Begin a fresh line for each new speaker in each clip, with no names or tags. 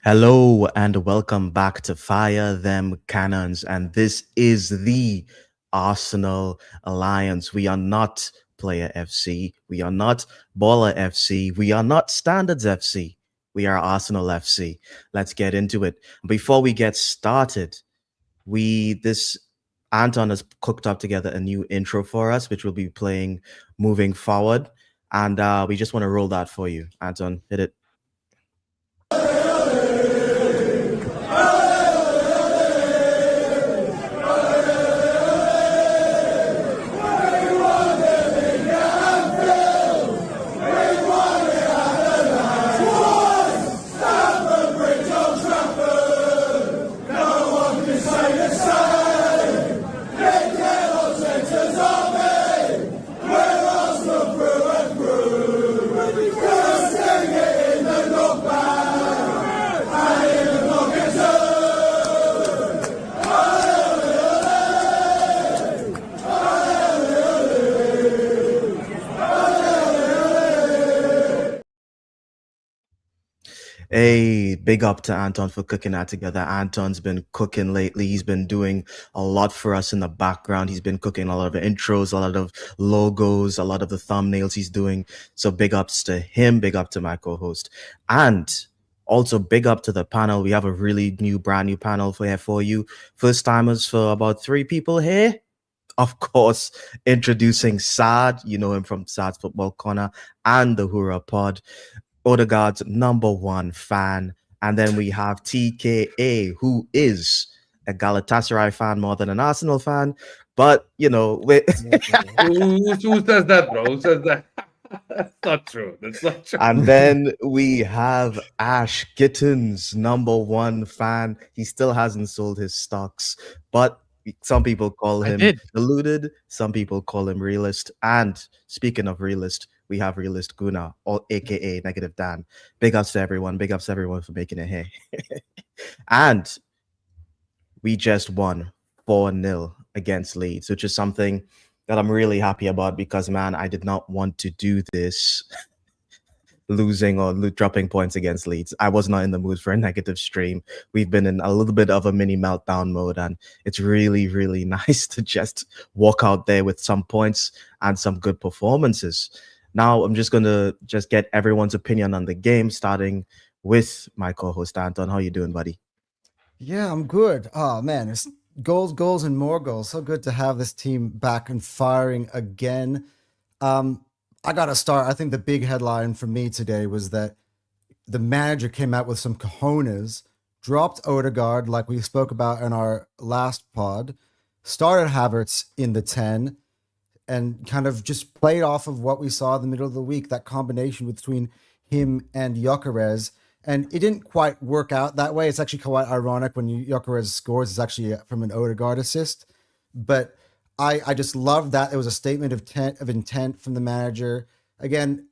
Hello and welcome back to Fire Them Cannons. And this is the Arsenal Alliance. We are not Player FC. We are not Baller FC. We are not Standards FC. We are Arsenal FC. Let's get into it. Before we get started, this Anton has cooked up together a new intro for us, which we'll be playing moving forward. And we just want to roll that for you. Anton, hit it. Hey, big up to Anton for cooking that together. Anton's been cooking lately. He's been doing a lot for us in the background. He's been cooking a lot of intros, a lot of logos, a lot of the thumbnails he's doing. So big ups to him, big up to my co-host. And also big up to the panel. We have a really brand new panel for you. First timers for about 3 people here. Of course, introducing Saad. You know him from Saad's Football Corner and the Hura Pod. Odegaard's #1 fan. And then we have TKA, who is a Galatasaray fan more than an Arsenal fan. But,
who says that, bro? Who says that? That's not true. That's not true.
And then we have Ash Gittins, #1 fan. He still hasn't sold his stocks, but some people call him deluded. Some people call him realist. And speaking of realist, we have realist Guna, or aka Negative Dan. Big ups to everyone. Big ups to everyone for making it here. And we just won 4-0 against Leeds, which is something that I'm really happy about because, man, I did not want to do this losing or dropping points against Leeds. I was not in the mood for a negative stream. We've been in a little bit of a mini meltdown mode, and it's really, really nice to just walk out there with some points and some good performances. Now, I'm just going to get everyone's opinion on the game, starting with my co-host, Anton. How you doing, buddy?
Yeah, I'm good. Oh, man, it's goals, and more goals. So good to have this team back and firing again. I got to start. I think the big headline for me today was that the manager came out with some cojones, dropped Odegaard, like we spoke about in our last pod, started Havertz in the 10, and kind of just played off of what we saw in the middle of the week, that combination between him and Gyökeres. And it didn't quite work out that way. It's actually quite ironic when Gyökeres scores. It's actually from an Odegaard assist. But I just love that. It was a statement of intent from the manager. Again,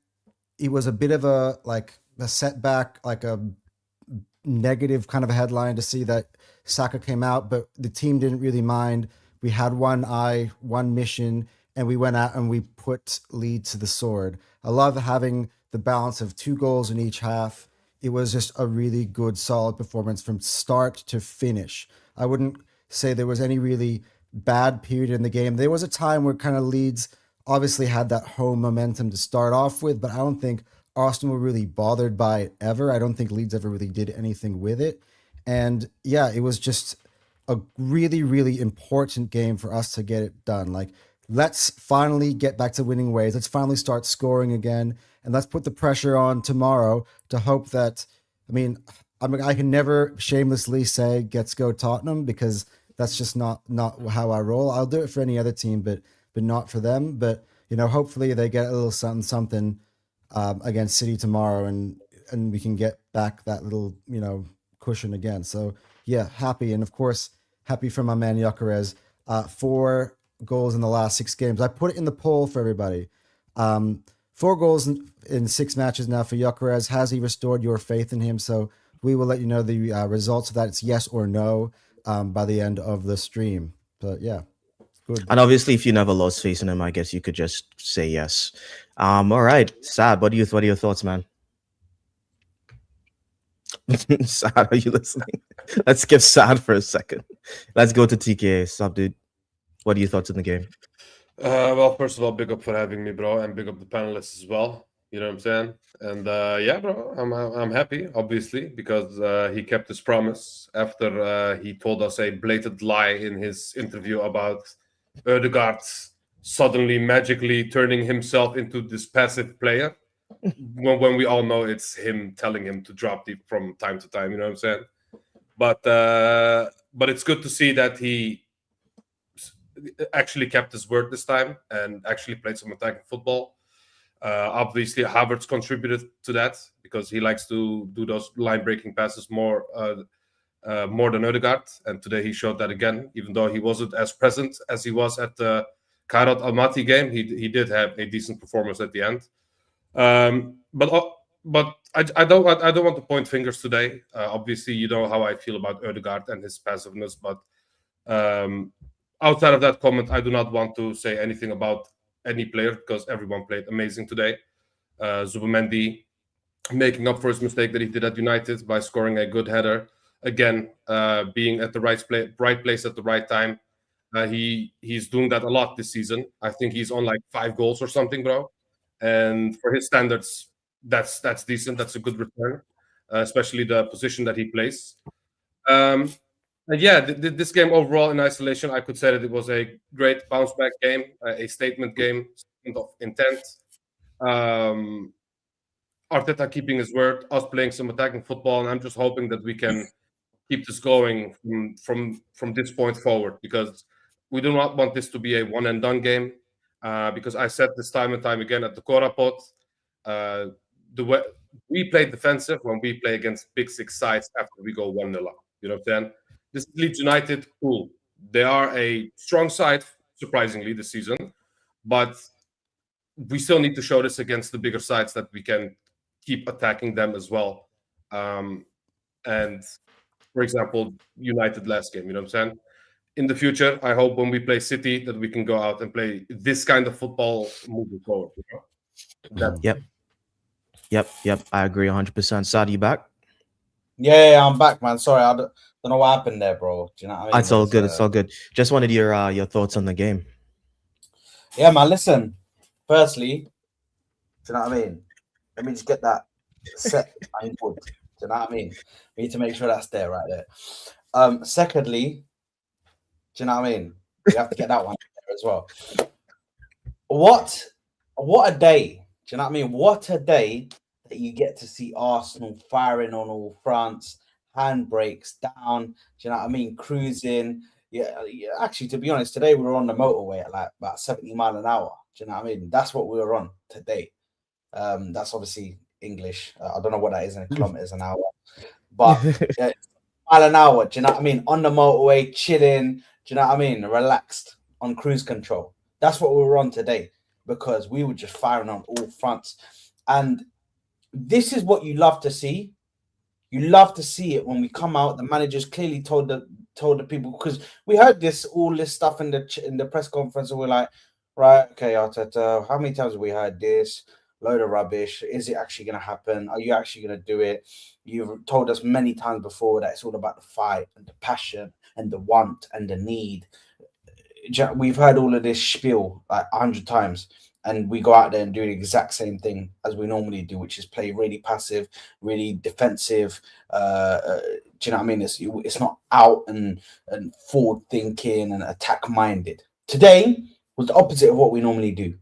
it was a bit of a setback, like a negative kind of a headline to see that Saka came out, but the team didn't really mind. We had one eye, one mission, and we went out and we put Leeds to the sword. I love having the balance of 2 goals in each half. It was just a really good, solid performance from start to finish. I wouldn't say there was any really bad period in the game. There was a time where kind of Leeds obviously had that home momentum to start off with, but I don't think Arsenal were really bothered by it ever. I don't think Leeds ever really did anything with it. And yeah, it was just a really, really important game for us to get it done. Like, let's finally get back to winning ways. Let's finally start scoring again. And let's put the pressure on tomorrow to hope that, I can never shamelessly say, let's go Tottenham, because that's just not how I roll. I'll do it for any other team, but not for them. But, hopefully they get a little something against City tomorrow, and we can get back that little, cushion again. So yeah, happy. And of course, happy for my man Gyökeres. 4 goals in the last 6 games. I put it in the poll for everybody. 4 goals in 6 matches now for Gyökeres. Has he restored your faith in him? So we will let you know the results of that. It's yes or no by the end of the stream. But yeah, good.
And obviously, if you never lost faith in him, I guess you could just say yes. All right, Saad, what are your thoughts, man? Saad, are you listening? Let's skip Saad for a second. Let's go to TKA. Sup, dude? What are your thoughts on the game?
Well, first of all, big up for having me, bro, and big up the panelists as well. You know what I'm saying? And yeah, bro, I'm happy, obviously, because he kept his promise after he told us a blatant lie in his interview about Ødegaard suddenly magically turning himself into this passive player. When we all know it's him telling him to drop deep from time to time. You know what I'm saying? But it's good to see that he actually kept his word this time and actually played some attacking football. Obviously, Havertz contributed to that because he likes to do those line-breaking passes more than Ødegaard. And today he showed that again, even though he wasn't as present as he was at the Kairat Almaty game. He did have a decent performance at the end. But I don't want to point fingers today. Obviously, you know how I feel about Ødegaard and his passiveness, but outside of that comment, I do not want to say anything about any player because everyone played amazing today. Zubimendi making up for his mistake that he did at United by scoring a good header. Again, being at the right place at the right time. He's doing that a lot this season. I think he's on like 5 goals or something, bro. And for his standards, that's decent. That's a good return, especially the position that he plays. And yeah, this game overall in isolation, I could say that it was a great bounce back game, a statement game, statement of intent. Arteta keeping his word, us playing some attacking football, and I'm just hoping that we can keep this going from this point forward because we do not want this to be a one and done game. Because I said this time and time again at the Cora Pot, the way we play defensive when we play against big 6 sides after we go 1-0 up. You know what I'm saying? This Leeds United, cool. They are a strong side, surprisingly, this season, but we still need to show this against the bigger sides that we can keep attacking them as well. And for example, United last game, you know what I'm saying? In the future, I hope when we play City that we can go out and play this kind of football moving forward. You know?
Yep. I agree 100%. Saad, you back?
Yeah, I'm back, man. Sorry, I don't know what happened there, bro. Do you know what I mean?
It's all good. It's all good. Just wanted your thoughts on the game.
Yeah, man. Listen, firstly, do you know what I mean? Let me just get that set. I'm good. Do you know what I mean? We need to make sure that's there, right there. Secondly, do you know what I mean? We have to get that one there as well. What a day. Do you know what I mean? What a day that you get to see Arsenal firing on all fronts, handbrakes down, do you know what I mean? Cruising. Yeah, actually, to be honest, today we were on the motorway at like about 70 mile an hour. Do you know what I mean? That's what we were on today. That's obviously English. I don't know what that is in kilometers an hour, but mile an hour. Do you know what I mean? On the motorway, chilling. Do you know what I mean? Relaxed on cruise control. That's what we were on today because we were just firing on all fronts. And this is what you love to see. You love to see it when we come out. The managers clearly told the people because we heard all this stuff in the press conference, and we're like, right, okay, Arteta, how many times have we heard this? Load of rubbish. Is it actually going to happen? Are you actually going to do it? You've told us many times before that it's all about the fight and the passion and the want and the need. We've heard all of this spiel like 100 times. And we go out there and do the exact same thing as we normally do, which is play really passive, really defensive. Do you know what I mean? It's not out and forward thinking and attack minded. Today was the opposite of what we normally do.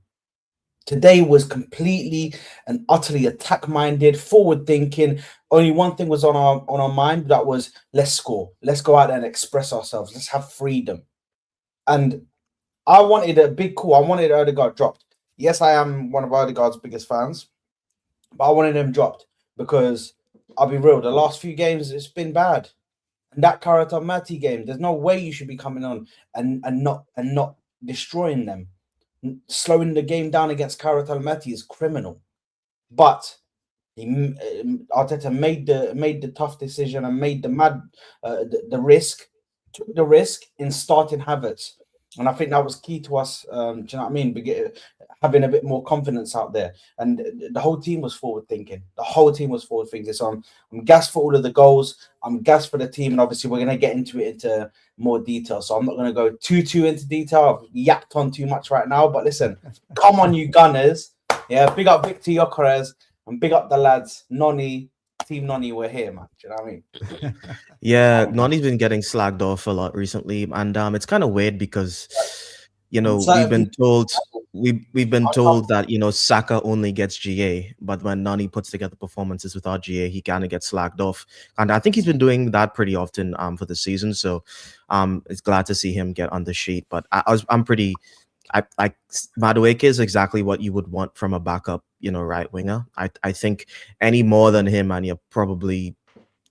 Today was completely and utterly attack minded, forward thinking. Only one thing was on our mind. That was let's score. Let's go out there and express ourselves. Let's have freedom. And I wanted a big call. I wanted Ødegaard dropped. Yes, I am one of Ødegaard's biggest fans, but I wanted him dropped because I'll be real. The last few games, it's been bad. And that Kairat Almaty game, there's no way you should be coming on and not destroying them. Slowing the game down against Kairat Almaty is criminal. But Arteta made the tough decision and made the risk in starting Havertz. And I think that was key to us. Do you know what I mean? Having a bit more confidence out there, and the whole team was forward thinking. The whole team was forward thinking. So I'm gassed for all of the goals. I'm gassed for the team, and obviously we're going to get into more detail. So I'm not going to go too into detail. I've yapped on too much right now. But listen, come on, you Gunners! Yeah, big up Victor Yokeres and big up the lads. Noni, Team Noni, we're here, man. Do you know what I mean?
Yeah, Nani's been getting slagged off a lot recently, and it's kind of weird because we've been told we've been told that Saka only gets GA, but when Nani puts together performances without GA, he kind of gets slagged off, and I think he's been doing that pretty often for the season. So it's glad to see him get on the sheet. But I'm pretty. I Madueke is exactly what you would want from a backup, right winger. I think any more than him, and he's probably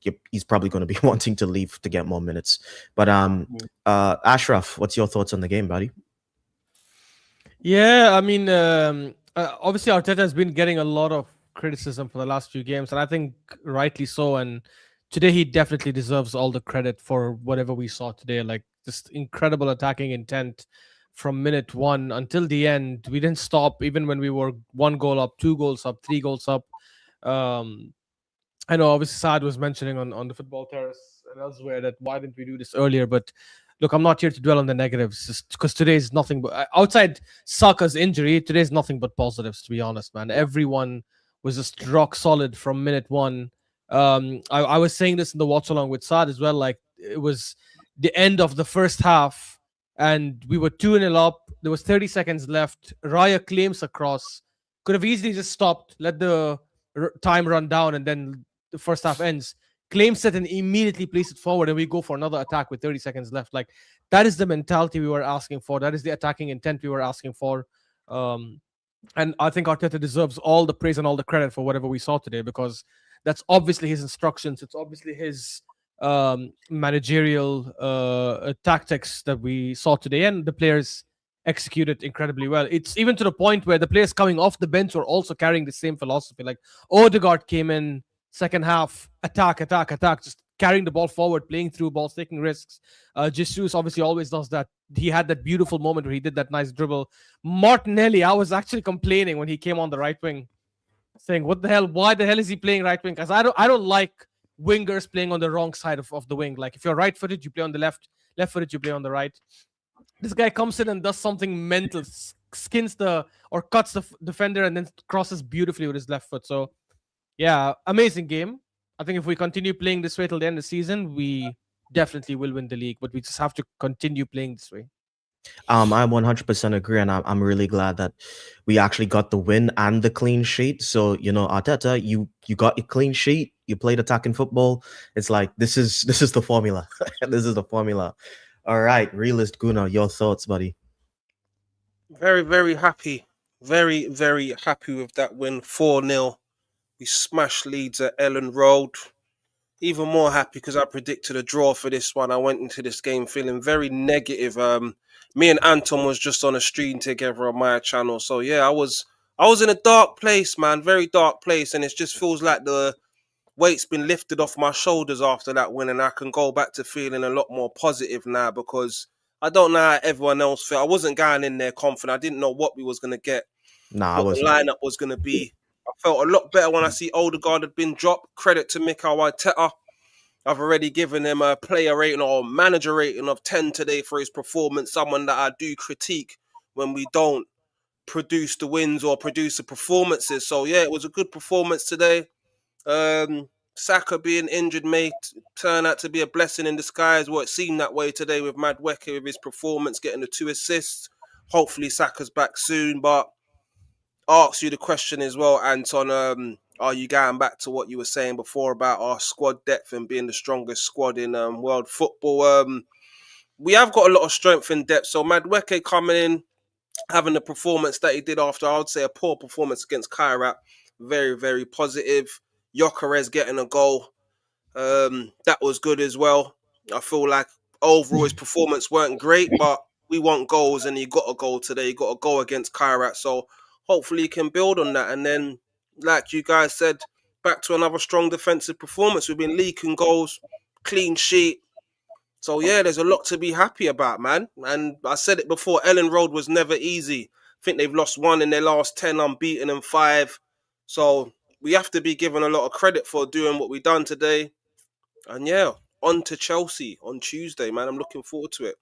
going to be wanting to leave to get more minutes. But Ashraf, what's your thoughts on the game, buddy?
Yeah, I mean, obviously Arteta has been getting a lot of criticism for the last few games, and I think rightly so. And today he definitely deserves all the credit for whatever we saw today. Like, just incredible attacking intent from minute one until the end. We didn't stop even when we were 1 goal up, 2 goals up, 3 goals up. I know obviously Saad was mentioning on the football terrace and elsewhere that why didn't we do this earlier? But look, I'm not here to dwell on the negatives, just because today is nothing but, outside Saka's injury, today is nothing but positives, to be honest, man. Everyone was just rock solid from minute one. I was saying this in the watch along with Saad as well. Like, it was the end of the first half, and we were 2-0 up. There was 30 seconds left. Raya claims across. Could have easily just stopped, let the time run down, and then the first half ends. Claims it and immediately place it forward, and we go for another attack with 30 seconds left. Like, that is the mentality we were asking for. That is the attacking intent we were asking for. And I think Arteta deserves all the praise and all the credit for whatever we saw today, because that's obviously his instructions. It's obviously his managerial tactics that we saw today, and the players executed incredibly well. It's even to the point where the players coming off the bench were also carrying the same philosophy. Like, Odegaard came in second half, attack, just carrying the ball forward, playing through balls, taking risks. Jesus obviously always does that. He had that beautiful moment where he did that nice dribble. Martinelli, I was actually complaining when he came on the right wing, saying, "What the hell? Why the hell is he playing right wing?" Because I don't like wingers playing on the wrong side of the wing. Like, if you're right-footed, you play on the left. Left-footed, you play on the right. This guy comes in and does something mental, skins or cuts the defender, and then crosses beautifully with his left foot. So, yeah, amazing game. I think if we continue playing this way till the end of the season, we definitely will win the league. But we just have to continue playing this way.
I 100% agree, and I'm really glad that we actually got the win and the clean sheet. So, Arteta, you got your clean sheet. You played attacking football. It's like this is the formula. This is the formula. All right, Realist Gunnar, your thoughts, buddy?
Very, very happy. Very, very happy with that win. 4-0. We smashed Leeds at Ellen Road. Even more happy because I predicted a draw for this one. I went into this game feeling very negative. Me and Anton was just on a stream together on my channel. So yeah, I was in a dark place, man. Very dark place. And it just feels like the weight's been lifted off my shoulders after that win, and I can go back to feeling a lot more positive now, because I don't know how everyone else felt. I wasn't going in there confident. I didn't know what we was going to get,
Nah,
what the lineup was going to be. I felt a lot better when I see Odegaard had been dropped. Credit to Mikel Arteta. I've already given him a player rating or manager rating of 10 today for his performance. Someone that I do critique when we don't produce the wins or produce the performances. So yeah, it was a good performance today. Saka being injured may turn out to be a blessing in disguise. Well, it seemed that way today with Madueke with his performance, getting the 2 assists. Hopefully Saka's back soon. But I'll ask you the question as well, Anton. Are you going back to what you were saying before about our squad depth and being the strongest squad in world football? We have got a lot of strength in depth. So Madueke coming in, having the performance that he did after, I would say, a poor performance against Kairat. Very, very positive. Yokeres getting a goal. That was good as well. I feel like overall his performance weren't great, but we want goals, and he got a goal today. He got a goal against Kairat. So hopefully he can build on that. And then, like you guys said, back to another strong defensive performance. We've been leaking goals, clean sheet. So yeah, there's a lot to be happy about, man. And I said it before, Ellen Road was never easy. I think they've lost 1 in their last 10, unbeaten in 5. So we have to be given a lot of credit for doing what we done today. And yeah, on to Chelsea on Tuesday, man. I'm looking forward to it.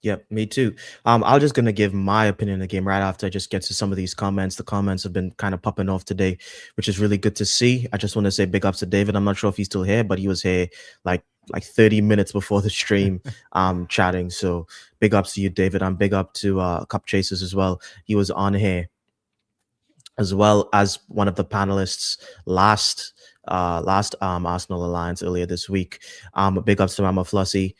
Yep, me too. I'm just gonna give my opinion on the game right after I just get to some of these comments. The comments have been kind of popping off today, which is really good to see. I just want to say big ups to David. I'm not sure if he's still here, but he was here like 30 minutes before the stream, chatting. So big ups to you, David. I'm big up to Cup Chasers as well. He was on here, as well as one of the panelists last Arsenal Alliance earlier this week. Big ups to Mama Flossie.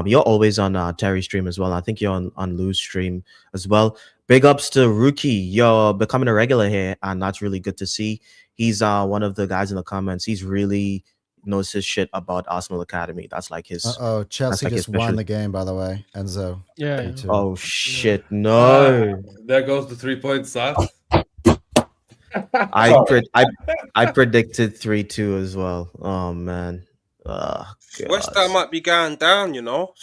You're always on Terry's stream as well. I think you're on Lou's stream as well. Big ups to Rookie. You're becoming a regular here, and that's really good to see. He's one of the guys in the comments. He's really knows his shit about Arsenal Academy. That's like his.
Chelsea
like
just won the game, by the way. Enzo.
Yeah.
3-2.
Oh shit! No.
There goes the 3 points, Saad.
I predicted 3-2 as well. Oh man.
West Ham might be going down, you know.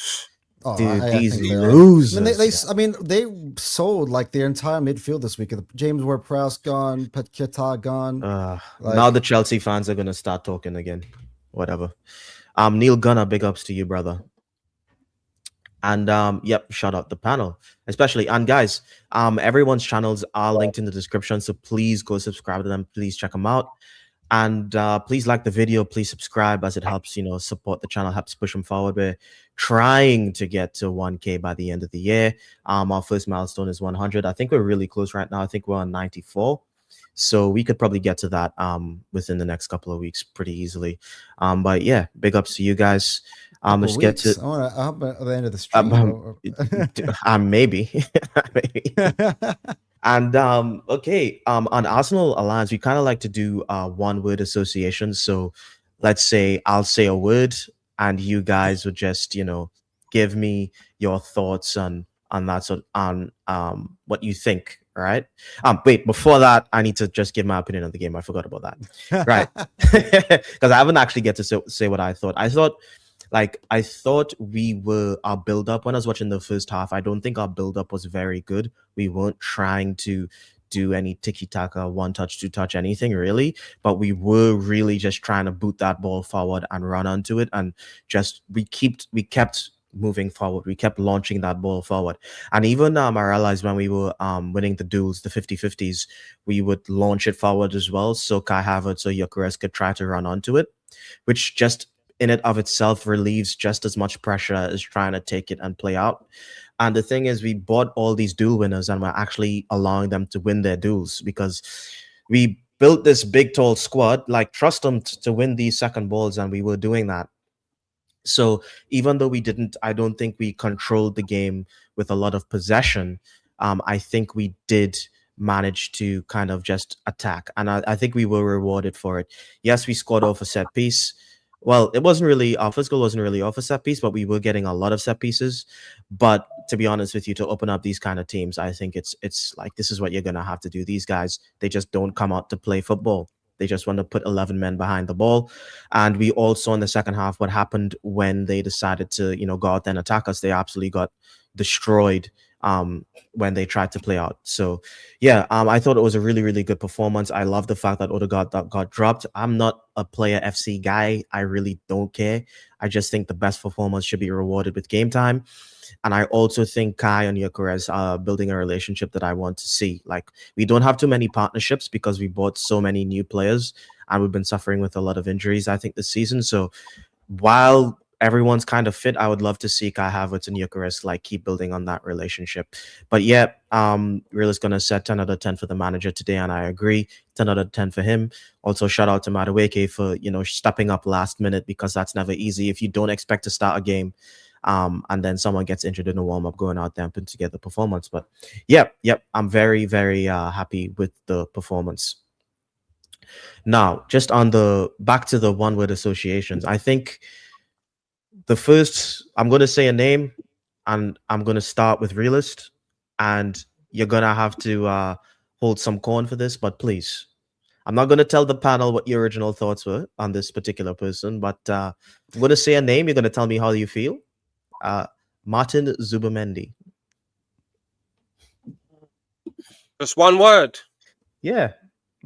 Oh,
Dude,
I
these
think they are.
losers.
They sold like their entire midfield this week. James Ward-Prowse gone, Paqueta gone.
Now the Chelsea fans are gonna start talking again. Whatever. Neil Gunner, big ups to you, brother. And yep, shout out the panel, especially. And guys, everyone's channels are linked in the description, so please go subscribe to them. Please check them out. And please like the video, please subscribe, as it helps, support the channel, helps push them forward. We're trying to get to 1K by the end of the year. Our first milestone is 100. I think we're really close right now. I think we're on 94. So we could probably get to that within the next couple of weeks pretty easily. But yeah, big ups to you guys. Let's get to
I hope at the end of the stream.
maybe. And okay, on Arsenal Alliance, we kind of like to do one word associations. So let's say I'll say a word and you guys would just, give me your thoughts on that, sort on what you think. Right. Wait, before that, I need to just give my opinion on the game. I forgot about that. Right. Because I haven't actually get to say what I thought. I thought our build up when I was watching the first half, I don't think our build up was very good. We weren't trying to do any tiki-taka, one touch, two touch, anything really, but we were really just trying to boot that ball forward and run onto it, and just we kept moving forward. We kept launching that ball forward. And even I realized when we were winning the duels, the 50-50s, we would launch it forward as well, so Kai Havertz or Gyökeres could try to run onto it, which just in and of itself relieves just as much pressure as trying to take it and play out. And the thing is, we bought all these duel winners and we're actually allowing them to win their duels because we built this big, tall squad, like trust them to win these second balls, and we were doing that. So even though I don't think we controlled the game with a lot of possession, I think we did manage to kind of just attack. And I think we were rewarded for it. Yes, we scored off a set piece. Well, it wasn't really, our first goal wasn't really off a set piece, but we were getting a lot of set pieces. But to be honest with you, to open up these kind of teams, I think it's like, this is what you're going to have to do. These guys, they just don't come out to play football. They just want to put 11 men behind the ball. And we all saw in the second half what happened when they decided to, go out there and attack us. They absolutely got destroyed when they tried to play out. So yeah, I thought it was a really, really good performance. I love the fact that Odegaard got dropped. I'm not a player FC guy. I really don't care. I just think the best performance should be rewarded with game time. And I also think Kai and Gyökeres are building a relationship that I want to see. Like, we don't have too many partnerships because we bought so many new players and we've been suffering with a lot of injuries, I think, this season. So while everyone's kind of fit, I would love to see Kai Havertz and Gyökeres keep building on that relationship. But yeah, Real is gonna set 10 out of 10 for the manager today, and I agree, 10 out of 10 for him. Also, shout out to Madueke for stepping up last minute, because that's never easy if you don't expect to start a game. And then someone gets injured in a warm-up, going out there and putting together performance. But yep, I'm very, very happy with the performance. Now, just back to the one-word associations, I think the first, I'm going to say a name, and I'm going to start with Realist, and you're going to have to hold some corn for this, but please, I'm not going to tell the panel what your original thoughts were on this particular person, but I'm going to say a name. You're going to tell me how you feel, Martin Zubimendi.
Just one word.
Yeah.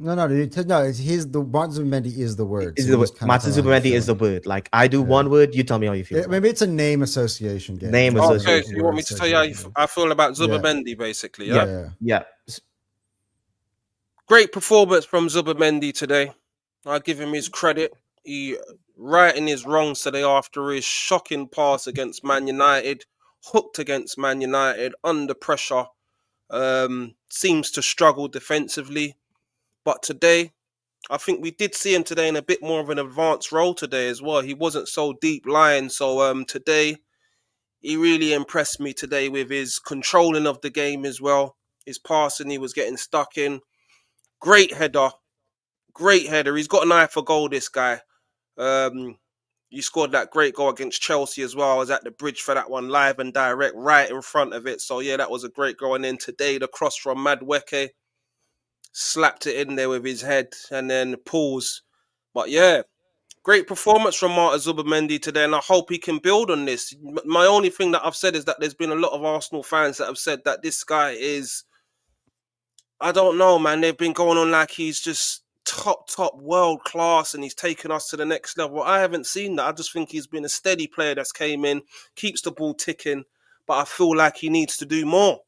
No, he's the Martin Zubimendi is the word.
Is
So
the
you
word.
just kinda
Martin
tell how you're
Zubimendi is the
feeling.
word. Like I do
Yeah.
one word, you tell me how you feel.
Maybe it's a name association game.
Name
That's
association.
Okay, so you want me to tell you how I feel about Zubimendi, basically? Yeah?
Yeah.
Great performance from Zubimendi today. I give him his credit. He righting his wrongs today after his shocking pass against Man United, hooked against Man United, under pressure. Seems to struggle defensively. But today, I think we did see him today in a bit more of an advanced role today as well. He wasn't so deep lying. So today, he really impressed me today with his controlling of the game as well. His passing, he was getting stuck in. Great header. He's got an eye for goal, this guy. He scored that great goal against Chelsea as well. I was at the bridge for that one, live and direct, right in front of it. So yeah, that was a great goal. And then today, the cross from Madueke, slapped it in there with his head and then pulls. But yeah, great performance from Martin Zubimendi today, and I hope he can build on this. My only thing that I've said is that there's been a lot of Arsenal fans that have said that this guy is, I don't know, man. They've been going on like he's just top world class and he's taken us to the next level. I haven't seen that. I just think he's been a steady player that's came in, keeps the ball ticking, but I feel like he needs to do more.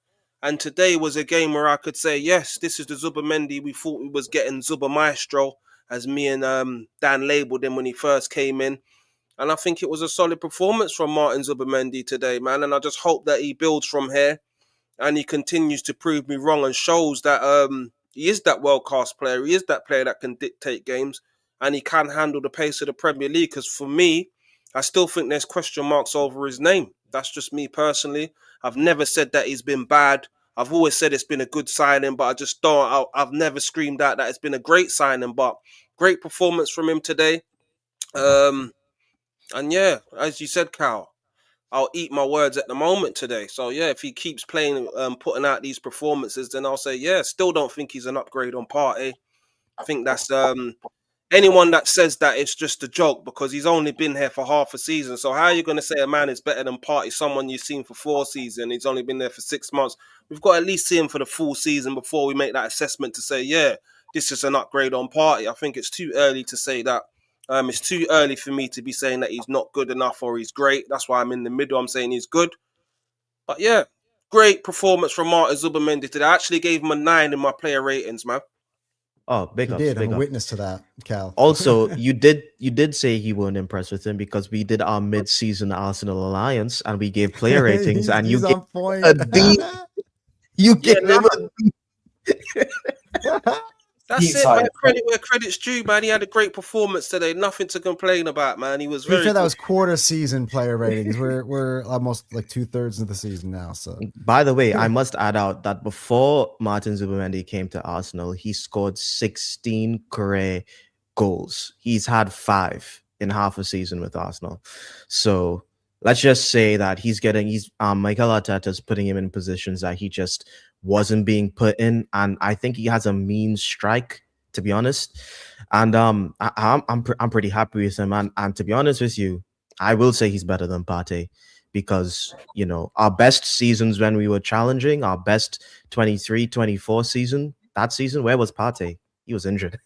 And today was a game where I could say, yes, this is the Zubimendi we thought we was getting, Zuba Maestro, as me and Dan labelled him when he first came in. And I think it was a solid performance from Martin Zubimendi today, man. And I just hope that he builds from here and he continues to prove me wrong and shows that he is that world-class player. He is that player that can dictate games and he can handle the pace of the Premier League. Because for me, I still think there's question marks over his name. That's just me personally. I've never said that he's been bad. I've always said it's been a good signing, but I just don't. I've never screamed out that it's been a great signing, but great performance from him today. And yeah, as you said, Cal, I'll eat my words at the moment today. So yeah, if he keeps playing, putting out these performances, then I'll say, yeah, still don't think he's an upgrade on Partey. I think that's anyone that says that it's just a joke because he's only been here for half a season. So how are you going to say a man is better than Partey, someone you've seen for 4 seasons? He's only been there for 6 months. We've got to at least see him for the full season before we make that assessment to say, yeah, this is an upgrade on Partey. I think it's too early to say that. It's too early for me to be saying that he's not good enough or he's great. That's why I'm in the middle. I'm saying he's good. But yeah, great performance from Martin Zubimendi today. I actually gave him a 9 in my player ratings, man.
Oh, big
You
ups,
did.
big
I'm a
ups.
witness to that, Cal.
Also, you did say you weren't impressed with him because we did our mid-season Arsenal Alliance and we gave player ratings and you
he's
gave
on point.
a D. You gave him a D.
That's it, man. Credit where credit's due, man. He had a great performance today. Nothing to complain about, man. He was very good.
That was quarter season player ratings. We're almost like 2/3 of the season now. So
by the way, I must add out that before Martin Zubimendi came to Arsenal, he scored 16 career goals. He's had 5 in half a season with Arsenal. So let's just say that Mikel Arteta's putting him in positions that he just wasn't being put in, and I think he has a mean strike, to be honest. And I'm pretty happy with him. And to be honest with you, I will say he's better than Partey because our best seasons when we were challenging, our best 23-24 season, that season, where was Partey? He was injured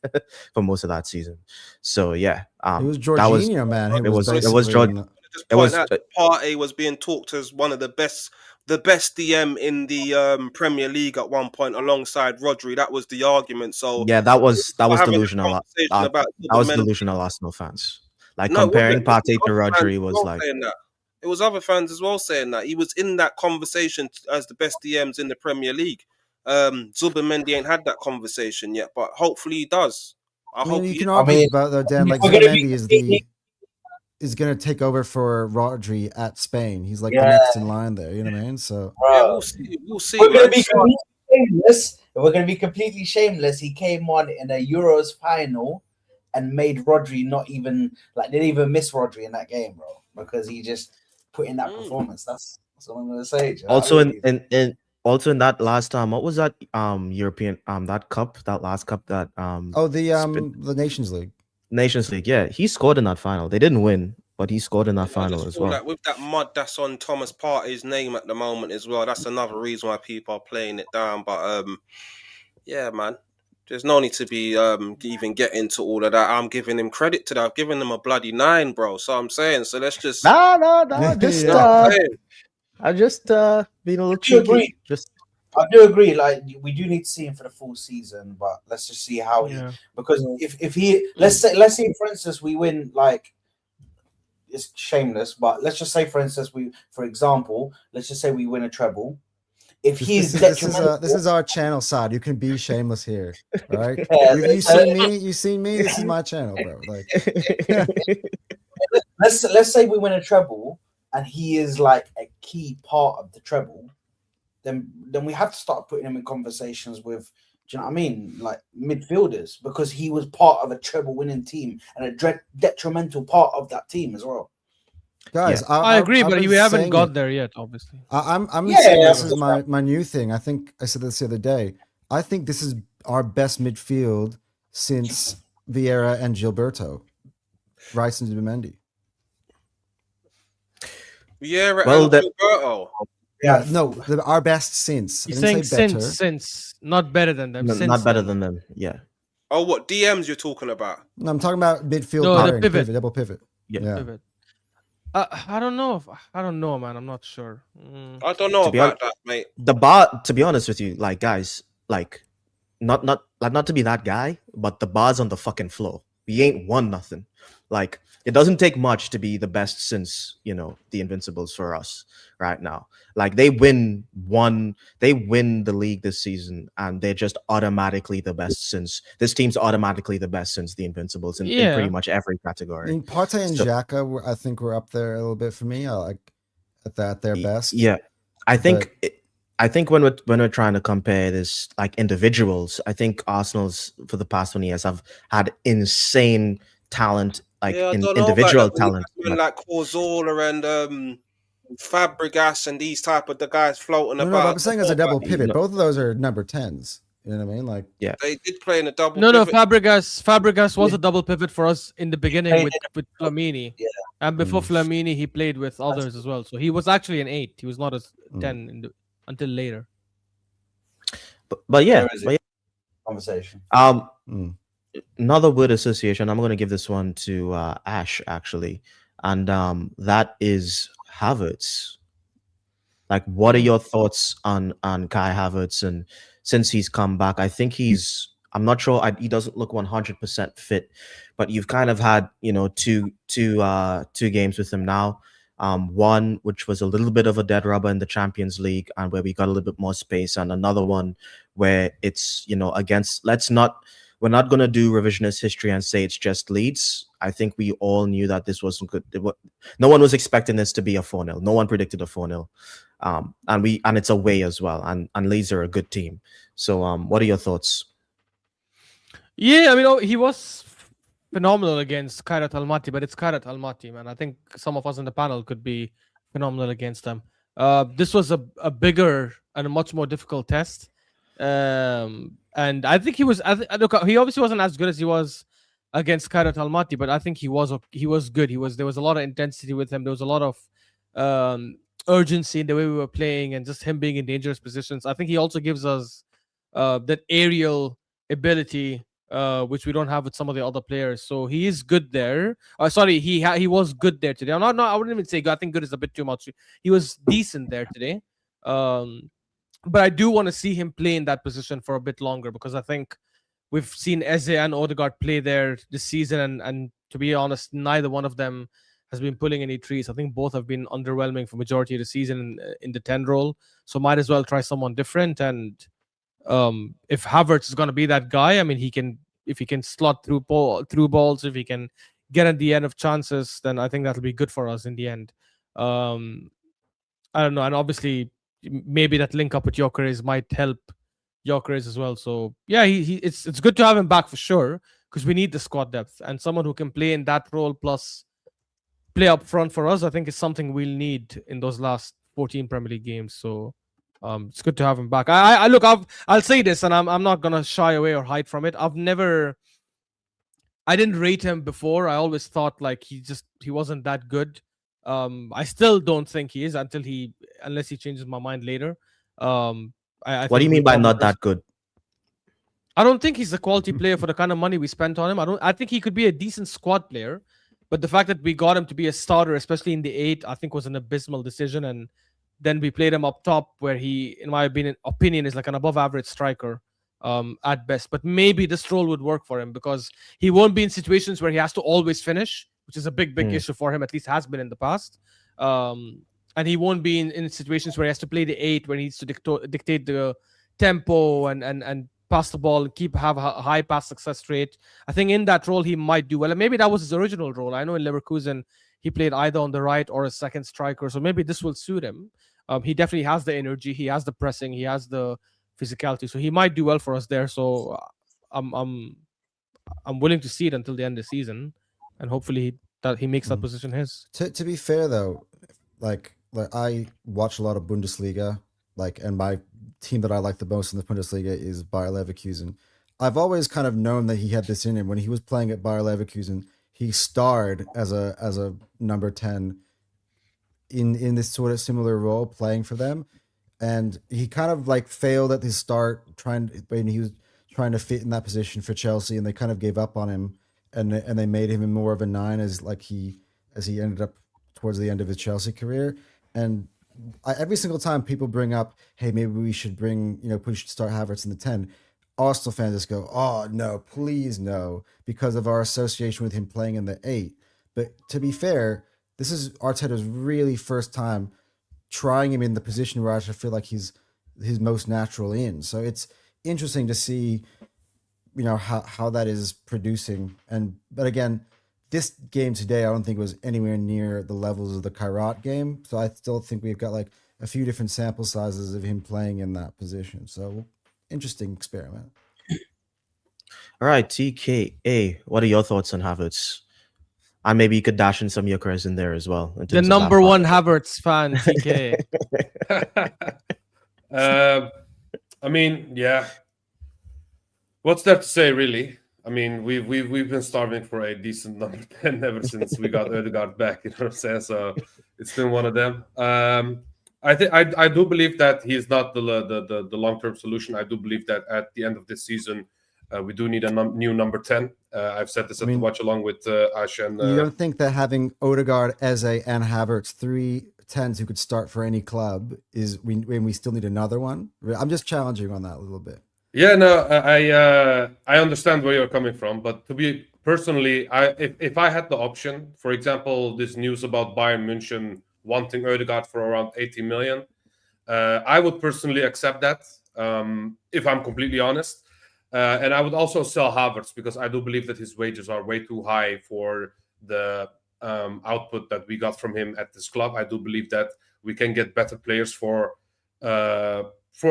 for most of that season. So yeah,
it was Jorginho, man.
It was Jorginho.
Just point out that Partey was being talked as one of the best DM in the Premier League at one point, alongside Rodri. That was the argument. So
yeah, that was delusional. That was delusional Arsenal fans. Like comparing Partey to Rodri was like.
It was other fans as well saying that he was in that conversation as the best DMs in the Premier League. Zubimendi ain't had that conversation yet, but hopefully he does. I hope
you can argue about though, Dan. Like Zubimendi is going to take over for Rodri at Spain. He's like the next in line there. You know what I mean? So
yeah, we'll see. We'll see.
We're going to be shameless. We're going to be completely shameless. He came on in a Euros final and made Rodri didn't even miss Rodri in that game, bro, because he just put in that performance. That's what I'm going to say.
Also in that last what was that European that last cup that
the Nations League.
Nations League, yeah, he scored in that final. They didn't win, but he scored in that
I
final
just
as
feel
well.
like with that mud that's on Thomas Partey's name at the moment as well, that's another reason why people are playing it down. But yeah, man, there's no need to be even get into all of that. I'm giving him credit to that. I've given him a bloody 9, bro. So I'm saying, so let's just
No. Just
you know what I'm saying?
I'm just being a little
I do
cheeky.
agree.
Just
I do agree. Like we do need to see him for the full season, but let's just see how he.
Yeah.
Because if he let's say for instance we win, like, it's shameless, but let's just say for instance for example let's just say we win a treble. If he's detrimental,
This is our channel, Saad. You can be shameless here, all right?
Yeah,
You seen me? You seen me? This is my channel, bro. Like,
let's say we win a treble and he is like a key part of the treble, then we have to start putting him in conversations with, do you know what I mean, like midfielders, because he was part of a treble winning team and a detrimental part of that team as well.
guys,
Yeah.
I agree,
I've
but
been
we haven't
saying
got
it.
there yet, obviously.
I'm
Yeah,
saying
yeah,
this
of
is
course,
my new thing. I think I said this the other day. I think this is our best midfield since Vieira and Gilberto, Rice and Zubimendi.
Yeah,
Well,
and
that-
Gilberto.
Yeah, no, our best since.
He's
I
saying
didn't say better.
since, not better than them. Since
not better
then.
than them. Yeah.
Oh, what DMs you're talking about?
No, I'm talking about midfield
No, the
pairing,
pivot.
double pivot.
Yeah.
Pivot. I don't know. I don't know, man. I'm not sure.
I don't know
To be
about that, mate.
The bar, to be honest with you, like guys, like not to be that guy, but the bar's on the fucking floor. We ain't won nothing. Like it doesn't take much to be the best since, you know, the Invincibles for us right now. Like they win the league this season and they're just automatically the best since this team's automatically the best since the Invincibles in pretty much every
I
category.
mean, Partey and
So-
Xhaka, I think we're up there a little bit for me. I like at their best.
Yeah. I think when we're trying to compare this like individuals, I think Arsenal's for the past 20 years have had insane talent, like
Yeah, I
in
don't know
individual
about that.
talent.
Men like Corzola and Fabregas and these type of the guys floating
No,
about.
but I'm saying as a double pivot,
No.
both of those are number 10s. You know what I mean? Like,
They did play in a double.
No,
pivot.
Fabregas was a double pivot for us in the beginning with Flamini.
Yeah.
And before Flamini, he played with others as well. So he was actually an 8. He was not a 10 until later.
But yeah,
Where is it? Conversation.
Another word association. I'm going to give this one to Ash actually, and that is Havertz. Like, what are your thoughts on Kai Havertz? And since he's come back, I think I'm not sure. He doesn't look 100% fit, but you've kind of had, you know, two games with him now. One which was a little bit of a dead rubber in the Champions League, and where we got a little bit more space, and another one where it's, you know, we're not going to do revisionist history and say it's just Leeds. I think we all knew that this wasn't good. No one was expecting this to be a 4-0. No one predicted a 4-0. And it's away as well. And Leeds are a good team. So what are your thoughts?
Yeah, I mean, he was phenomenal against Kairat Almaty, but it's Kairat Almaty, man. I think some of us in the panel could be phenomenal against them. This was a bigger and a much more difficult test. And I think he was. Look, he obviously wasn't as good as he was against Kairat Almaty, but I think he was good. There was a lot of intensity with him. There was a lot of urgency in the way we were playing, and just him being in dangerous positions. I think he also gives us that aerial ability, which we don't have with some of the other players. So he is good there. Sorry, he was good there today. I wouldn't even say good. I think good is a bit too much. He was decent there today. But I do want to see him play in that position for a bit longer, because I think we've seen Eze and Odegaard play there this season, and to be honest, neither one of them has been pulling any trees. I think both have been underwhelming for majority of the season in the 10 role. So might as well try someone different. And if Havertz is going to be that guy, I mean, if he can slot through balls, if he can get at the end of chances, then I think that'll be good for us in the end. I don't know, and obviously maybe that link up with Gyökeres might help Gyökeres as well. So yeah, it's good to have him back for sure, because we need the squad depth, and someone who can play in that role plus play up front for us, I think is something we'll need in those last 14 Premier League games. So it's good to have him back. I'll say this, and I'm not gonna shy away or hide from it. I've never I didn't rate him before. I always thought like he wasn't that good. I still don't think he is unless he changes my mind later. I
What do
think
you
we
mean by
probably
not that good?
I don't think he's a quality player for the kind of money we spent on him. I think he could be a decent squad player, but the fact that we got him to be a starter, especially in the 8, I think was an abysmal decision. And then we played him up top, where he, in my opinion, is like an above-average striker at best. But maybe this role would work for him because he won't be in situations where he has to always finish, which is a big issue for him. At least has been in the past. And he won't be in situations where he has to play the 8, where he needs to dictate the tempo and pass the ball and have a high pass success rate. I think in that role he might do well, and maybe that was his original role. I know in Leverkusen he played either on the right or a second striker, so maybe this will suit him. He definitely has the energy, he has the pressing, he has the physicality, so he might do well for us there. So I'm willing to see it until the end of the season, and hopefully he makes that position his.
To be fair though, like I watch a lot of Bundesliga, and my team that I like the most in the Bundesliga is Bayer Leverkusen. I've always kind of known that he had this in him. When he was playing at Bayer Leverkusen, he starred as a number 10 in this sort of similar role, playing for them, and he kind of like failed at his start when he was trying to fit in that position for Chelsea, and they kind of gave up on him, and they made him more of a 9 as he ended up towards the end of his Chelsea career. And every single time people bring up, hey, maybe we should start Havertz in the 10, Arsenal fans just go, oh no, please no, because of our association with him playing in the 8. But to be fair, this is Arteta's really first time trying him in the position where I feel like he's his most natural in. So it's interesting to see, how that is producing. But again, this game today, I don't think was anywhere near the levels of the Kairat game. So I still think we've got like a few different sample sizes of him playing in that position. So interesting experiment.
All right, TKA, what are your thoughts on Havertz? And maybe you could dash in some Gyökeres in there as well.
The number one Havertz fan, TK.
I mean, yeah. What's there to say, really? I mean, we've been starving for a decent number 10 ever since we got Ødegaard back. You know what I'm saying? So it's been one of them. I do believe that he's not the long-term solution. I do believe that at the end of this season, we do need a new number 10. I've said this at the watch along with Ash and.
You don't think that having Ødegaard, Eze, and Havertz, 3 10s who could start for any club, is when we still need another one? I'm just challenging on that a little bit.
Yeah, no, I understand where you're coming from, but to be personally, if I had the option, for example, this news about Bayern München wanting Ødegaard for around 80 million, I would personally accept that, if I'm completely honest. And I would also sell Havertz because I do believe that his wages are way too high for the output that we got from him at this club. I do believe that we can get better players for a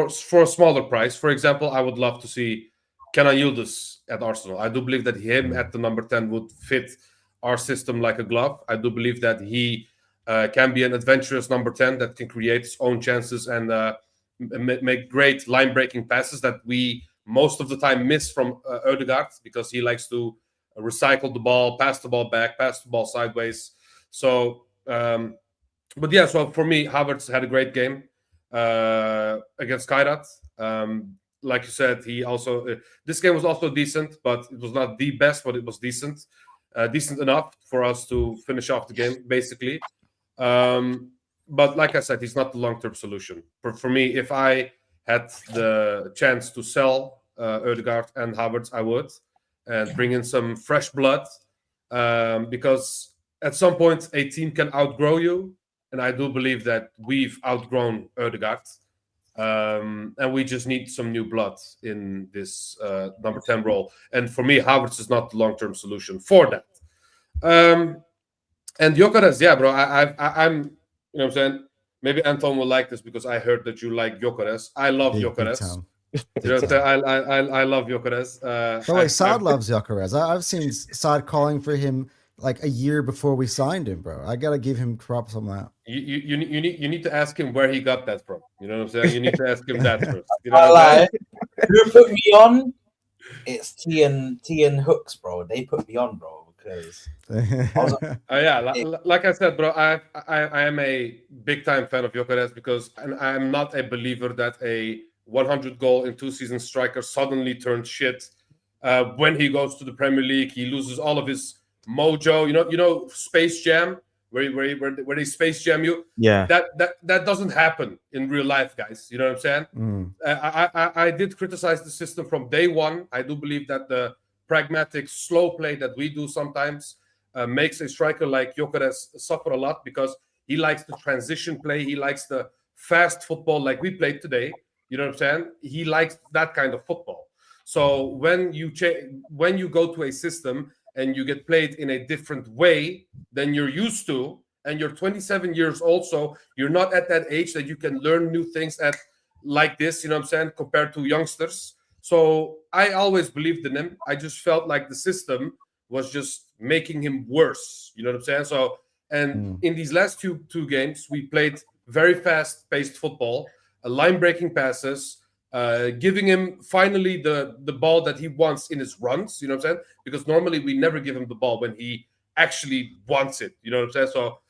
smaller price. For example, I would love to see Kenan Yıldız at Arsenal. I do believe that him at the number 10 would fit our system like a glove. I do believe that he can be an adventurous number 10 that can create his own chances and make great line-breaking passes that we most of the time miss from Ødegaard because he likes to recycle the ball, pass the ball back, pass the ball sideways. So, but yeah, so for me, Havertz had a great game against Kairat. Like you said, he also this game was also decent, but it was not the best, but it was decent enough for us to finish off the game, basically. But like I said, he's not the long-term solution. For me, if I had the chance to sell Ødegaard and Havertz, I would, and bring in some fresh blood, because at some point a team can outgrow you, and I do believe that we've outgrown Ødegaard, and we just need some new blood in this number 10 role. And for me, Havertz is not the long-term solution for that. And Gyökeres, yeah, bro, I'm, you know what I'm saying? Maybe Anton will like this because I heard that you like Gyökeres. I love Gyökeres. You know what I'm saying? I love Gyökeres.
By the way, Saad loves Gyökeres. I've seen Saad calling for him like a year before we signed him, bro. I gotta give him props on that.
You need to ask him where he got that from. You know what I'm saying? You need to ask him that first. You know
Who put me on? it's T and Hooks, bro. They put me on, bro, because I was
Yeah, like I said, bro, I am a big time fan of Gyökeres because I'm not a believer that a 100 goal in 2 seasons striker suddenly turns shit. When he goes to the Premier League, he loses all of his mojo. You know, Space Jam, where they Space Jam you.
Yeah.
That doesn't happen in real life, guys. You know what I'm saying? I did criticize the system from day one. I do believe that the pragmatic, slow play that we do sometimes makes a striker like Gyökeres suffer a lot because he likes the transition play. He likes the fast football like we played today. You know what I'm saying? He likes that kind of football. So when you go to a system and you get played in a different way than you're used to, and you're 27 years old, so you're not at that age that you can learn new things at like this, you know what I'm saying, compared to youngsters. So I always believed in him. I just felt like the system was just making him worse. You know what I'm saying? So, and in these last two games, we played very fast-paced football, line-breaking passes, giving him finally the ball that he wants in his runs. You know what I'm saying? Because normally we never give him the ball when he actually wants it. You know what I'm saying? So,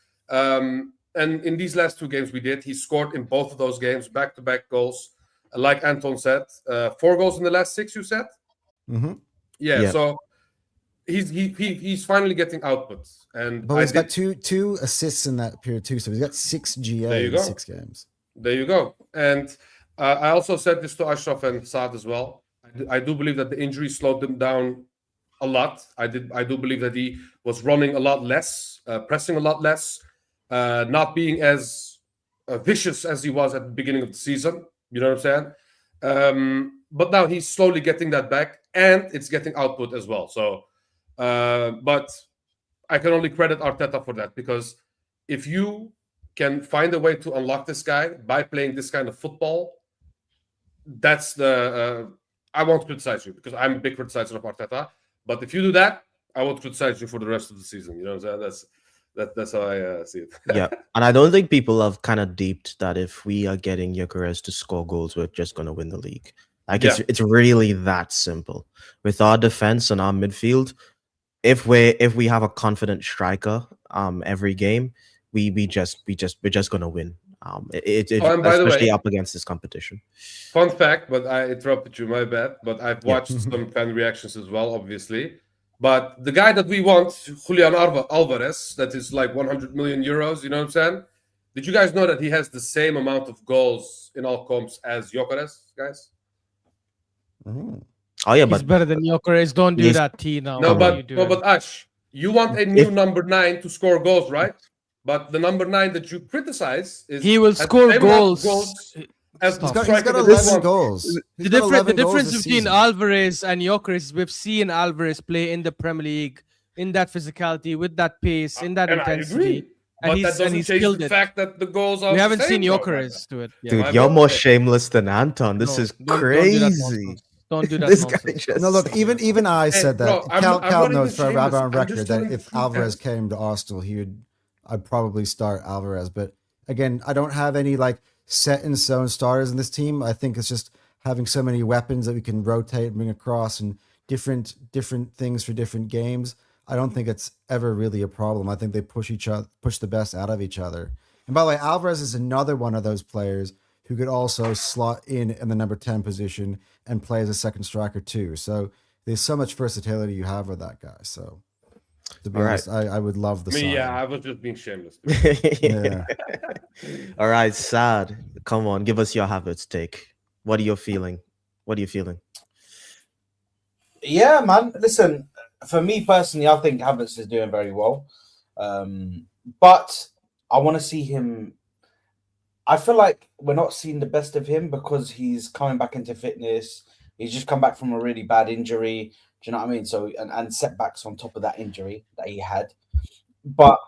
and in these last 2 games we did, he scored in both of those games, back-to-back goals. Like Anton said, 4 goals in the last 6. You said, yeah. So he's finally getting output, and
but he's got two assists in that period too. So he's got 6 GA in 6 games.
There you go. And I also said this to Ashraf and Saad as well. I do believe that the injury slowed them down a lot. I do believe that he was running a lot less, pressing a lot less, not being as vicious as he was at the beginning of the season. You know what I'm saying? But now he's slowly getting that back, and it's getting output as well. So, but I can only credit Arteta for that, because if you can find a way to unlock this guy by playing this kind of football, that's the I won't criticize you, because I'm a big criticizer of Arteta. But if you do that, I won't criticize you for the rest of the season. You know what I'm saying? That's how I see it.
Yeah, and I don't think people have kind of deeped that if we are getting Gyökeres to score goals, we're just going to win the league. Like, it's really that simple. With our defense and our midfield, if we have a confident striker every game, we're just going to win. Especially up against this competition.
Fun fact, but I interrupted you, my bad. But I've watched some fan reactions as well, obviously. But the guy that we want, Julian Alvarez, that is like 100 million euros, you know what I'm saying? Did you guys know that he has the same amount of goals in all comps as Gyökeres, guys?
Oh yeah,
he's better than Gyökeres. Don't do that, T. Now.
No, but Ash, you want a new number 9 to score goals, right? But the number 9 that you criticize is
he will score goals.
He's got 11 goals.
The difference between Alvarez and Gyökeres, we've seen Alvarez play in the Premier League in that physicality, with that pace, in that intensity.
But that doesn't change the fact that the goals are.
We haven't seen Gyökeres do it.
Dude, you're more shameless than Anton. This is crazy.
Don't do that.
This guy just...
No, look, even I said that. Cal knows for on record that if Alvarez came to Arsenal, I'd probably start Alvarez. But again, I don't have any like set in stone starters in this team. I think it's just having so many weapons that we can rotate and bring across, and different things for different games. I don't think it's ever really a problem. I think they push the best out of each other. And by the way, Alvarez is another one of those players who could also slot in the number 10 position and play as a second striker too. So there's so much versatility you have with that guy. So to be honest, I would love the sign.
Yeah, I was just being shameless.
Yeah. All right, Saad, come on, give us your Havertz take. What are you feeling?
Yeah, man. Listen, for me personally, I think Havertz is doing very well. But I want to see him. I feel like we're not seeing the best of him because he's coming back into fitness. He's just come back from a really bad injury. Do you know what I mean? So, and setbacks on top of that injury that he had. But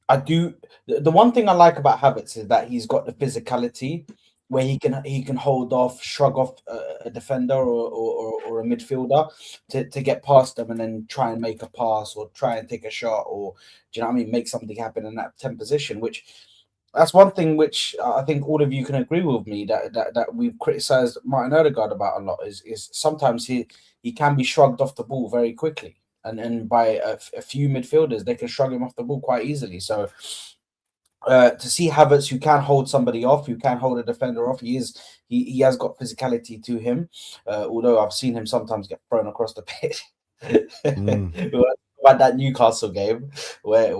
I do. The one thing I like about Havertz is that he's got the physicality where he can hold off, shrug off a defender or a midfielder to get past them and then try and make a pass or try and take a shot, or do you know what I mean? Make something happen in that 10 position, which that's one thing which I think all of you can agree with me that we've criticised Martin Odegaard about a lot is sometimes he can be shrugged off the ball very quickly, and by a few midfielders they can shrug him off the ball quite easily. So to see Havertz, who can hold somebody off, who can hold a defender off, he has got physicality to him. Although I've seen him sometimes get thrown across the pitch. About that Newcastle game where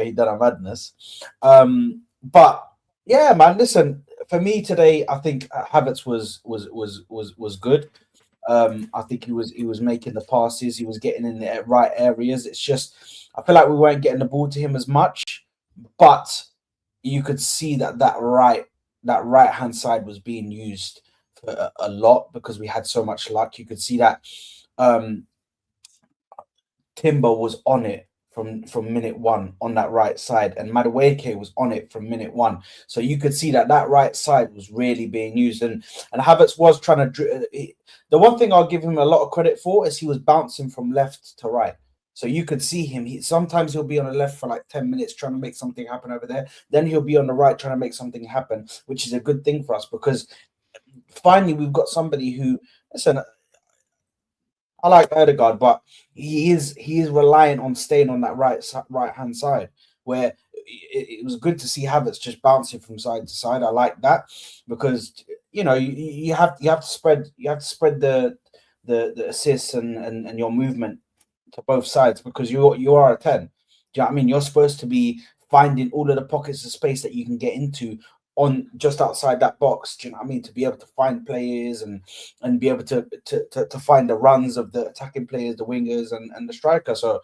he done a madness. But yeah, man, listen, for me today, I think Havertz was good. I think he was making the passes, he was getting in the right areas. It's just I feel like we weren't getting the ball to him as much, but you could see that right hand side was being used for a lot because we had so much luck. You could see that Timber was on it from minute one on that right side, and Madueke was on it from minute one. So you could see that right side was really being used, and Havertz was trying to. The one thing I'll give him a lot of credit for is he was bouncing from left to right. So you could see him. Sometimes he'll be on the left for like 10 minutes trying to make something happen over there. Then he'll be on the right trying to make something happen, which is a good thing for us because finally we've got somebody who, listen, I like Odegaard, but he is reliant on staying on that right hand side where it was good to see Havertz just bouncing from side to side. I like that because you have to spread the assists and your movement to both sides because you are a 10. Do you know what I mean? You're supposed to be finding all of the pockets of space that you can get into on just outside that box. Do you know what I mean? To be able to find players and be able to find the runs of the attacking players, the wingers and the striker. So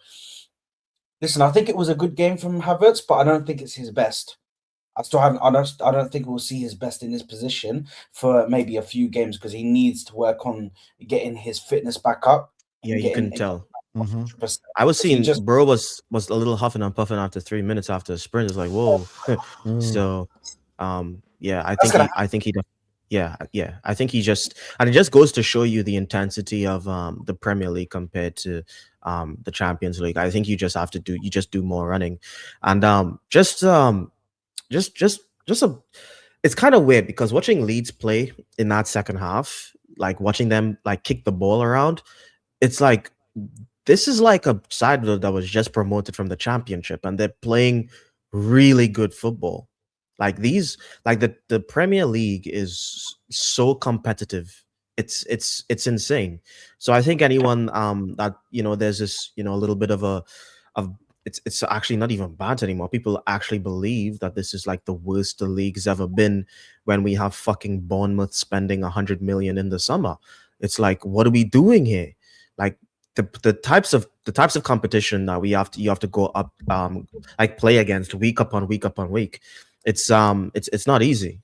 listen, I think it was a good game from Havertz, but I don't think it's his best. I don't think we'll see his best in this position for maybe a few games because he needs to work on getting his fitness back up.
Yeah, you can tell.
Mm-hmm.
I was seeing Bro was a little huffing and puffing after 3 minutes after a sprint. It's like, whoa. So yeah, I think he just, and it just goes to show you the intensity of the Premier League compared to the Champions League. I think you just do more running, and it's kind of weird because watching Leeds play in that second half, like watching them like kick the ball around, it's like this is like a side that was just promoted from the Championship and they're playing really good football. Like the Premier League is so competitive. It's insane. So I think anyone that there's this a little bit of it's actually not even bad anymore. People actually believe that this is like the worst the league's ever been when we have fucking Bournemouth spending 100 million in the summer. It's like, what are we doing here? Like the types of competition that you have to go up like play against week upon week upon week. It's not easy.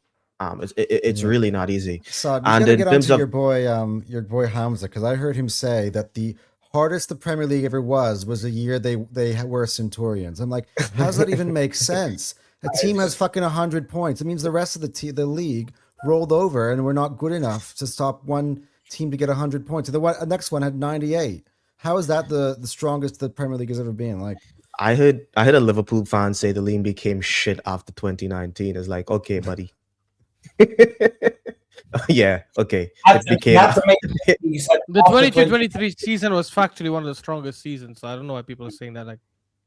It's really not easy.
So you gotta get onto your boy Hamza, because I heard him say that the hardest the Premier League ever was the year they were Centurions. I'm like, how does that even make sense? A team has fucking 100 points. It means the rest of the league rolled over and we're not good enough to stop one team to get 100 points. The next one had 98. How is that the strongest the Premier League has ever been? Like,
I heard a Liverpool fan say the league became shit after 2019. It's like, okay, buddy. Yeah, okay.
The 22-23 season was factually one of the strongest seasons. So I don't know why people are saying that. Like,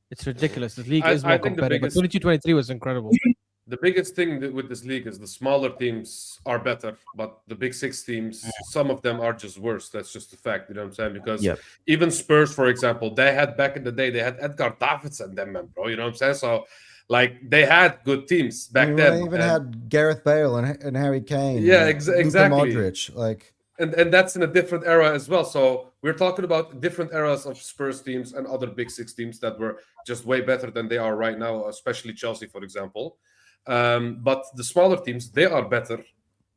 it's ridiculous. This league is more competitive. But 22-23 was incredible.
The biggest thing with this league is the smaller teams are better, but the big six teams, some of them are just worse. That's just a fact, you know what I'm saying? Because even Spurs, for example, they had back in the day, they had Edgar Davids and them, man, bro. You know what I'm saying? So, like, they had good teams back then.
They even had Gareth Bale and Harry Kane.
Yeah, exactly.
Modric, like.
And that's in a different era as well. So we're talking about different eras of Spurs teams and other big six teams that were just way better than they are right now, especially Chelsea, for example. But the smaller teams, they are better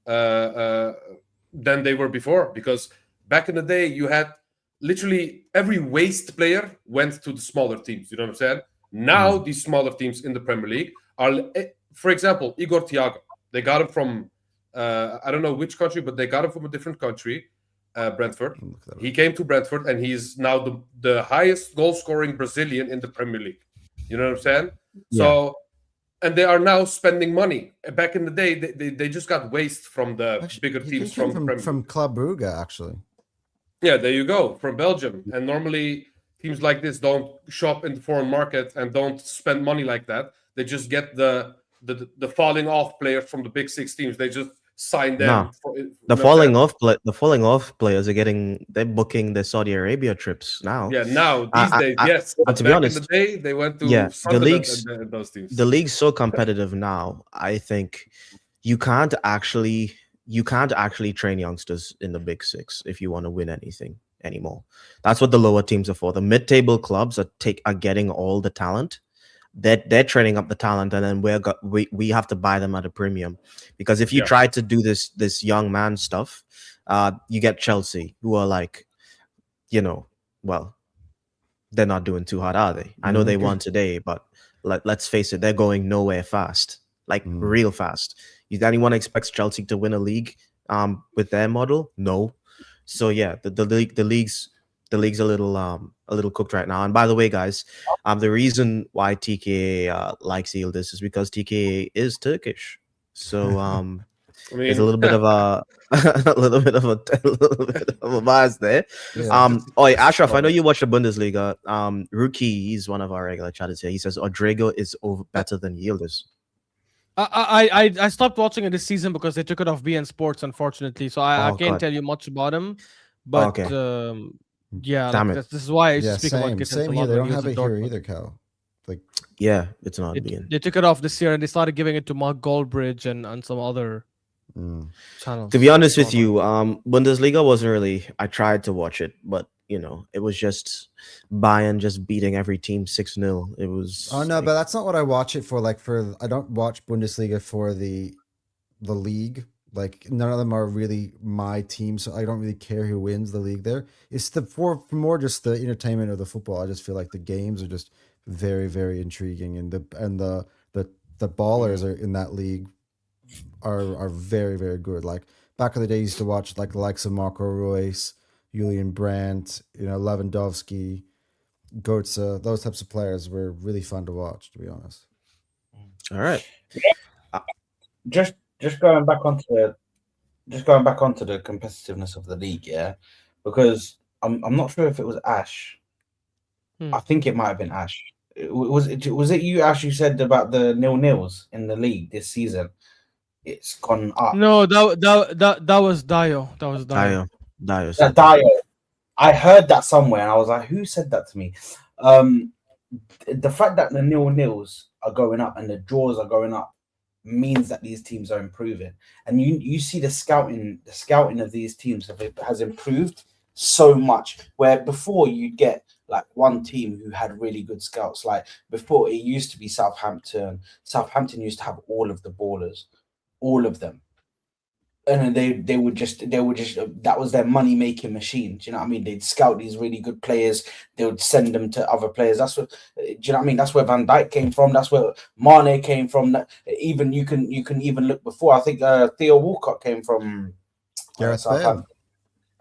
than they were before, because back in the day, you had literally every waste player went to the smaller teams. You know what I'm saying? Now, these smaller teams in the Premier League are, for example, Igor Thiago. They got him from, I don't know which country, but they got him from a different country, Brentford. He came to Brentford, and he's now the highest goal-scoring Brazilian in the Premier League. You know what I'm saying? Yeah. So and they are now spending money. Back in the day, they just got waste from the bigger
He
teams
came
from
from Club Brugge, actually.
Yeah, there you go, from Belgium. And normally teams like this don't shop in the foreign market and don't spend money like that. They just get the falling off players from the big six teams. They just sign them.
No. The falling off players they're booking the Saudi Arabia trips now.
Yeah, now these days, yes.
And
But
to be
back
honest,
in the day, they went to
the
Sunderland
league's
and those teams.
the league's so competitive now. I think you can't actually train youngsters in the big six if you want to win anything anymore. That's what the lower teams are for. The mid-table clubs are getting all the talent. They're training up the talent, and then we have to buy them at a premium. Because if you try to do this young man stuff, you get Chelsea, who are like, well, they're not doing too hot, are they? I know they won today, but let's face it, they're going nowhere fast, like real fast. Anyone expects Chelsea to win a league with their model? No. So yeah, the league's a little cooked right now. And by the way, guys, the reason why TKA likes Yildiz is because TKA is Turkish. So there's a little bit of a bias there. Ashraf, I know you watch the Bundesliga. Rookie, he's one of our regular chatters here. He says Odrigo is better than Yildiz.
I stopped watching it this season because they took it off BN Sports, unfortunately. So I can't tell you much about him. But this is why I speak about Gittins.
Same here. They don't have it here either, Cal.
It's not BN.
They took it off this year and they started giving it to Mark Goldbridge and some other channels.
To be honest with you, Bundesliga wasn't really. I tried to watch it, but it was just Bayern just beating every team 6-0. It was.
Oh no, but that's not what I watch it for. I don't watch Bundesliga for the league. Like none of them are really my team, so I don't really care who wins the league there. It's for more just the entertainment of the football. I just feel like the games are just very, very intriguing, and the ballers are in that league are very, very good. Like back in the day, I used to watch like the likes of Marco Reus, Julian Brandt, Lewandowski, Götze. Those types of players were really fun to watch, to be honest.
All right.
Just going back onto the competitiveness of the league, yeah, because I'm not sure if it was Ash. I think it might have been Ash. Was it you, Ash, who said about the 0-0s in the league this season? It's gone up.
No, that was Dio. That was Dio.
Dio. I heard that somewhere, and I was like, "Who said that to me?" The fact that the 0-0s are going up and the draws are going up means that these teams are improving, and you see the scouting of these teams has improved so much. Where before you'd get like one team who had really good scouts, like before it used to be Southampton. Southampton used to have all of the ballers, all of them, and they would just that was their money making machine. Do you know what I mean? They'd scout these really good players. They would send them to other players. That's what, do you know what I mean? That's where Van Dijk came from. That's where Mane came from. Even you can even look before. I think Theo Walcott came from
Gareth Bale.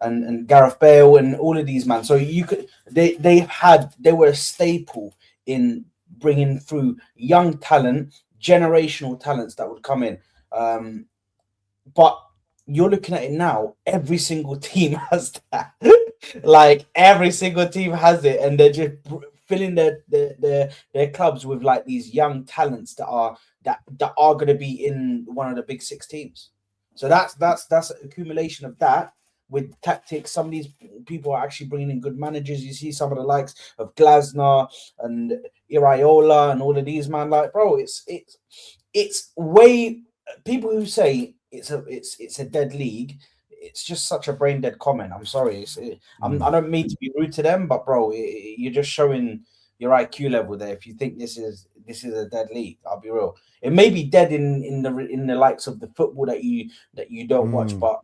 And Gareth Bale and all of these man. So you could they were a staple in bringing through young talent, generational talents that would come in. But you're looking at it now, every single team has that. Like every single team has it, and they're just filling their clubs with like these young talents that are going to be in one of the big six teams. So that's accumulation of that with tactics. Some of these people are actually bringing in good managers. You see some of the likes of Glasner and Iraola and all of these man. Like, bro, it's way. People who say it's a dead league, it's just such a brain dead comment. I'm sorry. I don't mean to be rude to them, but bro, you're just showing your IQ level there. If you think this is a dead league, I'll be real. It may be dead in the likes of the football that you don't watch, but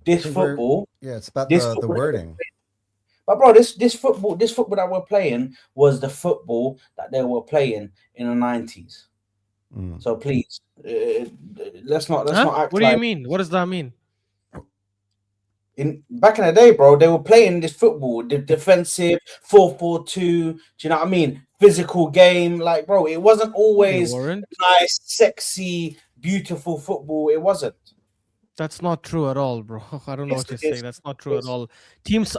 this football,
it's about the wording.
But bro, this football that we're playing was the football that they were playing in the 90s. So please, let's not act.
What do you mean? What does that mean?
back in the day, bro, they were playing this football, the defensive 4-4-2. Do you know what I mean? Physical game, like, bro, it wasn't always nice, sexy, beautiful football. It wasn't.
That's not true at all, bro. I don't know what you're saying. That's not true at all. Teams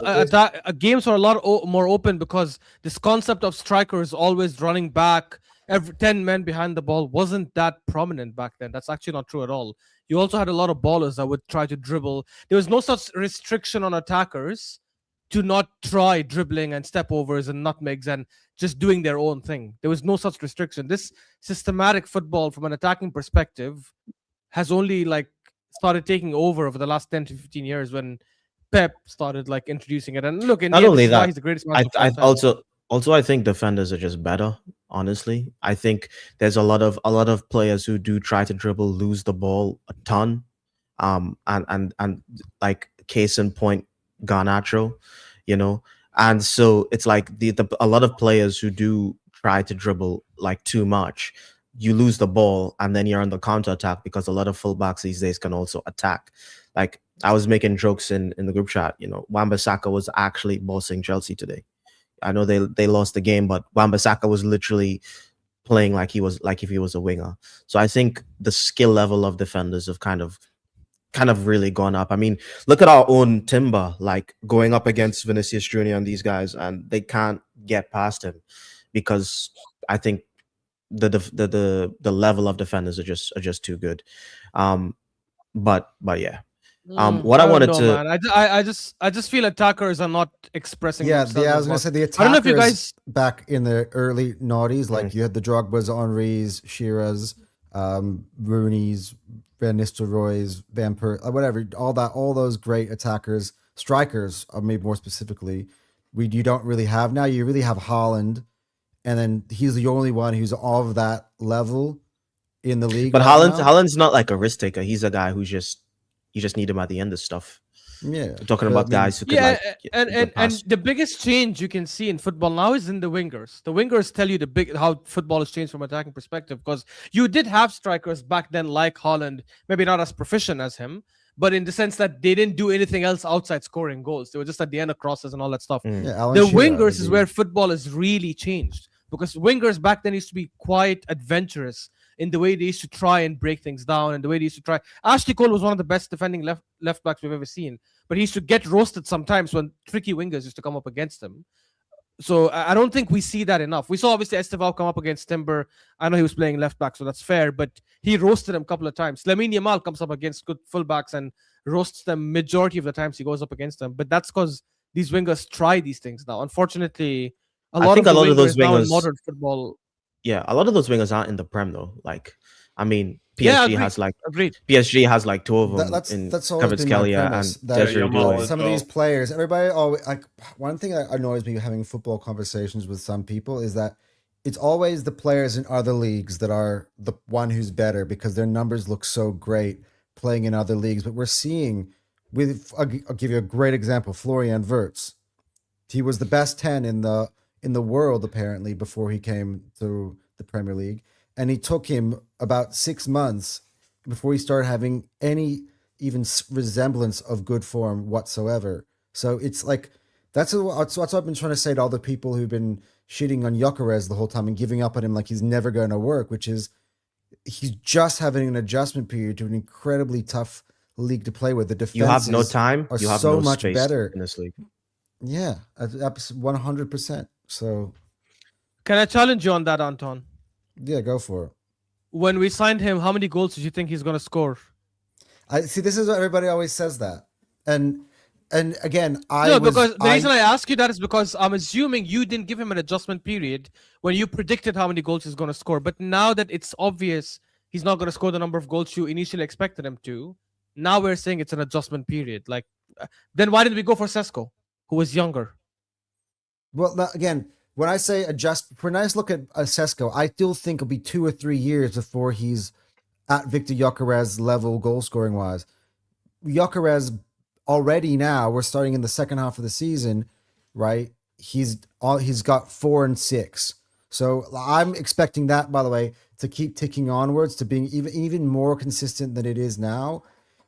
games are a lot more open because this concept of strikers always running back, every 10 men behind the ball wasn't that prominent back then. That's actually not true at all. You also had a lot of ballers that would try to dribble. There was no such restriction on attackers to not try dribbling and step overs and nutmegs and just doing their own thing. There was no such restriction. This systematic football from an attacking perspective has only started taking over the last 10 to 15 years when Pep started introducing it. And look,
not only that,
he's the greatest
man. I also I think defenders are just better. Honestly, I think there's a lot of players who do try to dribble, lose the ball a ton. And like case in point, Garnacho, and so it's like a lot of players who do try to dribble too much. You lose the ball and then you're on the counter attack because a lot of fullbacks these days can also attack. Like I was making jokes in the group chat, Wan-Bissaka was actually bossing Chelsea today. I know they lost the game, but Wan-Bissaka was literally playing like if he was a winger. So I think the skill level of defenders have kind of really gone up. I mean, look at our own Timber, going up against Vinicius Jr. and these guys, and they can't get past him because I think the level of defenders are just too good. But yeah. What I wanted to,
man. I just feel attackers are not expressing themselves.
I was gonna say the attackers.
I don't know if you guys
back in the early noughties, you had the Drogba's, Henry's, Shearer's, Rooney's, Van Nistelrooy's, Van Persie, whatever, all those great attackers, strikers, maybe more specifically, you don't really have now. You really have Haaland, and then he's the only one who's of that level in the league.
But Haaland's not like a risk taker. He's a guy who you just need him at the end of stuff.
Yeah,
we're talking about guys who could
and the biggest change you can see in football now is in the wingers. The wingers tell you how football has changed from an attacking perspective, because you did have strikers back then like Haaland, maybe not as proficient as him, but in the sense that they didn't do anything else outside scoring goals. They were just at the end of crosses and all that stuff.
Yeah,
the wingers is where football has really changed, because wingers back then used to be quite adventurous in the way they used to try and break things down, and the way they used to try. Ashley Cole was one of the best defending left backs we've ever seen, but he used to get roasted sometimes when tricky wingers used to come up against him. So I don't think we see that enough. We saw obviously Estevao come up against Timber. I know he was playing left back, so that's fair, but he roasted him a couple of times. Lamine Yamal comes up against good fullbacks and roasts them majority of the times he goes up against them. But that's because these wingers try these things now. Unfortunately, a lot of those wingers now in modern football.
Yeah, a lot of those wingers aren't in the Prem though. I mean, PSG has PSG has two of them.
That's
Kvaratskhelia and Desiree.
Some of these players, everybody always one thing that annoys me having football conversations with some people is that it's always the players in other leagues that are the one who's better because their numbers look so great playing in other leagues. But we're seeing I'll give you a great example, Florian Wirtz. He was the best 10 in the world apparently before he came to the Premier League, and it took him about 6 months before he started having any even resemblance of good form whatsoever. So it's that's what I've been trying to say to all the people who've been shitting on Gyökeres the whole time and giving up on him like he's never going to work, which is he's just having an adjustment period to an incredibly tough league to play with. The defenses
you have no time,
are
you have
so
no
much
space
better
in this league.
Yeah, 100%. So,
can I challenge you on that, Anton?
Yeah, go for it.
When we signed him, how many goals did you think he's going to score?
I see. This is what everybody always says that, and again,
because the reason I ask you that is because I'm assuming you didn't give him an adjustment period when you predicted how many goals he's going to score. But now that it's obvious he's not going to score the number of goals you initially expected him to, now we're saying it's an adjustment period. Then why didn't we go for Sesko, who was younger?
Well, again, when I say when I look at Sesko, I still think it'll be 2 or 3 years before he's at Victor Gyökeres level goal scoring wise. Gyökeres already now, we're starting in the second half of the season, right? He's got 4 and 6. So I'm expecting that, by the way, to keep ticking onwards to being even more consistent than it is now.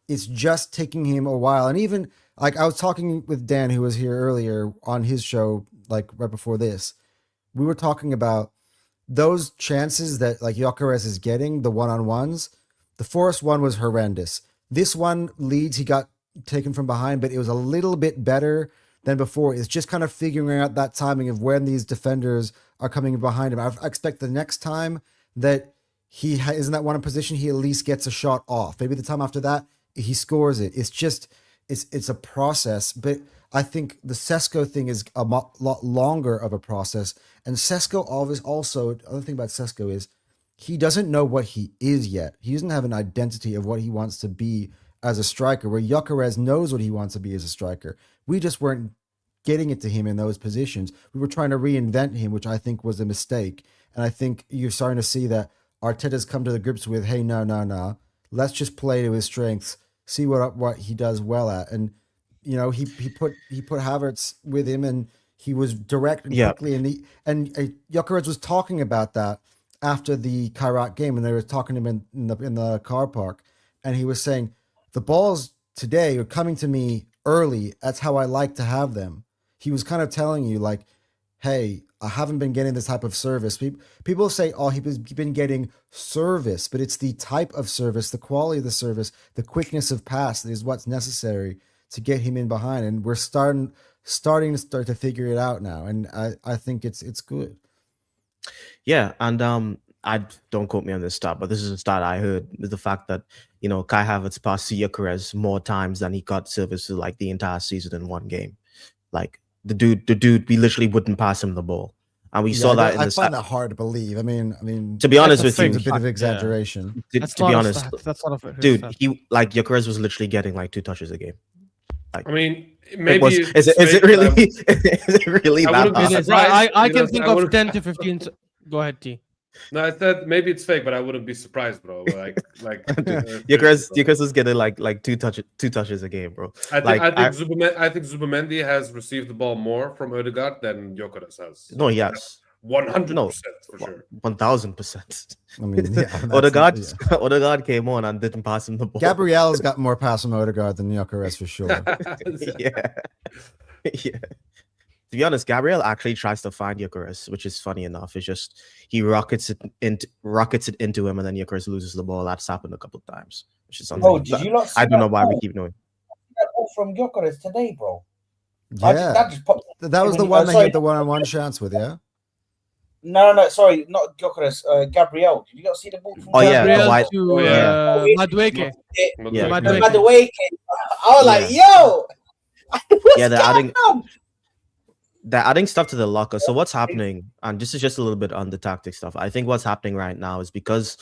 It's just taking him a while. And even Like I was talking with Dan, who was here earlier on his show, like right before this. We were talking about those chances that like Gyökeres is getting, the one-on-ones. The Forest one was horrendous. This one, Leeds, he got taken from behind, but it was a little bit better than before. It's just kind of figuring out that timing of when these defenders are coming behind him. I expect the next time that he is in that one position, he at least gets a shot off. Maybe the time after that, he scores it. It's just, it's a process. But I think the Sesko thing is a lot longer of a process. And Sesko also, the other thing about Sesko is he doesn't know what he is yet. He doesn't have an identity of what he wants to be as a striker, where Gyökeres knows what he wants to be as a striker. We just weren't getting it to him in those positions. We were trying to reinvent him, which I think was a mistake. And I think you're starting to see that Arteta's come to the grips with, hey, no. Let's just play to his strengths, see what he does well at. And, you know, he put Havertz with him, and he was direct and quickly. And Gyökeres was talking about that after the Kairat game, and they were talking to him in the car park. And he was saying, the balls today are coming to me early. That's how I like to have them. He was kind of telling you, like, hey, I haven't been getting this type of service. People say, oh, he's been getting service, but it's the type of service, the quality of the service, the quickness of pass that is what's necessary to get him in behind. And we're starting to figure it out now. And I think it's good.
Yeah, and I don't quote me on this stat, but this is a stat I heard, is the fact that, you know, Kai Havertz passed Gyökeres more times than he got service to like the entire season in one game. Like the dude, we literally wouldn't pass him the ball, and we saw that.
I find that hard to believe. I mean,
to be honest with you,
it's a bit of exaggeration.
That's
to be honest,
that's not a
dude, he like Gyökeres was literally getting like 2 touches a game. Like,
I mean, maybe
is it really is it really that bad?
I can think of 10 to 15. Go ahead, T.
No, I said maybe it's fake, but I wouldn't be surprised, bro. Like
Gyökeres was getting like two touches a game, bro.
I think Zubamendi has received the ball more from Ødegaard than Gyökeres has.
No, yes.
100% for sure.
1000%.
I mean, yeah,
Ødegaard came on and didn't pass him the ball.
Gabriel's got more pass from Ødegaard than Gyökeres for sure.
yeah. To be honest, Gabriel actually tries to find Gyökeres, which is funny enough. It's just he rockets it into him, and then Gyökeres loses the ball. That's happened a couple of times, which is something.
Oh, did you not see
I don't know why we keep doing.
That ball from Gyökeres today, bro.
Yeah, that was the one they had the one-on-one chance with, yeah.
No, sorry, not Gyökeres. Gabriel. Did you not see the ball from
Gabriel
to
Madueke?
Madueke. I was like, yo.
Yeah, they're adding stuff to the locker. So what's happening, and this is just a little bit on the tactic stuff. I think what's happening right now is because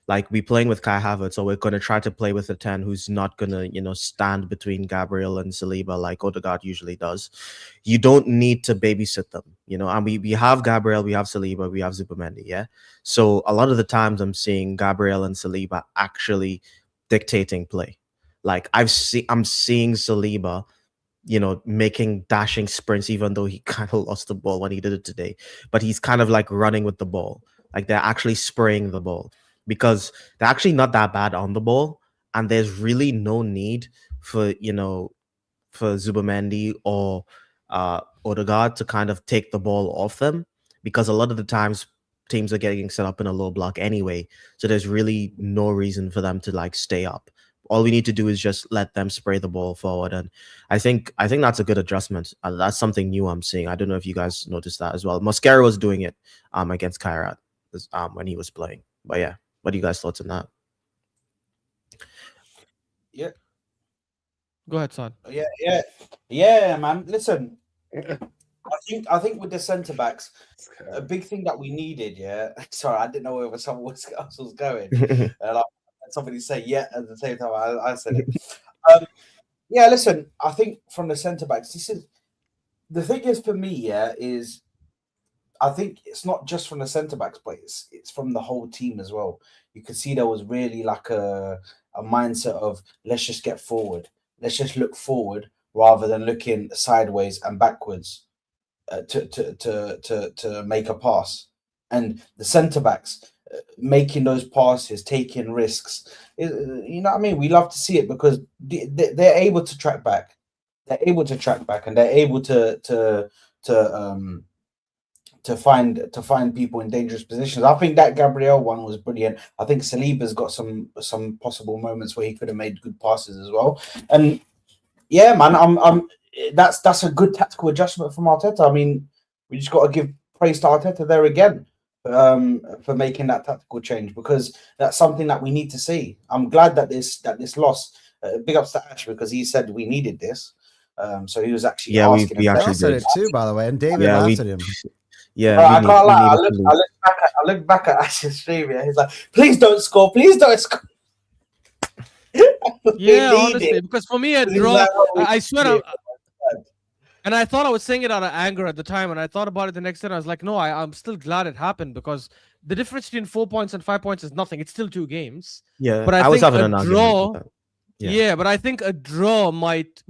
like we're playing with Kai Havertz, so we're going to try to play with a 10 who's not going to, you know, stand between Gabriel and Saliba like Ødegaard usually does. You don't need to babysit them, you know, and we have Gabriel, we have Saliba, we have Zubamendi, yeah? So a lot of the times I'm seeing Gabriel and Saliba actually dictating play. Like I'm seeing Saliba, you know, making dashing sprints, even though he kind of lost the ball when he did it today. But he's kind of like running with the ball. Like they're actually spraying the ball because they're actually not that bad on the ball. And there's really no need for, you know, for Zubamendi or Ødegaard to kind of take the ball off them, because a lot of the times teams are getting set up in a low block anyway. So there's really no reason for them to like stay up. All we need to do is just let them spray the ball forward, and I think that's a good adjustment. That's something new I'm seeing. I don't know if you guys noticed that as well. Mosquera was doing it against Kairat when he was playing. But yeah, what are you guys' thoughts on that?
Yeah.
Go ahead, Saad.
Yeah, man. Listen, I think with the centre backs, a big thing that we needed. Yeah. Sorry, I didn't know where someone else was going. Somebody say yeah at the same time I said it. Yeah, listen, I think from the centre backs, this is the thing is for me, yeah, is I think it's not just from the centre backs, but it's from the whole team as well. You could see there was really like a mindset of let's just get forward, let's just look forward rather than looking sideways and backwards to make a pass. And the centre backs making those passes, taking risks. You know what I mean? We love to see it because they're able to track back. they're able to track back and they're able to find people in dangerous positions. I think that Gabriel one was brilliant. I think Saliba's got some possible moments where he could have made good passes as well. And yeah, man, that's a good tactical adjustment from Arteta. I mean, we just got to give praise to Arteta there again for making that tactical change, because that's something that we need to see. I'm glad that this loss. Big ups to Ash, because he said we needed this. So he was actually asking.
We actually
said it too, by the way, and David laughed at him.
Yeah,
I can't lie. I look back at Ash's stream. Yeah, he's like, "Please don't score. Please don't score."
Yeah, honestly, because for me, a draw, I swear, and I thought I was saying it out of anger at the time, and I thought about it the next day, and I was like, no, I'm still glad it happened, because the difference between 4 points and 5 points is nothing. It's still 2 games.
Yeah,
but I
was
think
having
a
an
draw.
argument.
Yeah, but I think a draw might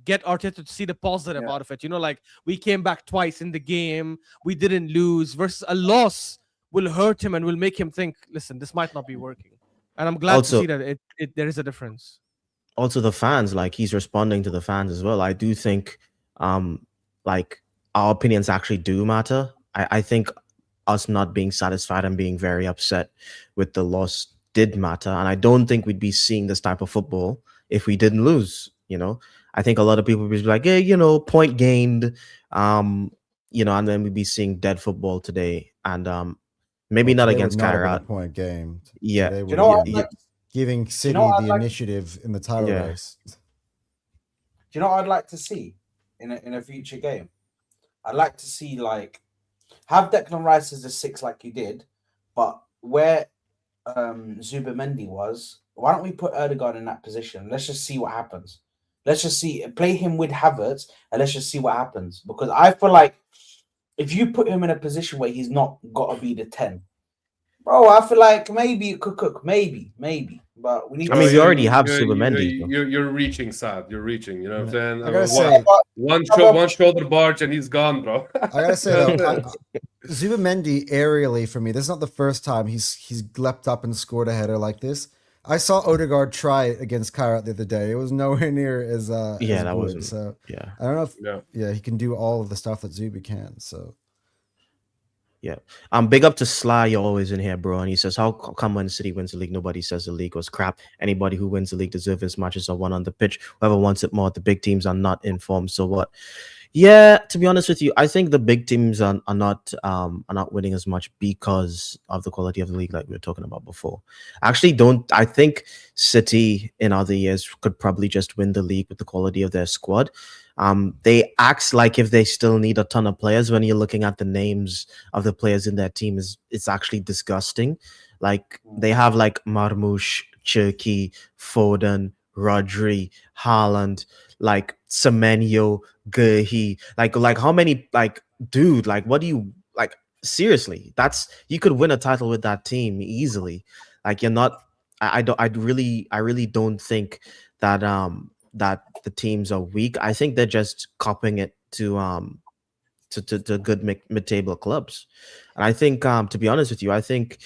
get Arteta to see the positive out of it. You know, like, we came back twice in the game, we didn't lose, versus a loss will hurt him and will make him think, listen, this might not be working. And I'm glad to see that there is a difference.
Also, the fans, like, he's responding to the fans as well. I do think, like, our opinions actually do matter. I think us not being satisfied and being very upset with the loss did matter, and I don't think we'd be seeing this type of football if we didn't lose. You know, I think a lot of people would be like, "Hey, you know, point gained," you know, and then we'd be seeing dead football today, and maybe not against Kyrat.
Point game.
Yeah,
so
you know,
giving City the initiative in the title race.
Do you know what I'd like to see in a future game? I'd like to see, like, have Declan Rice as a 6 like you did, but where Zubimendi was, why don't we put Erdegaard in that position? Let's just see what happens. Let's just see, play him with Havertz, and let's just see what happens. Because I feel like if you put him in a position where he's not got to be the 10, bro, I feel like maybe it could cook, maybe. But we need.
I mean, we already have Zubimendi.
You're reaching, Saad. You're reaching. You know what I'm saying?
I gotta say,
one shoulder barge and he's gone, bro.
I gotta say though, Zubimendi aerially, for me, this is not the first time he's leapt up and scored a header like this. I saw Odegaard try it against Kyrat the other day. It was nowhere near as that good.
wasn't.
So
yeah,
I don't know if he can do all of the stuff that Zubi can. So.
Yeah. Big up to Sly, you're always in here, bro. And he says, how come when City wins the league, nobody says the league was crap? Anybody who wins the league deserves his matches are won on the pitch. Whoever wants it more, the big teams are not informed. So what? Yeah, to be honest with you, I think the big teams are not winning as much because of the quality of the league, like we were talking about before. I think City in other years could probably just win the league with the quality of their squad. They act like if they still need a ton of players. When you're looking at the names of the players in their team, it's actually disgusting. Like, they have like Marmoush, Cherki, Foden, Rodri, Haaland, like Semenyo, Guehi. Like how many, like, dude, like, what do you, like, seriously, you could win a title with that team easily. Like, you're not, I really don't think that that the teams are weak. I think they're just copying it to good mid-table clubs. And I think, to be honest with you, I think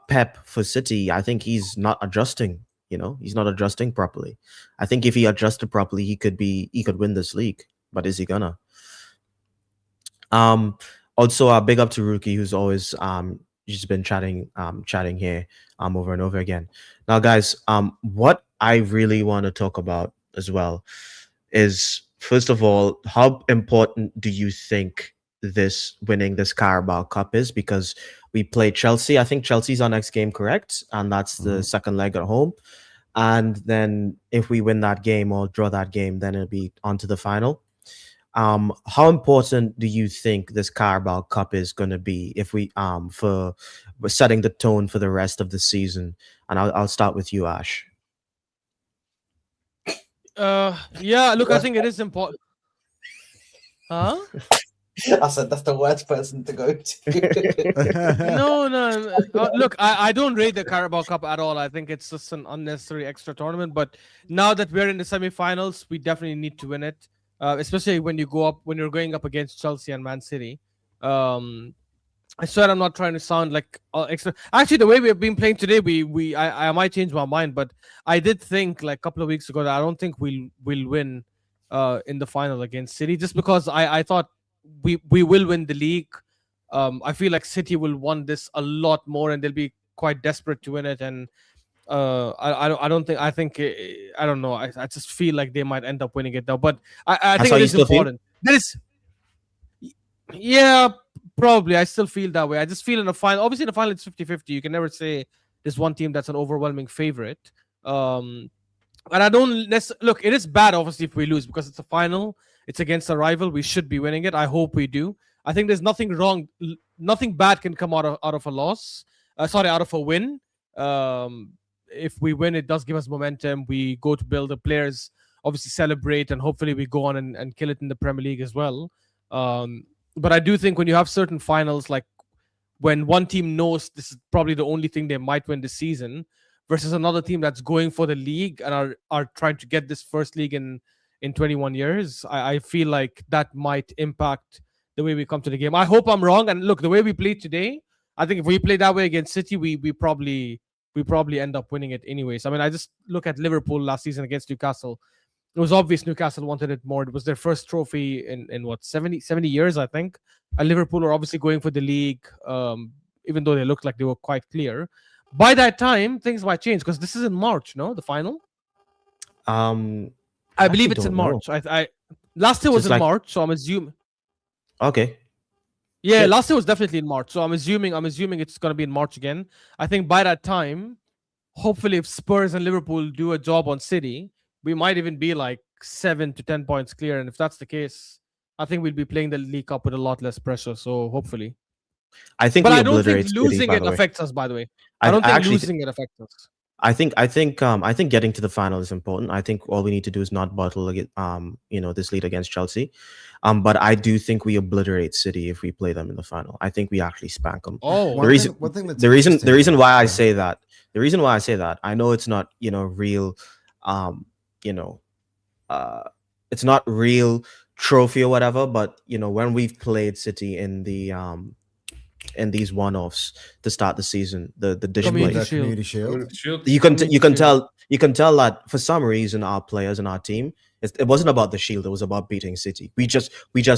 Pep for City, I think he's not adjusting. You know, he's not adjusting properly. I think if he adjusted properly, he could win this league. But is he gonna? Also, big up to Rookie, who's always just been chatting here over and over again. Now, guys, what I really want to talk about as well is, first of all, how important do you think winning this Carabao Cup is? Because we play Chelsea. I think Chelsea's our next game, correct? And that's the second leg at home. And then if we win that game or draw that game, then it'll be on to the final. How important do you think this Carabao Cup is going to be if we're setting the tone for the rest of the season? And I'll start with you, Ash.
Yeah, look, I think it is important. Huh?
I said that's the worst person to go to.
No. Look, I don't rate the Carabao Cup at all. I think it's just an unnecessary extra tournament. But now that we're in the semi-finals, we definitely need to win it. Especially when you're going up against Chelsea and Man City. I swear I'm not trying to sound like extra. Actually, the way we have been playing today, I might change my mind, but I did think like a couple of weeks ago that I don't think we'll win in the final against City, just because I thought we will win the league. I feel like City will want this a lot more, and they'll be quite desperate to win it. And I don't think I don't know. I just feel like they might end up winning it though. But I think
how
it
you
is
still feel?
important. There is, yeah, probably. I still feel that way. I just feel in the final. Obviously, in the final, it's 50-50. You can never say there's one team that's an overwhelming favorite. And I don't look. It is bad, obviously, if we lose because it's a final. It's against a rival. We should be winning it. I hope we do. I think there's nothing wrong. Nothing bad can come out of a loss. Out of a win. If we win, it does give us momentum. We go to build the players, obviously celebrate, and hopefully we go on and kill it in the Premier League as well. But I do think when you have certain finals, like when one team knows this is probably the only thing they might win this season, versus another team that's going for the league and are trying to get this first league in 21 years, I feel like that might impact the way we come to the game. I hope I'm wrong. And look, the way we played today, I think if we play that way against City, we probably end up winning it anyways. I mean, I just look at Liverpool last season against Newcastle. It was obvious Newcastle wanted it more. It was their first trophy in what, 70 years, I think. And Liverpool are obviously going for the league, even though they looked like they were quite clear. By that time, things might change because this is in March, no? The final? I believe it's in March. I last year was in March, so I'm assuming.
Okay.
Yeah, last year was definitely in March, so I'm assuming it's gonna be in March again. I think by that time, hopefully, if Spurs and Liverpool do a job on City, we might even be like 7 to 10 points clear. And if that's the case, I think we'll be playing the League Cup with a lot less pressure. So hopefully.
I think
but
we
I don't think
obliterate
losing
City, by
it
the way.
affects us. By the way, I don't think losing it affects us.
I think getting to the final is important. I think all we need to do is not bottle this lead against Chelsea. But I do think we obliterate City if we play them in the final. I think we actually spank them.
Oh,
the reason why I say that, I know it's not real, it's not real trophy or whatever, but when we've played City in the in these one-offs to start the season, the dish
Community Shield.
You can tell that for some reason our players and our team, it wasn't about the Shield, it was about beating City. We just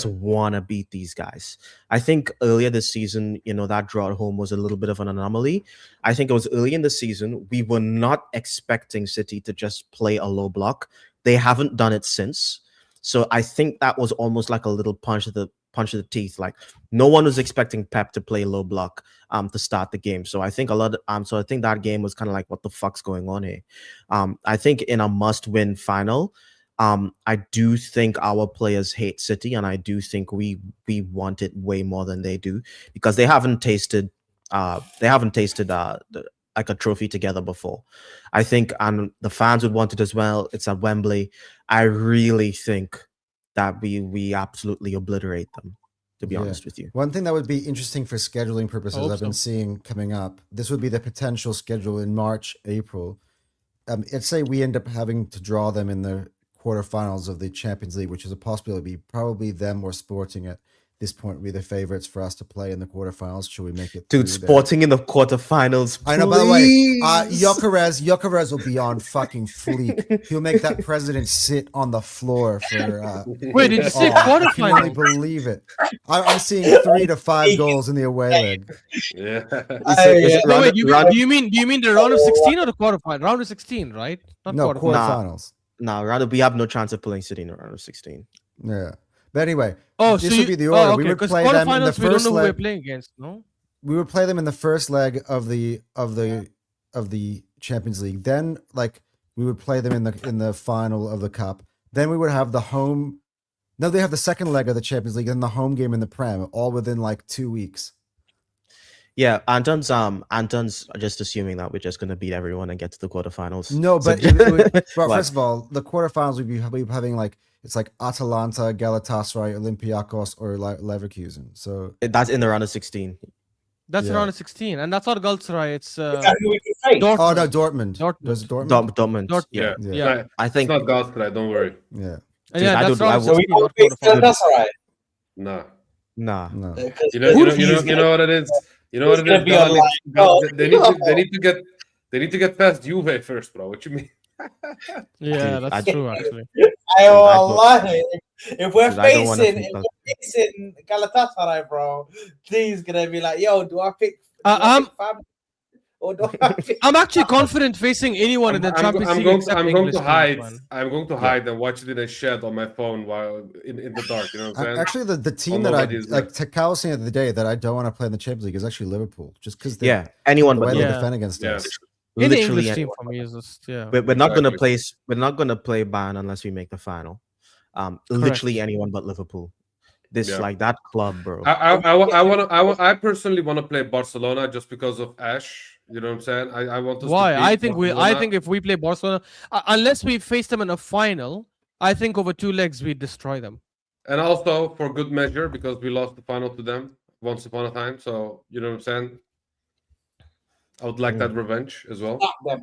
want to beat these guys. I think earlier this season, that draw at home was a little bit of an anomaly. I think it was early in the season we were not expecting City to just play a low block. They haven't done it since. So I think that was almost like a little punch to the teeth. Like no one was expecting Pep to play low block to start the game. So I think so I think that game was kind of like, what the fuck's going on here? I think in a must-win final, I do think our players hate City, and I do think we want it way more than they do, because they haven't tasted like a trophy together before. I think, and the fans would want it as well. It's at Wembley. I really think that we absolutely obliterate them, to be honest with you.
One thing that would be interesting for scheduling purposes, I've been seeing coming up, this would be the potential schedule in March, April. Let's say we end up having to draw them in the quarterfinals of the Champions League, which is a possibility. Probably them or Sporting at this point would be the favorites for us to play in the quarterfinals. Should we make it?
Dude, Sporting in the quarterfinals.
I know, by the way, Gyökeres will be on fucking fleek. He'll make that president sit on the floor for.
Wait, did you say quarterfinals?
I can't believe it. I'm seeing 3 to 5 goals in the away leg.
Yeah.
No, wait, do you mean the round of 16 or the quarterfinals? Round of 16, right? Not
quarterfinals.
No, rather we have no chance of pulling City in the round of 16.
Yeah. But anyway,
this
would be the order.
Okay,
we would play them in the first
we don't know
leg.
Who we're playing against, no?
We would play them in the first leg of the Champions League. Then, we would play them in the final of the Cup. Then we would have the home. No, they have the second leg of the Champions League and the home game in the Prem, all within 2 weeks.
Yeah, Anton's just assuming that we're just going to beat everyone and get to the quarterfinals.
No, but first of all, the quarterfinals we'd be having it's like Atalanta, Galatasaray, Olympiacos, or Leverkusen. So
that's in the round of 16.
That's round of 16, and that's not Galatasaray. It's
Dortmund. Oh no, Dortmund.
Dortmund.
Yeah.
I think
it's not Galatasaray. Don't worry.
Yeah.
That's round of 16.
Galatasaray.
Nah.
No.
You know what it is. You know what it is. They need to get past Juve first, bro. What you mean?
Yeah, that's true. Actually,
If we're
I don't wanna
facing Galatasaray, bro, he's gonna be like, "Yo, do I pick
I'm
Fab or do I pick?"
I'm actually confident facing anyone in the Champions League except English teams, man.
I'm going to hide and watch it in a shed on my phone while in the dark. You know what I'm saying?
Actually, the team that I like, Cal was saying the other day that I don't want to play in the Champions League is actually Liverpool, just because
anyone
the
but
way they
Yeah.
defend against us.
Any
literally
English team
anyone.
for me is just
We're not gonna play. We're not gonna play Bayern unless we make the final. Literally anyone but Liverpool. Like that club, bro.
I personally want to play Barcelona just because of Ash. You know what I'm saying? I want us
why
to
I
beat
think
Barcelona.
if we play Barcelona, unless we face them in a final, I think over 2 legs we destroy them.
And also for good measure because we lost the final to them once upon a time. So you know what I'm saying? I would like that revenge as well.
All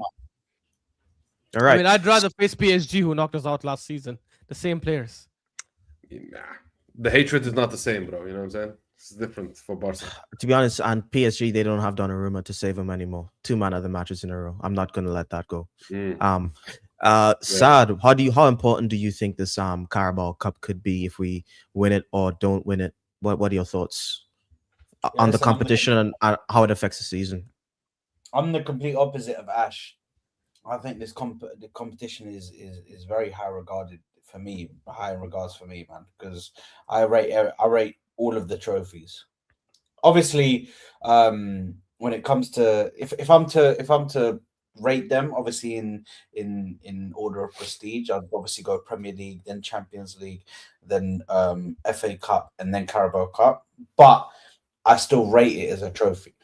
right.
I mean, I'd rather face PSG, who knocked us out last season. The same players.
Nah, the hatred is not the same, bro. You know what I'm saying? It's different for Barca.
To be honest, and PSG, they don't have Donnarumma to save them anymore. 2 man of the matches in a row. I'm not gonna let that go. Saad, how important do you think this Carabao Cup could be if we win it or don't win it? What are your thoughts on the competition and how it affects the season?
I'm the complete opposite of Ash. I think the competition is very high regarded for me, high in regards for me, man, because I rate all of the trophies. Obviously, when it comes to if I'm to rate them, obviously in order of prestige, I'd obviously go Premier League, then Champions League, then FA Cup, and then Carabao Cup. But I still rate it as a trophy.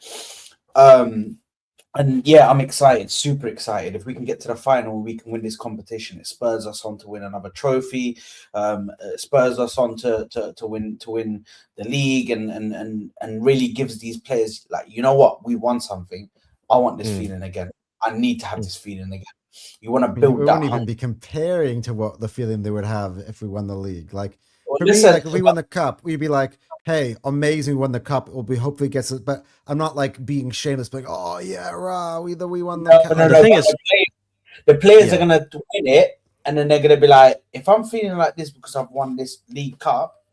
And yeah, I'm excited, super excited. If we can get to the final, we can win this competition. It spurs us on to win another trophy. It spurs us on to win the league, and really gives these players like, you know what, we won something. I want this feeling again. I need to have this feeling again. You want to build
we
that.
wouldn't even be comparing to what the feeling they would have if we won the league. Like for
listen,
me, like if we won the cup, we'd be like, hey, amazing, we won the cup. It will be hopefully gets it, but I'm not like being shameless, like, oh yeah, rah, we won the cup.
The thing is,
the players are gonna win it, and then they're gonna be like, if I'm feeling like this because I've won this League Cup,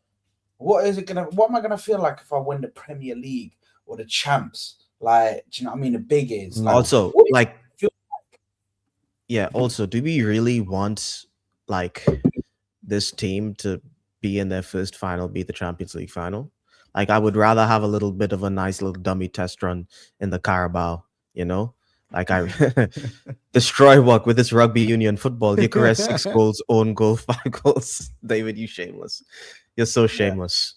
what am I gonna feel like if I win the Premier League or the Champs? Like, do you know what I mean? The big is like,
also like, also, do we really want like this team to be in their first final, be the Champions League final? Like, I would rather have a little bit of a nice little dummy test run in the Carabao, you know? Like, I destroy what with this rugby union football. Eucharist 6 goals, own goal 5 goals. David, you shameless. You're so shameless.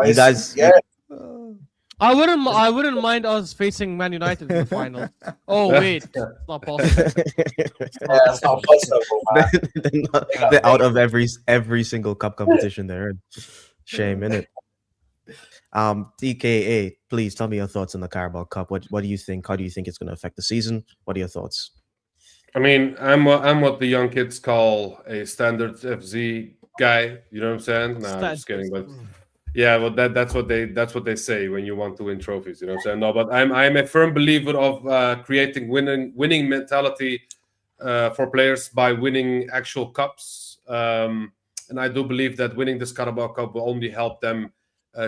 You guys,
I wouldn't mind us facing Man United in the final. Oh wait, it's not possible.
it's not possible, man.
They're out of every single cup competition they're in. Shame, innit? TKA, please tell me your thoughts on the Carabao Cup. What do you think? How do you think it's going to affect the season? What are your thoughts?
I mean, I'm what the young kids call a standard FZ guy. You know what I'm saying? No, I'm just kidding, but yeah, well, that's what they say when you want to win trophies. You know what I'm saying? No, but I'm a firm believer of creating winning mentality for players by winning actual cups. And I do believe that winning this Carabao Cup will only help them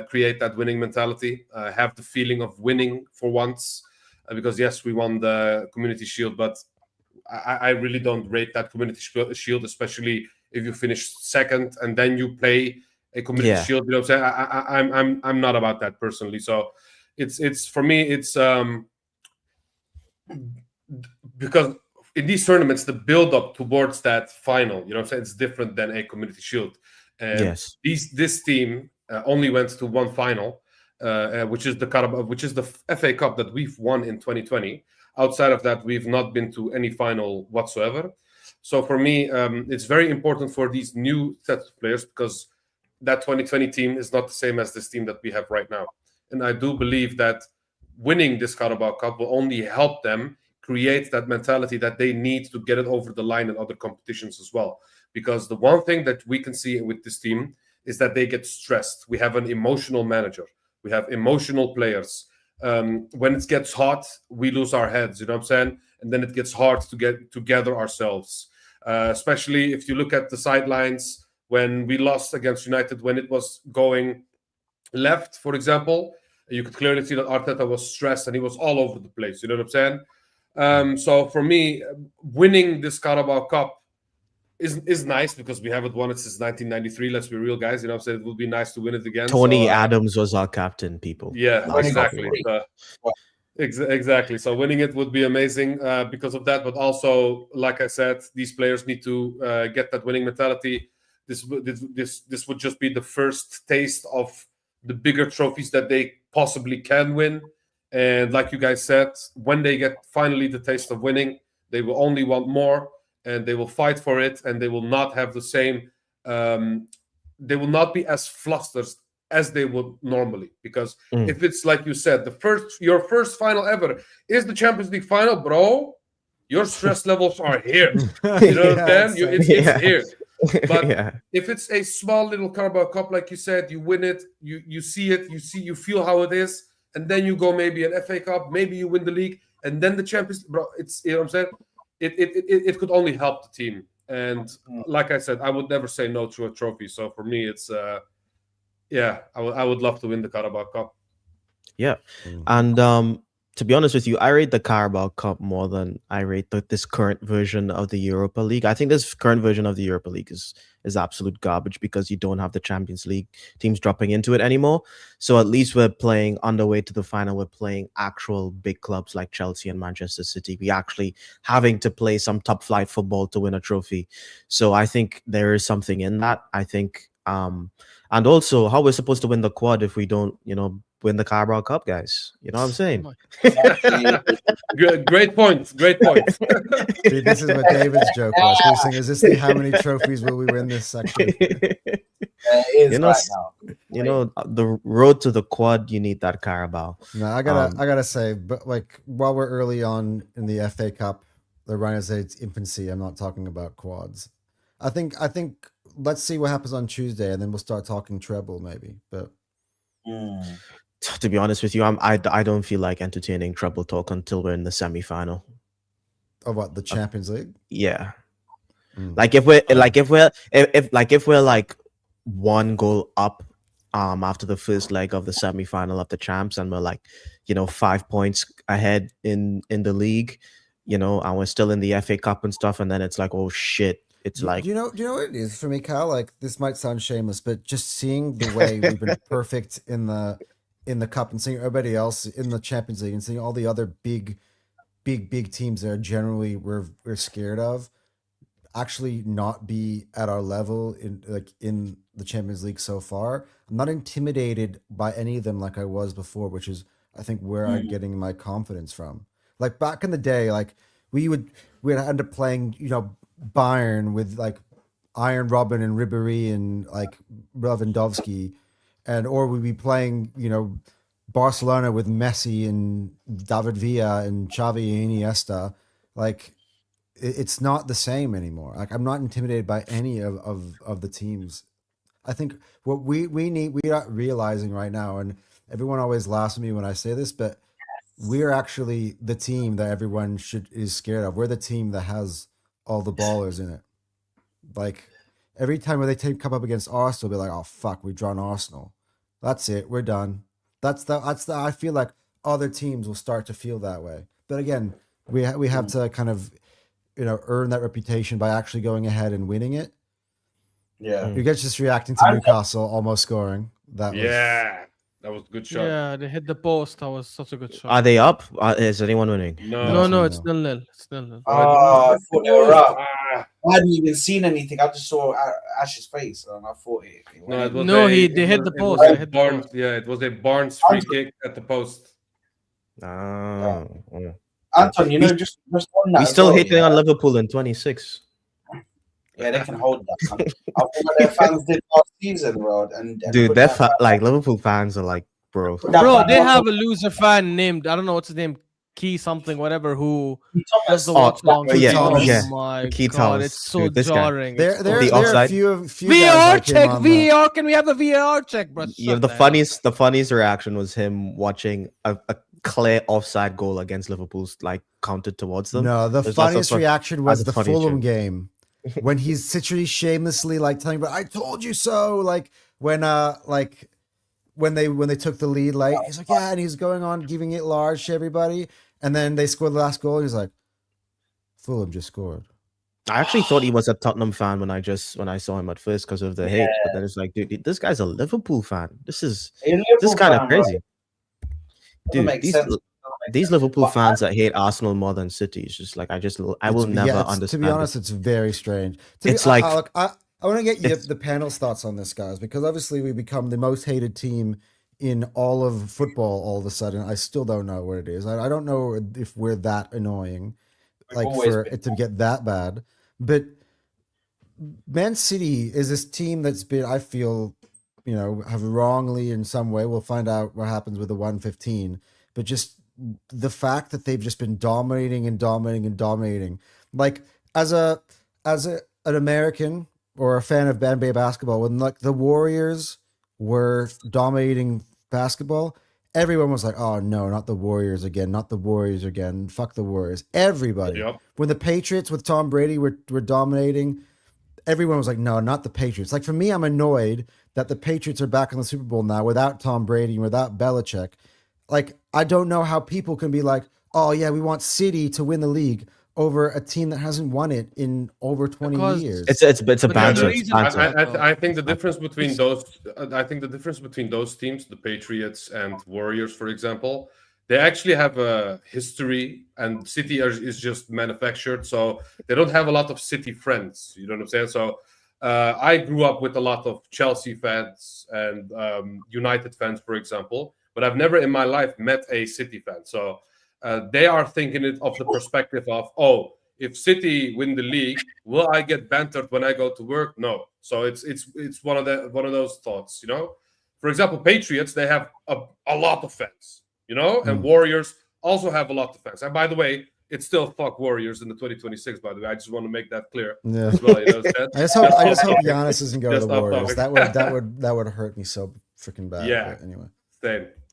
create that winning mentality, have the feeling of winning for once. Because yes, we won the Community Shield, but I really don't rate that Community Shield, especially if you finish second and then you play a Community Shield. You know what I'm saying? I'm not about that personally. So it's for me, it's because in these tournaments, the build up towards that final, you know what I'm saying, it's different than a Community Shield.
Yes.
This team only went to one final, which is the Carabao, which is the FA Cup that we've won in 2020. Outside of that, we've not been to any final whatsoever. So for me, it's very important for these new sets of players because that 2020 team is not the same as this team that we have right now. And I do believe that winning this Carabao Cup will only help them create that mentality that they need to get it over the line in other competitions as well. Because the one thing that we can see with this team is that they get stressed. We have an emotional manager. We have emotional players. When it gets hot, we lose our heads, you know what I'm saying? And then it gets hard to get together ourselves. especially if you look at the sidelines when we lost against United, when it was going left, for example, you could clearly see that Arteta was stressed and he was all over the place. You know what I'm saying? So for me, winning this Carabao Cup is nice because we haven't won it since 1993. Let's be real, guys. You know what I'm saying? It would be nice to win it again.
Tony Adams was our captain, people.
Yeah, exactly. Exactly. So winning it would be amazing because of that. But also, like I said, these players need to get that winning mentality. This would just be the first taste of the bigger trophies that they possibly can win. And like you guys said, when they get finally the taste of winning, they will only want more, and they will fight for it, and they will not have the same. They will not be as flustered as they would normally, because if it's like you said, your first final ever is the Champions League final, bro, your stress levels are here. You know what I'm saying? It's here. But if it's a small little Carabao Cup, like you said, you win it, you see it, you feel how it is, and then you go maybe an FA Cup, maybe you win the league, and then the Champions, bro. It's, you know what I'm saying? It could only help the team. And like I said, I would never say no to a trophy. So for me, it's I would love to win the Carabao Cup.
Yeah, and to be honest with you, I rate the Carabao Cup more than I rate this current version of the Europa League. I think this current version of the Europa League is absolute garbage because you don't have the Champions League teams dropping into it anymore. So at least we're playing on the way to the final. We're playing actual big clubs like Chelsea and Manchester City. We actually having to play some top flight football to win a trophy. So I think there is something in that. I think, and also how we're supposed to win the quad if we don't, win the Carabao Cup, guys. You know what I'm saying?
Great point.
Dude, this is what David's joke was. He was saying, is this the how many trophies will we win this section?
It is
right now. The road to the quad, you need that Carabao.
No, I gotta say, but like while we're early on in the FA Cup, the Rhino say it's infancy. I'm not talking about quads. I think let's see what happens on Tuesday, and then we'll start talking treble maybe. But
to be honest with you, I don't feel like entertaining treble talk until we're in the semi-final.
Oh, what, the Champions League?
Yeah. Like if we're like one goal up after the first leg of the semi-final of the champs, and we're like 5 points ahead in the league, and we're still in the FA Cup and stuff, and then it's like, oh shit. It's like,
do you know what it is for me, Cal? Like, this might sound shameless, but just seeing the way we've been perfect in the cup, and seeing everybody else in the Champions League, and seeing all the other big teams that are generally we're scared of actually not be at our level in the Champions League so far. I'm not intimidated by any of them like I was before, which is I think where I'm getting my confidence from. Like back in the day, like we'd end up playing, Bayern with like Iron Robin and Ribéry and like Lewandowski, or we'd be playing, Barcelona with Messi and David Villa and Xavi and Iniesta. Like it's not the same anymore. Like I'm not intimidated by any of the teams. I think what we are realizing right now, and everyone always laughs at me when I say this, but we're actually the team that everyone is scared of. We're the team that has all the ballers in it. Like every time when they come up against Arsenal, they'll be like, "Oh fuck, we've drawn Arsenal. That's it. We're done." That's the. I feel like other teams will start to feel that way. But again, we have to kind of, earn that reputation by actually going ahead and winning it.
Yeah,
you guys just reacting to Newcastle almost scoring. That
was a good shot.
Yeah, they hit the post. That was such a good shot.
Are they up? Is anyone winning?
No, it's 0-0. It's 0-0.
I thought they were up. I hadn't even seen anything. I just saw Ash's face, and I thought
they hit the post.
It was a Barnes free kick at the post.
Anton, just on that.
We still hitting on Liverpool in 26.
Yeah, they can hold that. I think what their fans did last season, bro. And
dude, like Liverpool fans are like, bro,
they have a loser fan named, I don't know what's his name, Key something, whatever, who does the watch long. My God, it's so jarring.
There are a few
VR check, VR. Can we have a VR check, bro?
The funniest reaction was him watching a clear offside goal against Liverpool's like counted towards them.
No, the funniest reaction was the Fulham game when he's literally shamelessly like telling, "But I told you so." Like when they took the lead late, he's like, "Yeah," and he's going on giving it large to everybody, and then they scored the last goal, and he's like, "Fulham just scored."
I actually thought he was a Tottenham fan when I saw him at first because of the hate, but then it's like, dude, this guy's a Liverpool fan. This is kind of crazy, dude. These Liverpool fans that hate Arsenal more than City is just like I will never understand.
To be honest, it's very strange. I want to get the panel's thoughts on this, guys, because obviously we become the most hated team in all of football all of a sudden. I still don't know what it is. I don't know if we're that annoying, like for it to get that bad. But Man City is this team that's been, I feel, have wrongly in some way. We'll find out what happens with the 115. But just the fact that they've just been dominating and dominating and dominating. Like as an American or a fan of NBA basketball, when like the Warriors were dominating basketball, everyone was like, "Oh no, not the Warriors again, not the Warriors again. Fuck the Warriors." Everybody.
Yep.
When the Patriots with Tom Brady were dominating, everyone was like, "No, not the Patriots." Like for me, I'm annoyed that the Patriots are back in the Super Bowl now without Tom Brady and without Belichick. Like I don't know how people can be like, "Oh yeah, we want City to win the league," over a team that hasn't won it in over 20 years.
It's a banter.
I think the difference between those teams, the Patriots and Warriors, for example, they actually have a history, and City is just manufactured, so they don't have a lot of City friends. You know what I'm saying? So I grew up with a lot of Chelsea fans and United fans, for example, but I've never in my life met a City fan. So they are thinking it of the perspective of, oh, if City win the league, will I get bantered when I go to work? No. So it's one of those thoughts, For example, Patriots, they have a lot of fans, and Warriors also have a lot of fans. And by the way, it's still fuck Warriors in the 2026. By the way, I just want to make that clear.
Yeah.
As well,
I just hope Giannis doesn't go to the Warriors. That would hurt me so freaking bad.
Yeah.
But anyway.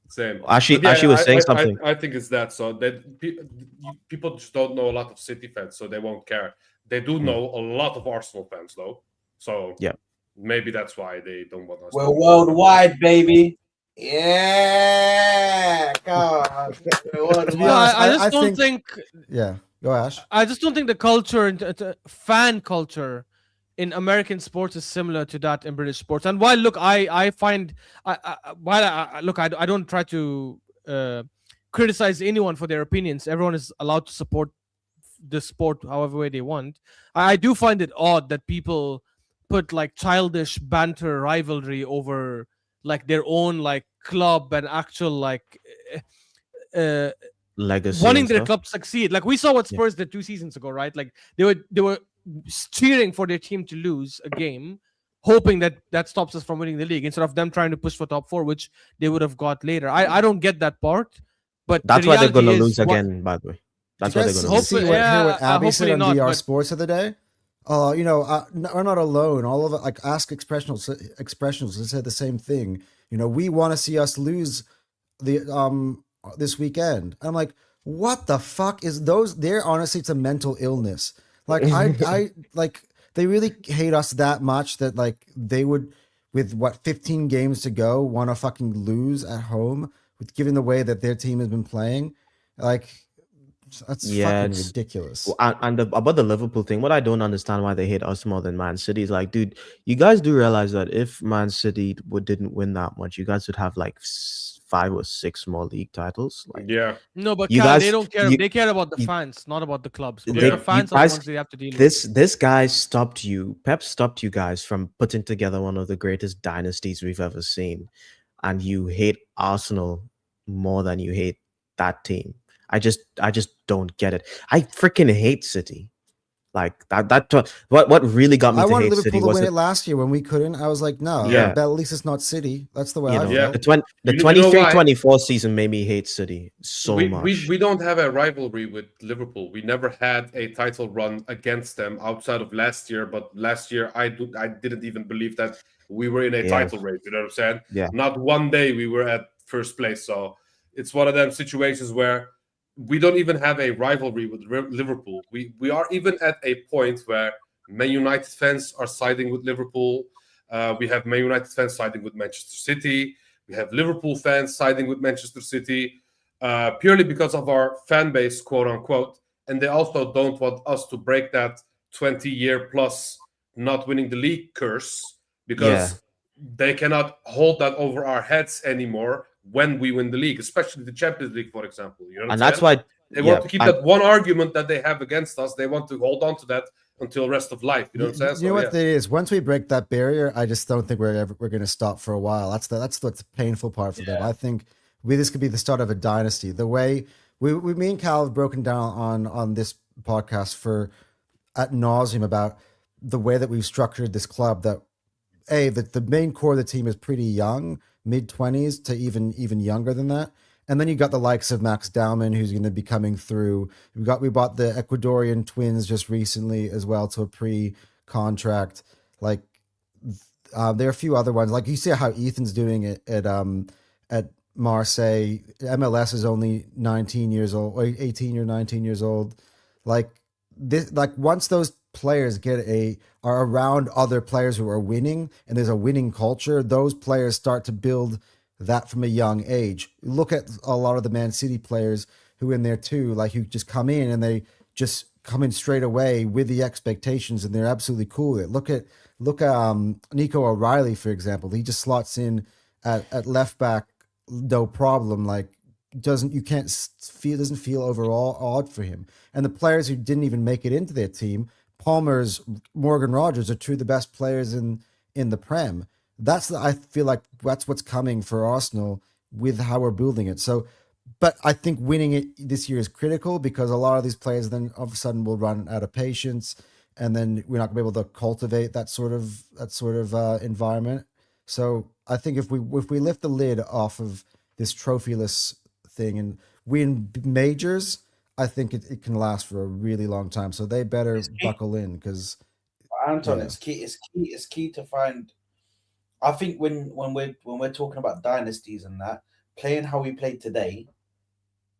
Same.
Ashley was saying something.
I think it's that. So that people just don't know a lot of City fans, so they won't care. They do know a lot of Arsenal fans, though. So
yeah,
maybe that's why they don't want us.
We're worldwide, baby. Yeah, God.
I don't think.
Yeah, go Ash.
I just don't think the culture, fan culture, in American sports is similar to that in British sports. And while look, I don't try to criticize anyone for their opinions. Everyone is allowed to support the sport however way they want. I do find it odd that people put like childish banter rivalry over like their own like club and actual like
legacy,
wanting their club to succeed. Like we saw what Spurs did 2 seasons ago, right? Like they were cheering for their team to lose a game, hoping that stops us from winning the league, instead of them trying to push for top 4, which they would have got later. I don't get that part, but
that's why they're going to lose again. By the way, that's why they're going to lose.
Hear what Abby said on DR Sports the other day. I'm not alone. All of it, like Ask Expressionals said the same thing. We want to see us lose the this weekend. I'm like, what the fuck is those? They're honestly, it's a mental illness. Like I like they really hate us that much that like they would, with 15 games to go, want to fucking lose at home, with given the way that their team has been playing. Like that's fucking ridiculous.
And about the Liverpool thing, what I don't understand why they hate us more than Man City is like, dude, you guys do realize that if Man City didn't win that much, you guys would have like 5 or 6 more league titles. Like,
yeah.
No, but they don't care. They care about the fans, not about the clubs. The fans are the ones they have to deal with.
This guy stopped you. Pep stopped you guys from putting together one of the greatest dynasties we've ever seen. And you hate Arsenal more than you hate that team. I just don't get it. I freaking hate City. Like that. What really got me to hate City was... I wanted Liverpool to win
it last year when we couldn't. I was like, no, at least it's not City. That's the way I felt.
The 23-24 season made me hate City so much.
We don't have a rivalry with Liverpool. We never had a title run against them outside of last year. But last year, I didn't even believe that we were in a title race. You know what I'm saying?
Yeah.
Not one day we were at first place. So it's one of them situations where we don't even have a rivalry with Liverpool. We are even at a point where Man United fans are siding with Liverpool. We have Man United fans siding with Manchester City. We have Liverpool fans siding with Manchester City, purely because of our fan base, quote unquote. And they also don't want us to break that 20-year plus not winning the league curse, because they cannot hold that over our heads anymore when we win the league, especially the Champions League, for example. You know what
And
I'm
that's
saying?
why
They want to keep that one argument that they have against us. They want to hold on to that until the rest of life. You know what I'm saying?
You know what it is? Once we break that barrier, I just don't think we're going to stop for a while. That's the painful part for them. I think this could be the start of a dynasty. The way me and Cal have broken down on this podcast for ad nauseum about the way that we've structured this club. That the main core of the team is pretty young, mid-20s to even younger than that. And then you got the likes of Max Dowman, who's going to be coming through. We bought the Ecuadorian twins just recently as well to a pre-contract. Like there are a few other ones. Like you see how Ethan's doing it at Marseille. MLS is only 19 years old, or 18 or 19 years old. Like this, like once those players are around other players who are winning, and there's a winning culture, those players start to build that from a young age. Look at a lot of the Man City players who are in there too, like who just come in and they just come in straight away with the expectations, and they're absolutely cool with it. Look at Nico O'Reilly, for example. He just slots in at left back, no problem. Like doesn't feel overall odd for him. And the players who didn't even make it into their team, Palmer's, Morgan Rogers, are two of the best players in the Prem. I feel like that's what's coming for Arsenal with how we're building it. So, but I think winning it this year is critical, because a lot of these players then all of a sudden will run out of patience, and then we're not going to be able to cultivate that sort of environment. So I think if we lift the lid off of this trophyless thing and win majors, I think it can last for a really long time. So they better buckle in, because
Anton, it's key to find. I think when we're talking about dynasties and that, playing how we play today,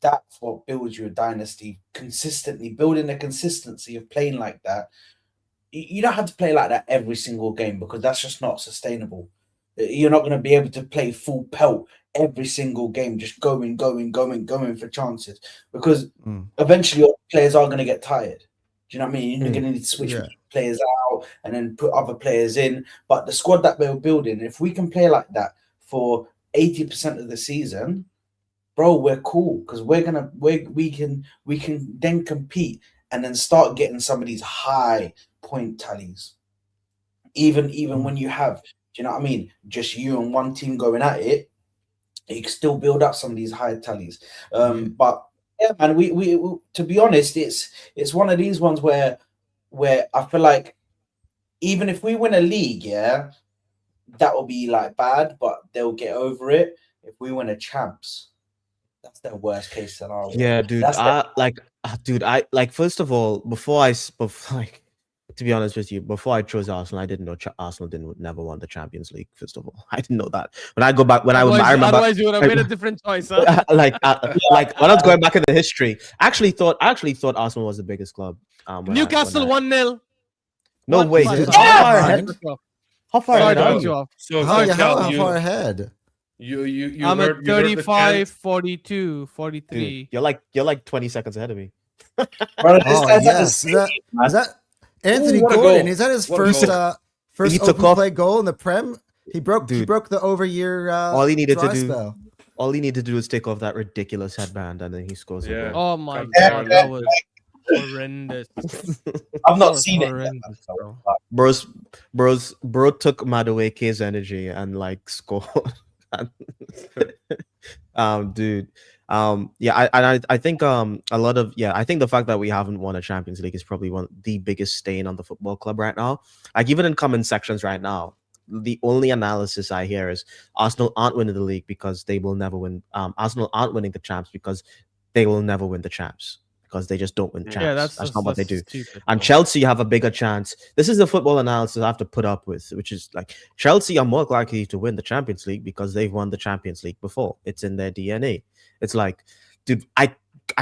that's what builds you a dynasty consistently. Building a consistency of playing like that. You don't have to play like that every single game, because that's just not sustainable. You're not going to be able to play full pelt every single game, just going for chances, because eventually your players are going to get tired. Do you know what I mean? You're going to need to switch players out and then put other players in. But the squad that we're building, if we can play like that for 80% of the season, bro, we're cool, because we can then compete and then start getting some of these high point tallies. Even when you have, do you know what I mean, just you and one team going at it, you can still build up some of these high tallies. But yeah, man, we to be honest, it's one of these ones where I feel like even if we win a league, that will be like bad, but they'll get over it. If we win a champs, that's their worst case scenario.
Yeah, dude. First of all, to be honest with you, before I chose Arsenal, I didn't know Arsenal never won the Champions League. First of all, I didn't know that. When I go back, I remember.
Otherwise, you would have made a different choice, huh?
Like when I was going back in the history, I actually thought Arsenal was the biggest club.
Newcastle 1-0.
No way.
Yeah.
How far ahead are you?
How far ahead?
I'm at 35, 42, 43.
Dude, you're like 20 seconds ahead of me.
Yes. Is that Anthony Gordon? Is that his first open play goal in the Prem? He broke the over-year
all he needed to do
spell.
All he needed to do was take off that ridiculous headband, and then he scores.
Yeah.
Oh my god, that was horrendous.
I've not seen it.
Bro took Madueke's energy and like scored. Dude. I think I think the fact that we haven't won a Champions League is probably the biggest stain on the football club right now. Like even in comment sections right now, the only analysis I hear is Arsenal aren't winning the league because they will never win. Arsenal aren't winning the champs because they will never win the champs, because they just don't win the champs.
Yeah,
that's not what they do.
Stupid,
and Chelsea have a bigger chance. This is the football analysis I have to put up with, which is like Chelsea are more likely to win the Champions League because they've won the Champions League before. It's in their DNA. It's like, dude, I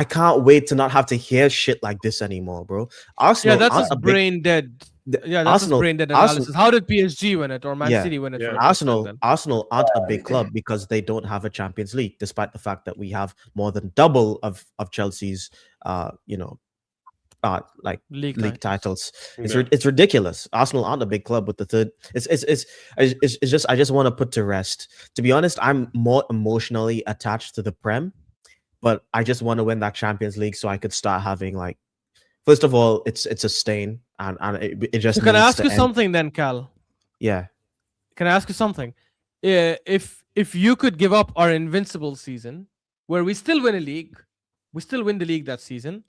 can't wait to not have to hear shit like this anymore, bro. Arsenal,
that's just brain dead. Yeah, that's just brain dead analysis. How did PSG win it or Man City win it?
Yeah.
Arsenal aren't a big club because they don't have a Champions League, despite the fact that we have more than double of Chelsea's like league titles. It's ridiculous. Arsenal aren't a big club with the third. It's just I just want to put to rest. To be honest, I'm more emotionally attached to the Prem, but I just want to win that Champions League so I could start having like. First of all, it's a stain, and it just.
So can I ask you something then, Cal?
Yeah.
Can I ask you something? If you could give up our invincible season, where we still win a league, we still win the league that season,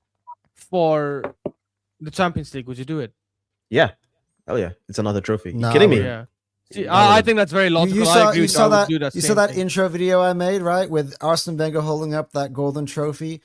for the Champions League, would you do it?
Yeah. Oh yeah, it's another trophy.
No,
you kidding me?
Yeah. See, I think that's very logical.
You saw that intro video I made, right, with Arsene Wenger holding up that golden trophy.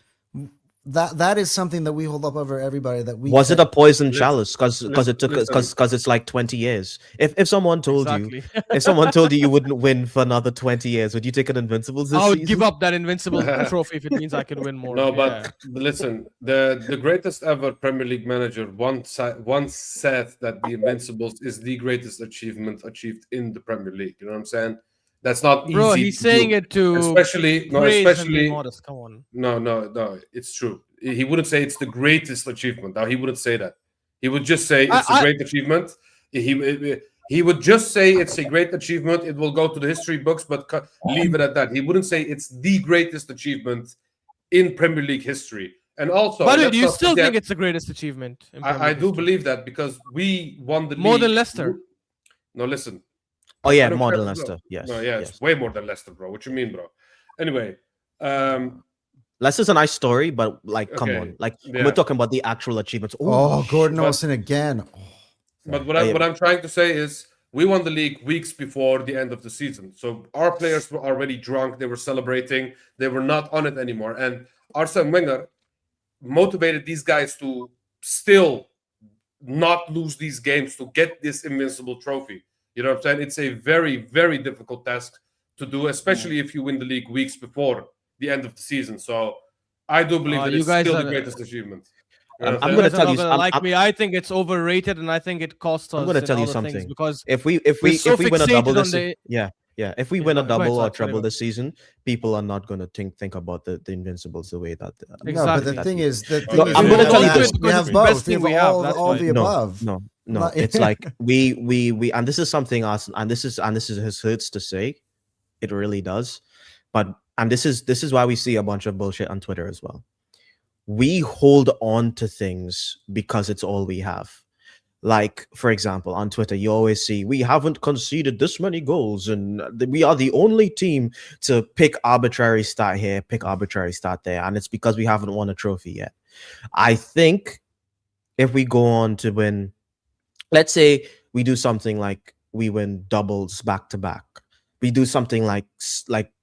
That is something that we hold up over everybody. That we
was it a poison chalice? Because it's like 20 years. If someone told you you wouldn't win for another 20 years, would you take an Invincibles this
season? I would
season?
give up that Invincible trophy if it means I could win more.
No, but listen, the greatest ever Premier League manager once said that the Invincibles is the greatest achievement achieved in the Premier League. You know what I'm saying? That's not easy.
Bro, he's saying it to
especially
modest. Come on.
No, it's true. He wouldn't say it's the greatest achievement. Now he wouldn't say that. He would just say it's a great achievement. He would just say it's a great achievement. It will go to the history books, but leave it at that. He wouldn't say it's the greatest achievement in Premier League history. And also,
but do you still think it's the greatest achievement?
I do believe that because we won the league
more than Leicester.
No, listen.
Oh yeah, more than Leicester. Yes.
No, yeah, it's way more than Leicester, bro. What you mean, bro? Anyway,
Leicester's a nice story, but like, come on, like we're talking about the actual achievements.
Gordon Olsen again.
But what I'm trying to say is we won the league weeks before the end of the season, so our players were already drunk. They were celebrating. They were not on it anymore, and Arsene Wenger motivated these guys to still not lose these games to get this invincible trophy. You know what I'm saying? It's a very, very difficult task to do, especially if you win the league weeks before the end of the season. So I do believe that it's still the greatest achievement.
I'm going to tell you
something. I think it's overrated, and I think it costs us.
I'm going to tell you something.
Because
if we win a double this season, if we win a double or treble this season, people are not going to think about the Invincibles the way that.
Exactly. No, but the thing is,
I'm going to tell you this.
We have both. We have all the above.
No, it's like we and this is something us and this is hurts to say, it really does, but and this is why we see a bunch of bullshit on Twitter as well. We hold on to things because it's all we have. Like, for example, on Twitter, you always see we haven't conceded this many goals, and we are the only team to pick arbitrary stat here, pick arbitrary stat there, and it's because we haven't won a trophy yet. I think if we go on to win. Let's say we do something like we win doubles back to back. We do something like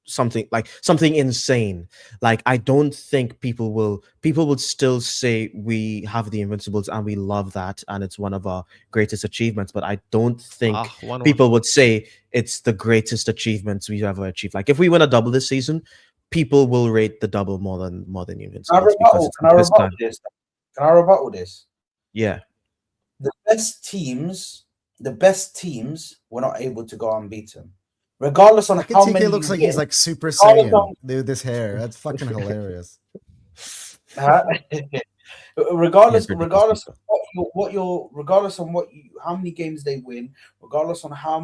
something insane. Like I don't think people would still say we have the Invincibles and we love that and it's one of our greatest achievements. But I don't think people would say it's the greatest achievements we've ever achieved. Like if we win a double this season, people will rate the double more than Invincibles.
Can I rebuttal this?
Yeah.
The best teams were not able to go unbeaten, regardless on how many.
It looks like he's like Super Saiyan, dude. This hair, that's fucking hilarious.
Regardless on how many games they win, regardless on how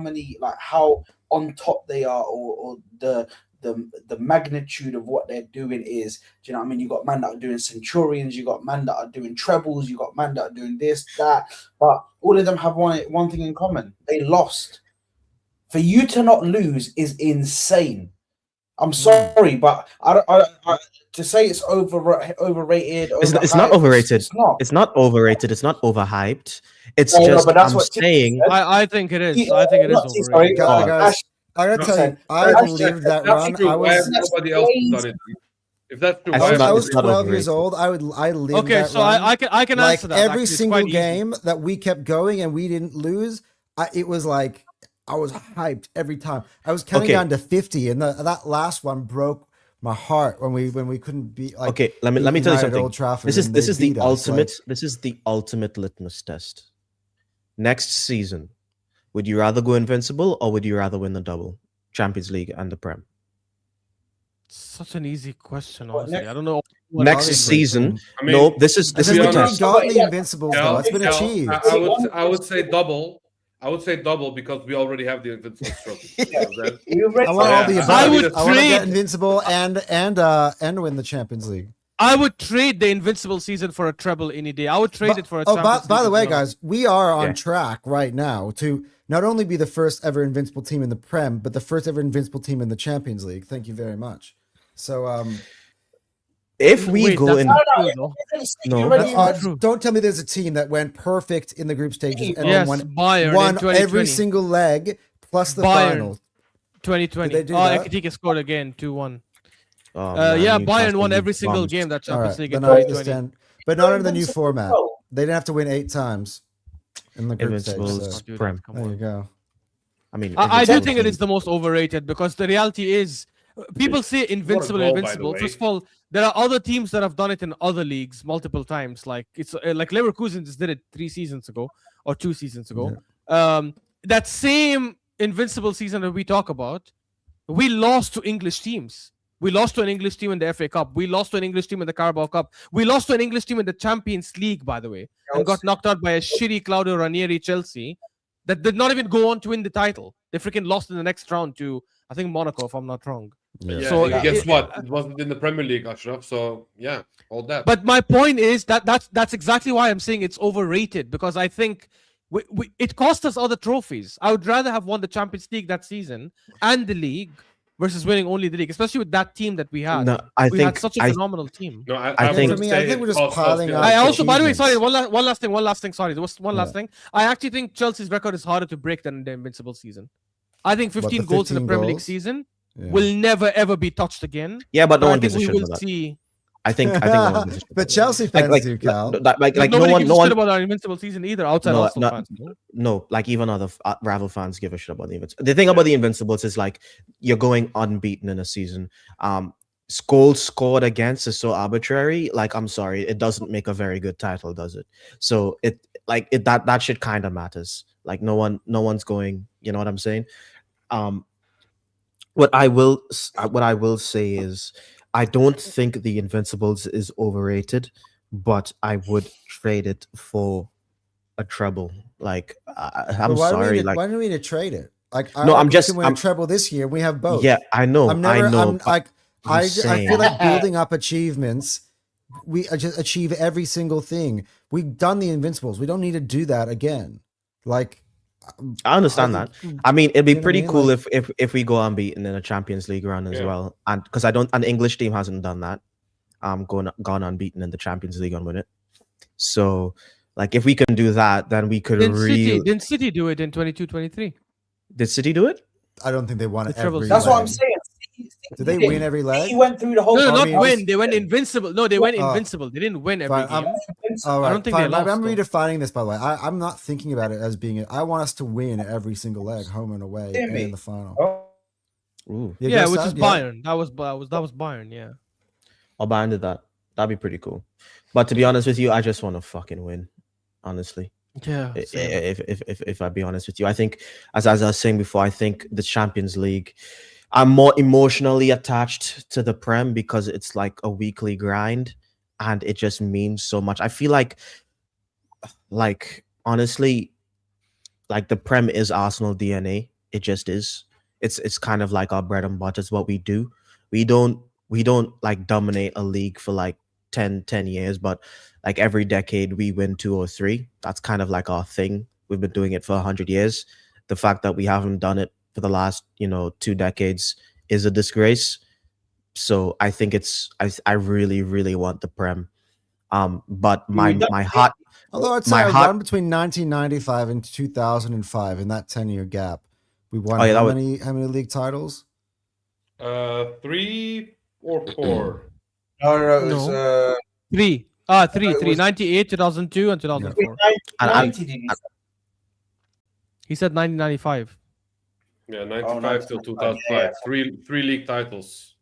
on top they are, or the magnitude of what they're doing is. Do you know what I mean? You got man that are doing centurions, you got man that are doing trebles, you got man that are doing this, that, but all of them have one thing in common: they lost. For you to not lose is insane. I'm sorry, but I to say it's overrated.
It's not overrated. It's not overrated. It's not overhyped. It's just. But that's what saying.
I think it is. I think it is overrated.
Guys, I gotta tell you, I lived that run.
Nobody else has done it. If that's true,
I was 12 years old. I lived.
Okay,
that
so
run.
I can answer that.
Every single game that we kept going and we didn't lose, it was like I was hyped every time. I was counting down to 50, and that last one broke my heart when we couldn't be like.
Okay, let me tell you something. This is the ultimate litmus test. next season, would you rather go invincible or would you rather win the double, Champions League and the Prem?
Such an easy question,
What,
honestly. I don't know.
Next
obviously.
season,
I mean,
no, this is
This
to
is
be
we've
honest,
gotten the
Yeah.
Invincibles though.
Cal,
It's been
Cal,
achieved.
I would say double. I would say double because we already have the Invincibles trophy. You know what I'm saying?
I want all the
Yeah,
above.
I
I,
would
want to get
trade-
Invincible and win the Champions League.
I would trade the Invincible season for a treble any day. I would trade it for a Champions
by
League
the way,
as well.
guys, we are on
Yeah.
track right now to not only be the first ever Invincible team in the Prem, but the first ever Invincible team in the Champions League. Thank you very much. So,
if we
Wait,
go
that's
in.
not true, though.
No,
That's not true.
don't tell me there's a team that went perfect in the group stages and
Yes,
won
Bayern
won
in 2020.
every single leg plus the
Bayern.
final.
2020.
Did they do
Oh,
that?
Ekitike scored again, 2-1.
Oh, man,
Yeah,
Newcastle
Bayern won
need
every single
bombs.
game that
All
Champions
right,
League in
then I
2020.
understand, but not under the new
Invincible.
format. They didn't have to win 8 times in the group stage.
Invincibles.
So
Dude,
Prem.
come
there you
on.
go.
I mean,
I do
Invincible
think it
team.
is the most overrated because the reality is people say invincible,
goal, by the
invincible.
way.
First of all, there are other teams that have done it in other leagues multiple times. Like it's like Leverkusen just did it 3 seasons ago or 2 seasons ago. That same invincible season that we talk about, we lost to English teams. We lost to an English team in the FA Cup. We lost to an English team in the Carabao Cup. We lost to an English team in the Champions League, by the way, and got knocked out by a shitty Claudio Ranieri Chelsea that did not even go on to win the title. They freaking lost in the next round to, I think, Monaco, if I'm not wrong.
Yeah,
So,
and guess
it-
what? It wasn't in the Premier League, Ashraf. So yeah, all that.
But my point is that's exactly why I'm saying it's overrated, because I think it cost us other trophies. I would rather have won the Champions League that season and the league versus winning only the league, especially with that team that we had.
No,
We had such a phenomenal team.
no,
I think-
would
For me, I
say
think we're
it
just
cost us
piling
the
up.
I
other
also, by the way, sorry,
achievements.
one last thing. Sorry, there was one last thing. I actually think Chelsea's record is harder to break than the Invincible season. I think 15
the
goals in the
15
Premier League
goals?
season
Yeah.
will never ever be touched again.
Yeah, but no
I
one
think
gives a
we
shit
will
about that.
see.
I think no one gives a shit
But
about
Chelsea
that.
fans do, Cal.
Like no
Nobody
one,
gives
no
a
one,
shit about our Invincible season either. Outside
no,
Arsenal
no,
fans. No?
no, like even other rival fans give a shit about the Invincibles. The thing about the Invincibles is like you're going unbeaten in a season. Goals scored against is so arbitrary. Like, I'm sorry, it doesn't make a very good title, does it? So that shit kind of matters. Like no one's going. You know what I'm saying? What I will say is I don't think the Invincibles is overrated, but I would trade it for a treble. Like I'm
But why
sorry.
Do we
Like
why do we need to trade it? Like,
No, I'm
we
just-
can win a treble this year. We have both.
yeah, I know.
I'm never.
I know.
I'm
but
like.
I'm
I
saying-
feel like building up achievements. We just achieve every single thing. We've done the Invincibles. We don't need to do that again. Like,
I understand that.
think-
I mean, it'd be
You know what I
pretty
mean?
cool
Like-
if we go unbeaten in a Champions League run as
Yeah.
well, and because an English team hasn't done that, gone unbeaten in the Champions League and win it. So, like, if we can do that, then we could really.
Didn't City do it in 22-23?
Did City do it?
I don't think they won
The treble
every.
That's what
leg.
I'm saying.
Did they win every leg?
He went through the whole.
No,
I
not
mean,
win. They went invincible. No, they went
Oh.
invincible. They didn't win every
Fine,
game.
All right,
I don't think they
fine.
lost,
I'm
though.
redefining this, by the way. I'm not thinking about it as being. I want us to win every single leg, home and away, and in the final.
Ooh,
You
Yeah,
guess
which
that?
is Bayern. That was Bayern. Yeah.
or Bayern did that. That'd be pretty cool. But to be honest with you, I just want to fucking win. Honestly.
Yeah. same.
If I be honest with you, I think as I was saying before, I think the Champions League, I'm more emotionally attached to the Prem because it's like a weekly grind and it just means so much. I feel like honestly, like the Prem is Arsenal DNA. It just is. It's kind of like our bread and butter. It's what we do. We don't like dominate a league for like 10 years, but like every decade we win 2 or 3. That's kind of like our thing. We've been doing it for 100 years. The fact that we haven't done it for the last 2 decades is a disgrace. So I think I really want the Prem. But my heart,
Although I'd say
my
I
heart-
won between 1995 and 2005 in that 10-year gap. We won
Oh, yeah, that
how
was-
many league titles?
3 or 4.
No, it was
No. Three.
it
Three.
was-
98, 2002, and 2004.
90, did you say?
He said 1995.
Yeah, 95 till 2005. Three league titles.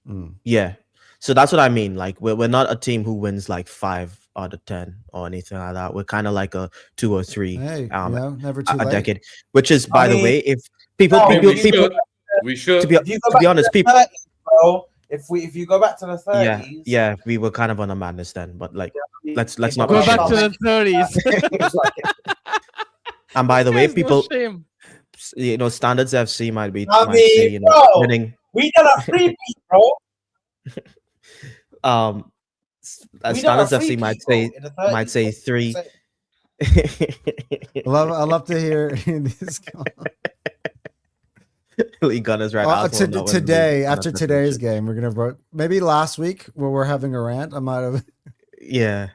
Mm.
yeah. So that's what I mean. Like we're not a team who wins like 5 out of 10 or anything like that. We're kind of like a 2 or 3.
Hey, never too
a
late.
decade. Which is, by the
mean,
way, if people,
we should.
to be honest, people.
30s, bro, if you go back to the 30s,
Yeah, we were kind of on a madness then, but like, let's not
Go
be
back to
shameless.
the 30s.
And by the way,
There's no
people,
shame.
standards FC might be
I
might
mean,
say,
bro,
winning.
we done a free beat, bro. We done a
Standards FC
free
might
beat, bro,
say
in the 30s,
might say
bro.
3.
I love to hear these.
Lee Gunners right now.
Today, after today's game, we're gonna vote. Maybe last week where we're having a rant, I might have.
Yeah.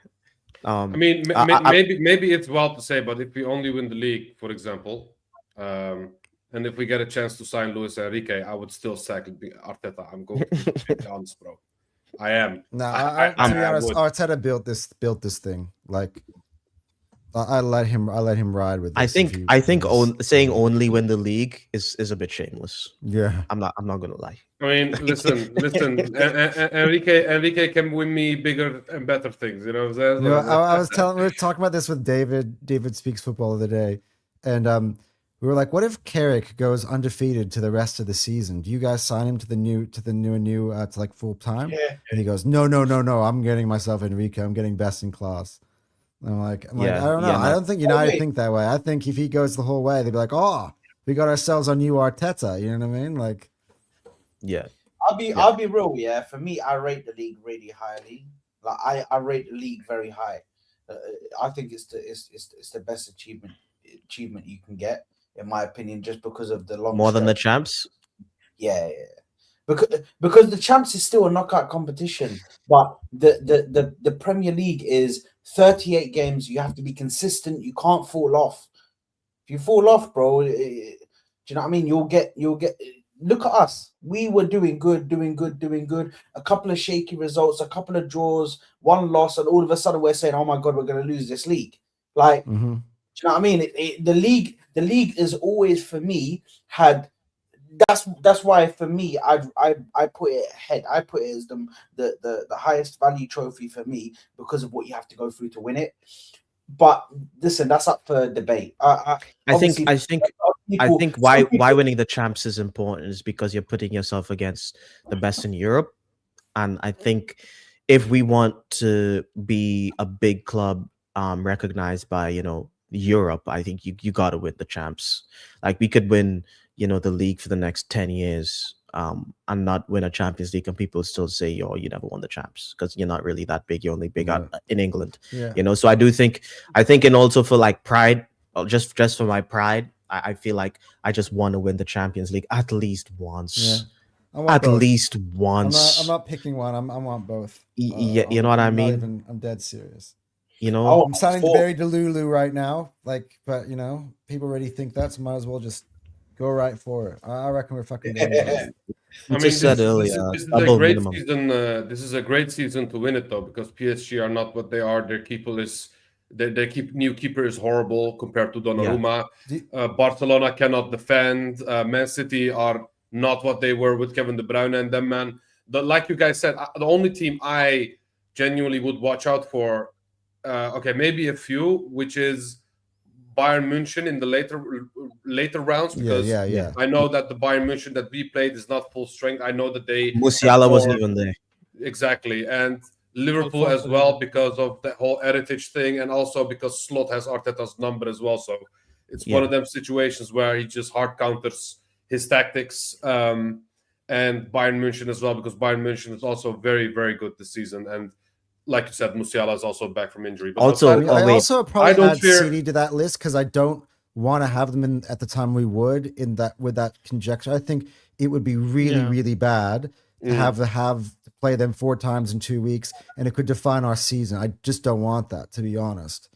I mean, maybe it's wild to say, but if we only win the league, for example, and if we get a chance to sign Luis Enrique, I would still sack Arteta. I'm going to be honest, bro. I am.
No, to be honest, Arteta built this thing. Like, I let him ride with this.
I think saying only win the league is a bit shameless.
Yeah,
I'm not gonna lie.
I mean, listen. Enrique can win me bigger and better things. You know what I'm saying?
we were talking about this with David Speaks Football the other day, and we were like, what if Carrick goes undefeated to the rest of the season? Do you guys sign him to like full time?
Yeah.
And he goes, no. I'm getting myself Enrique. I'm getting best in class. I'm like, I don't know. I don't think United think that way. I think if he goes the whole way, they'd be like, oh, we got ourselves a new Arteta. You know what I mean? Like,
yeah.
I'll be real. Yeah, for me, I rate the league really highly. Like, I rate the league very high. I think it's the best achievement you can get, in my opinion, just because of the long.
More than the champs.
Yeah. Because the champs is still a knockout competition, but the Premier League is 38 games. You have to be consistent. You can't fall off. If you fall off, bro, do you know what I mean? You'll get. Look at us. We were doing good. A couple of shaky results, a couple of draws, one loss, and all of a sudden we're saying, "Oh my God, we're going to lose this league." Like, do you know what I mean? The league is always, for me, had. That's why for me I put it ahead. I put it as the highest value trophy for me because of what you have to go through to win it. But listen, that's up for debate.
I think why winning the champs is important is because you're putting yourself against the best in Europe, and I think if we want to be a big club recognized by Europe, I think you got to win the champs. Like, we could win the league for the next 10 years and not win a Champions League, and people still say, you never won the champs because you're not really that big. You're only big out in England. So I think and also for like pride, just for my pride, I feel like I just want to win the Champions League at least once. At least once.
I'm not picking one. I want both.
You know what I mean?
I'm dead serious.
I'm
sounding very delulu right now, like, but people already think that, so might as well just go right for it. I reckon we're fucking going.
I mean, this is a great season. This is a great season to win it, though, because PSG are not what they are. Their new keeper is horrible compared to Donnarumma. Barcelona cannot defend. Man City are not what they were with Kevin De Bruyne and them, man. Like you guys said, the only team I genuinely would watch out for, maybe a few, which is Bayern München in the later rounds, because I know that the Bayern München that we played is not full strength. I know that
Musiala wasn't even there.
Exactly. And Liverpool as well, because of the whole heritage thing, and also because Slot has Arteta's number as well. So it's one of them situations where he just hard counters his tactics. And Bayern München as well, because Bayern München is also very, very good this season. And like you said, Musiala is also back from injury. But
I also probably add City to that list because I don't want to have them in at the time we would with that conjecture. I think it would be really, really bad to have to play them 4 times in 2 weeks, and it could define our season. I just don't want that, to be honest.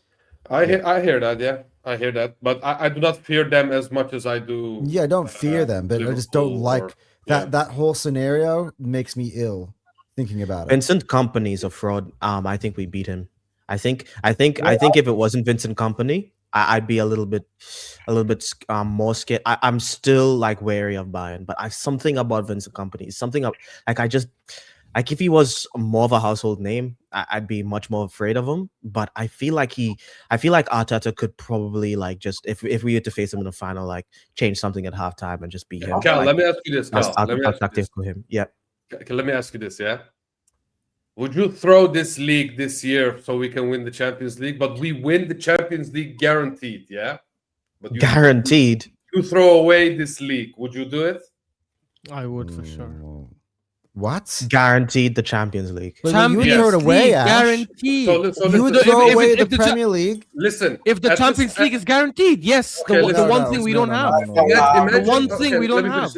I hear that, yeah. I hear that. But I do not fear them as much as I do.
Yeah, I don't fear them, but Liverpool, I just don't like that whole scenario makes me ill. Thinking about it.
Vincent Kompany is a fraud. I think we beat him. I think if it wasn't Vincent Kompany, I'd be a little bit more scared. I'm still like wary of Bayern, but something about Vincent Kompany, something like I Like if he was more of a household name, I'd be much more afraid of him. But I feel like Arteta could probably like just if we were to face him in the final, like change something at halftime and just beat him.
Cal,
like,
let me ask you this, Cal. Let me ask you
tactic
this.
for him. Yeah.
Let me ask you this, yeah? Would you throw this league this year so we can win the Champions League? But we win the Champions League guaranteed, yeah? But
Guaranteed.
You throw away this league. Would you do it?
I would for sure.
What?
Guaranteed the Champions League.
Wait, you would throw it away, Ash.
Guaranteed.
You would throw away the Premier League.
Listen,
if the Champions League is guaranteed, yes.
Okay,
the one thing we don't have. The one thing we don't have.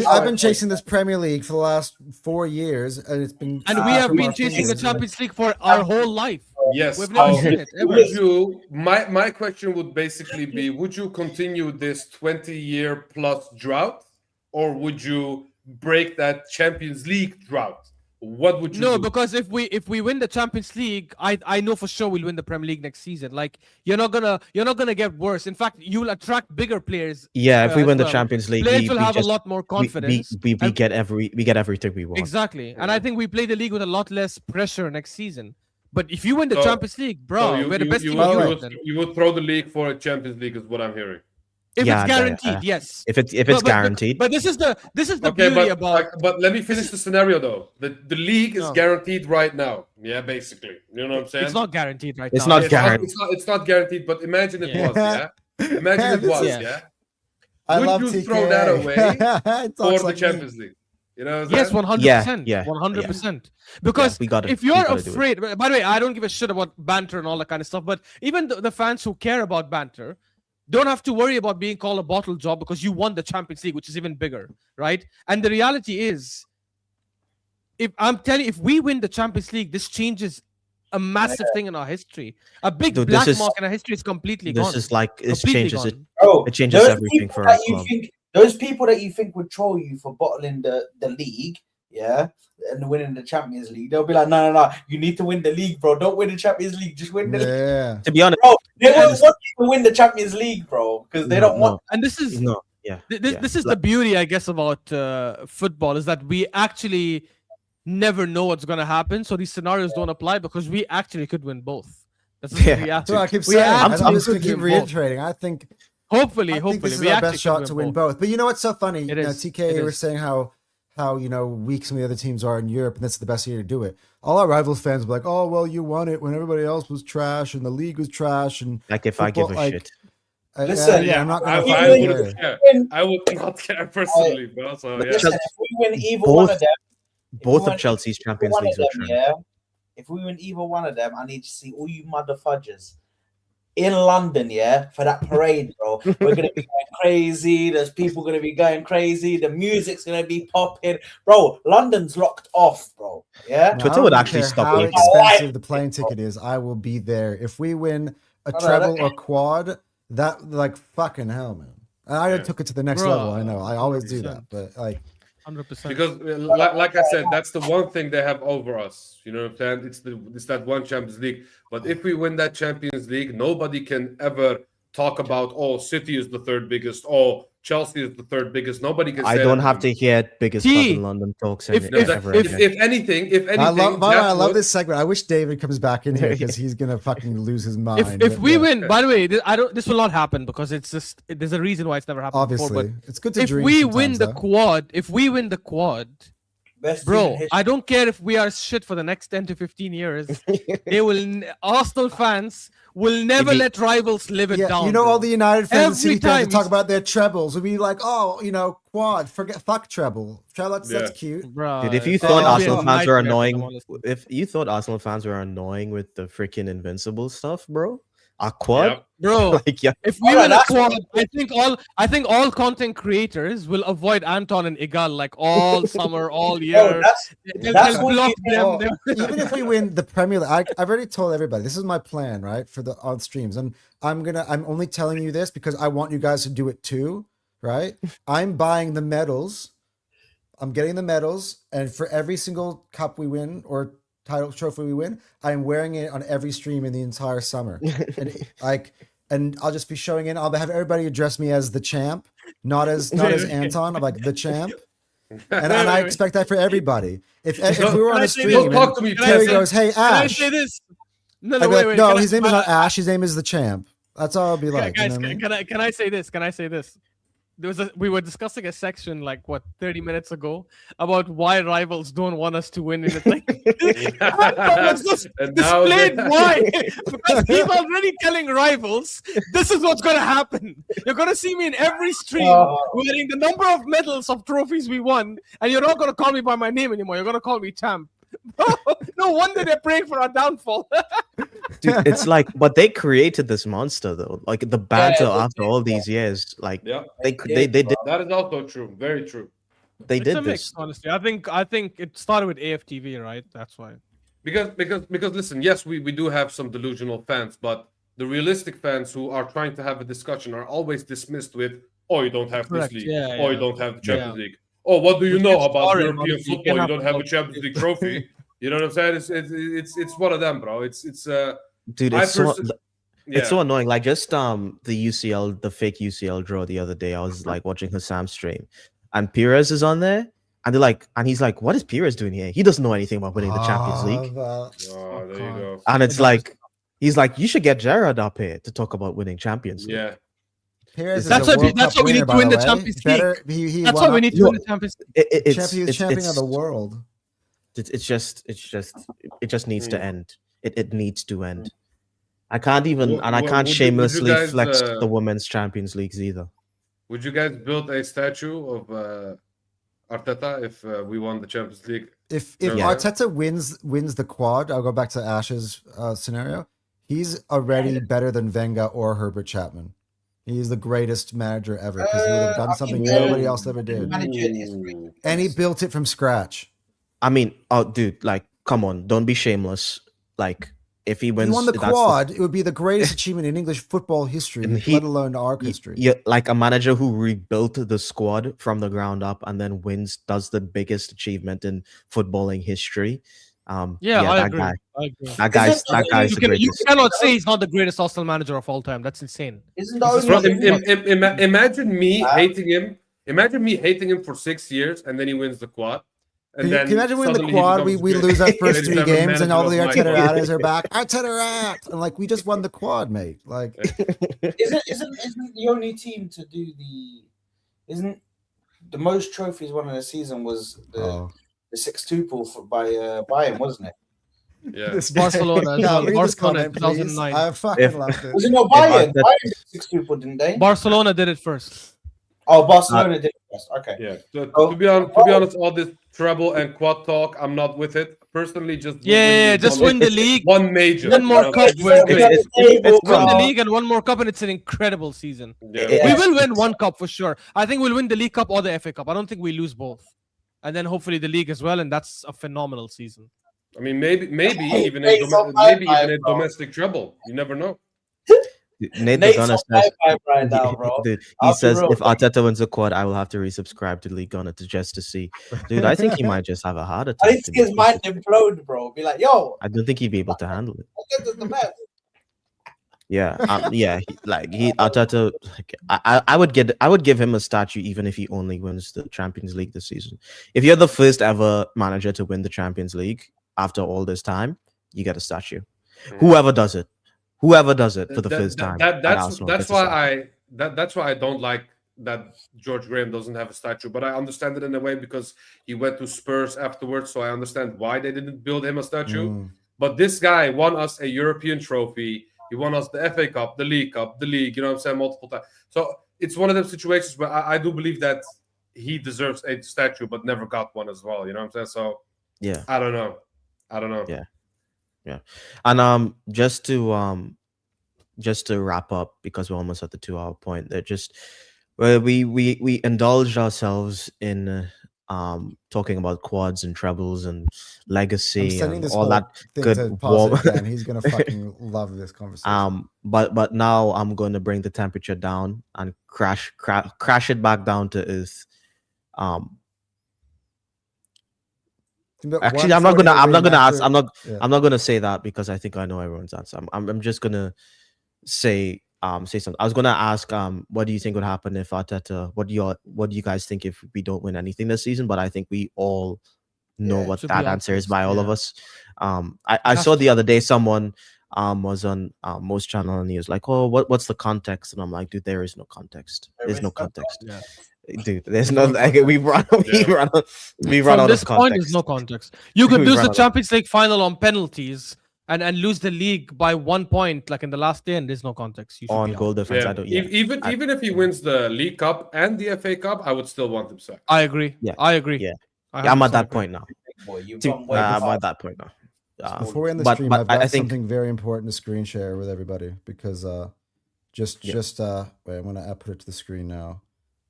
I've been chasing this Premier League for the last 4 years, and it's been.
And we have been chasing the Champions League for our whole life.
Yes.
We've never seen it. Ever.
Would you? My question would basically be: would you continue this 20-year plus drought, or would you break that Champions League drought? What would you do?
Because if we win the Champions League, I know for sure we'll win the Premier League next season. Like you're not gonna get worse. In fact, you will attract bigger players.
Yeah, if we win the Champions League,
players will have a lot more confidence.
We get everything we want.
Exactly, and I think we play the league with a lot less pressure next season. But if you win the Champions League, bro, we're the best team in Europe.
You would throw the league for a Champions League, is what I'm hearing.
If it's guaranteed, yes.
If it's guaranteed.
But this is the beauty about.
But let me finish the scenario though. The league is guaranteed right now. Yeah, basically. You know what I'm saying?
It's not guaranteed right
now.
Not
guaranteed.
It's not guaranteed. But imagine it was. Yeah. Imagine it was. Yeah. Would you throw that away for the Champions League? You know,
yes, 100%.
Yeah,
100%. Because if you're afraid, by the way, I don't give a shit about banter and all that kind of stuff. But even the fans who care about banter don't have to worry about being called a bottle job because you won the Champions League, which is even bigger, right? And the reality is, if we win the Champions League, this changes a massive thing in our history. A big black mark in our history is completely gone.
This is like it changes it.
Oh,
it changes everything for us.
Those people that you think would troll you for bottling the league, yeah, and winning the Champions League, they'll be like, no, you need to win the league, bro. Don't win the Champions League, just win the league.
Yeah.
To be honest,
bro, they won't want you to win the Champions League, bro, because they don't want.
And this is this is the beauty, I guess, about football is that we actually never know what's going to happen. So these scenarios don't apply because we actually could win both. That's what we have to.
So I keep saying. I'm just going to keep reiterating. I think.
Hopefully,
this is our best shot to win both. But you know what's so funny? You know, TK, you were saying how weak some of the other teams are in Europe, and that's the best year to do it. All our rivals fans were like, "Oh, well, you won it when everybody else was trash and the league was trash." And
like, if football, I give a shit.
Listen,
I'm not going
to. I would not care personally, bro. So yeah.
Listen, if we win either one of them,
both of Chelsea's Champions Leagues are trash.
Yeah. If we win either one of them, I need to see all you mother fudgers in London, yeah, for that parade, bro. We're going to be going crazy. There's people going to be going crazy. The music's going to be popping. Bro, London's locked off, bro. Yeah?
Twitter would actually stop
how expensive the plane ticket is. I will be there. If we win a treble or quad, that, like, fucking hell, man. And I took it to the next level, I know. I always do that, but, like...
100%.
Because, like I said, that's the one thing they have over us. You know what I'm saying? It's that one Champions League. But if we win that Champions League, nobody can ever talk about, oh, City is the third biggest, oh, Chelsea is the third biggest. Nobody can say
I don't have to hear biggest club in London talks
if anything, I
love this segment. I wish David comes back in here because he's gonna fucking lose his mind.
If we win, by the way, this will not happen because it's just there's a reason why it's never happened
obviously
before,
it's good to
if we win the quad, bro, I don't care if we are shit for the next 10 to 15 years. Arsenal fans will never let rivals live it down.
You know,
bro.
All the United fans and City fans talk about their trebles. We'll be like, oh, you know, quad, fuck treble. That's cute.
Bro,
dude, if you thought Arsenal fans were annoying, with the freaking Invincible stuff, bro, a quad,
bro. Like, if we win a quad, I think all content creators will avoid Anton and Igal like all summer, all year.
That's block them. Even if we win the Premier League, I've already told everybody this is my plan, right? For the on streams, and I'm only telling you this because I want you guys to do it too, right? I'm buying the medals. I'm getting the medals, and for every single cup we win or title trophy we win, I'm wearing it on every stream in the entire summer. And I'll just be showing it. I'll have everybody address me as the champ, not as Anton. I'm like the champ. And I expect that for everybody. If we were on a stream,
Don't talk to me,
Terry
Terry.
goes, "Hey,
Can I
Ash,"
say this? No,
I'd
no,
be
wait,
like,
wait.
"No, his name is not Ash. His name is the champ." That's all I'll be like.
Guys,
you know what I mean?
can I say this? Can I say this? We were discussing a section like what 30 minutes ago about why rivals don't want us to win in the thing. Anton just
And now
displayed
they-
why, because he's already telling rivals this is what's gonna happen. You're gonna see me in every stream wearing the number of medals of trophies we won, and you're not gonna call me by my name anymore. You're gonna call me champ. No wonder they're praying for our downfall.
Dude, it's like, but they created this monster though. Like the banter
they
after
did,
all these years, like
Yeah,
they did
that is also true. Very true.
they
It's
did
a
this.
mix, honestly. I think it started with AFTV, right? That's why.
Because listen, yes, we do have some delusional fans, but the realistic fans who are trying to have a discussion are always dismissed with, "Oh, you don't have
Correct,
this league.
yeah,
Oh, you
yeah.
don't have the Champions
Yeah.
League. Oh, what do you
Which
know
gets
about
boring,
European
honestly. You
football? You
can't
don't
have
have a
a
Champions League trophy." You know what I'm saying? It's one of them, bro. It's
Dude,
I
it's so
perso-
it's so
yeah.
annoying. Like just the fake UCL draw the other day. I was like watching Hassam's stream, and Perez is on there, and he's like, "What is Perez doing here? He doesn't know anything about winning the Champions League."
Oh, there you go.
And it's
It
like he's like, "You should get Gerard up here to talk about winning Champions League."
Yeah.
Perez is
That's
a
what we-
World
that's
Cup
what we need
winner,
to win
by
the
way.
Champions
Better, he
That's
won
why we
up-
need to
No,
win the Champions League.
champion of the world.
It just needs to end. It needs to end. I can't even, and I can't
Would you
shamelessly
guys,
flex the women's Champions Leagues either.
Would you guys build a statue of Arteta if we won the Champions League?
If
Yeah.
Arteta wins the quad, I'll go back to Ash's scenario. He's already better than Wenger or Herbert Chapman. He's the greatest manager ever because he would have done something nobody else ever did, and he built it from scratch.
I mean, oh, dude, like, come on, don't be shameless. Like, if he
If
wins,
he won the
that's
quad, it would be the greatest achievement in English football history,
And
let alone our history.
Yeah, like a manager who rebuilt the squad from the ground up and then does the biggest achievement in footballing history.
Yeah, I
that
agree.
guy,
I agree.
that guy's the
You
greatest.
cannot say he's not the greatest Arsenal manager of all time. That's insane.
Isn't the
Bro,
only
imagine me hating him. Imagine me hating him for 6 years and then he wins the quad. And
Can you imagine when the
suddenly he
quad we
becomes
lose our first
greatest
three
ever
games and all the
manager of my
Arteta
club.
adders are back? Arteta out, and like we just won the quad, mate. Like
isn't the only team to do isn't the most trophies won in a season was the 6-2 pull by Bayern, wasn't it?
Yeah.
this
Barcelona as
Yeah,
well.
read this
Barcelona in
comment, please.
2009.
I fucking
If-
loved it.
Was it not Bayern?
Arteta-
Bayern did 6-2 pull, didn't they?
Barcelona did it first.
Oh, Barcelona did it first. Okay.
Yeah. So,
Oh,
to be honest, all this treble and quad talk, I'm not with it. Personally, just
Just win the league.
one major.
One more
you know,
cup.
just
We're
one
great.
major.
it's
Win the
fun.
league and one more cup, and it's an incredible season.
Yeah.
Yeah.
We will win one cup for sure. I think we'll win the League Cup or the FA Cup. I don't think we lose both. And then hopefully the league as well, and that's a phenomenal season.
I mean, maybe even
Hey, so bro.
domestic treble. You never know.
Nate the
Nate's
Gunner
on
says,
my vibe right now, bro.
dude,
I'll
he
be
says
real.
if Arteta wins the quad, I will have to resubscribe to League Gunner just to see. Dude, I think he might just have a heart attack.
I think
to
his
be
mind
honest.
implode, bro. Be like, yo,
I don't think he'd be able to handle it.
I'll get the best.
Yeah, Arteta. Like, I would give him a statue even if he only wins the Champions League this season. If you're the first ever manager to win the Champions League after all this time, you get a statue. Whoever does it for the first time. at Arsenal
That's
gets a
why
statue.
that's why I don't like that George Graham doesn't have a statue. But I understand it in a way because he went to Spurs afterwards, so I understand why they didn't build him a statue. But this guy won us a European trophy. He won us the FA Cup, the League, you know what I'm saying, multiple times. So it's one of those situations where I do believe that he deserves a statue, but never got one as well. You know what I'm saying? So
Yeah.
I don't know.
Yeah. And just to wrap up, because we're almost at the 2 hour point, that just we indulged ourselves in talking about quads and trebles and
I'm
legacy
sending
and
this
all
whole
that
thing
good
to
warm.
pause it again. He's gonna fucking love this conversation.
But now I'm going to bring the temperature down and crash it back down to earth. Actually, I'm not gonna say that because I think I know everyone's answer. I'm just gonna say say something. I was gonna ask what do you think would happen if Arteta? What do you guys think if we don't win anything this season? But I think we all know what
To be
that answer is
honest,
by all of
yeah.
us. I
have
saw
to.
the other day someone was on most channel and he was like, "Oh, what's the context?" And I'm like, "Dude, there is no context. There's no context,
Yeah.
dude. There's no like we run
Yeah.
we run
From
out
this
of
point,
context.
there's no context. You could
We
lose
run
the
out of-
Champions League final on penalties and lose the league by 1 point, like in the last day, and there's no context. You should
on
be
goal
out.
difference.
Yeah.
I don't.
Even if he wins the League Cup and the FA Cup, I would still want him sacked.
I agree.
Yeah.
I agree.
Yeah.
I
Yeah, I'm at
100%
that
agree.
point now.
Boy, you've
See,
gone way
I'm
past
at that point now.
Before we end the
but-
stream,
but
I've got
I think-
something very important to screen share with everybody because wait, I'm gonna put it to the screen now,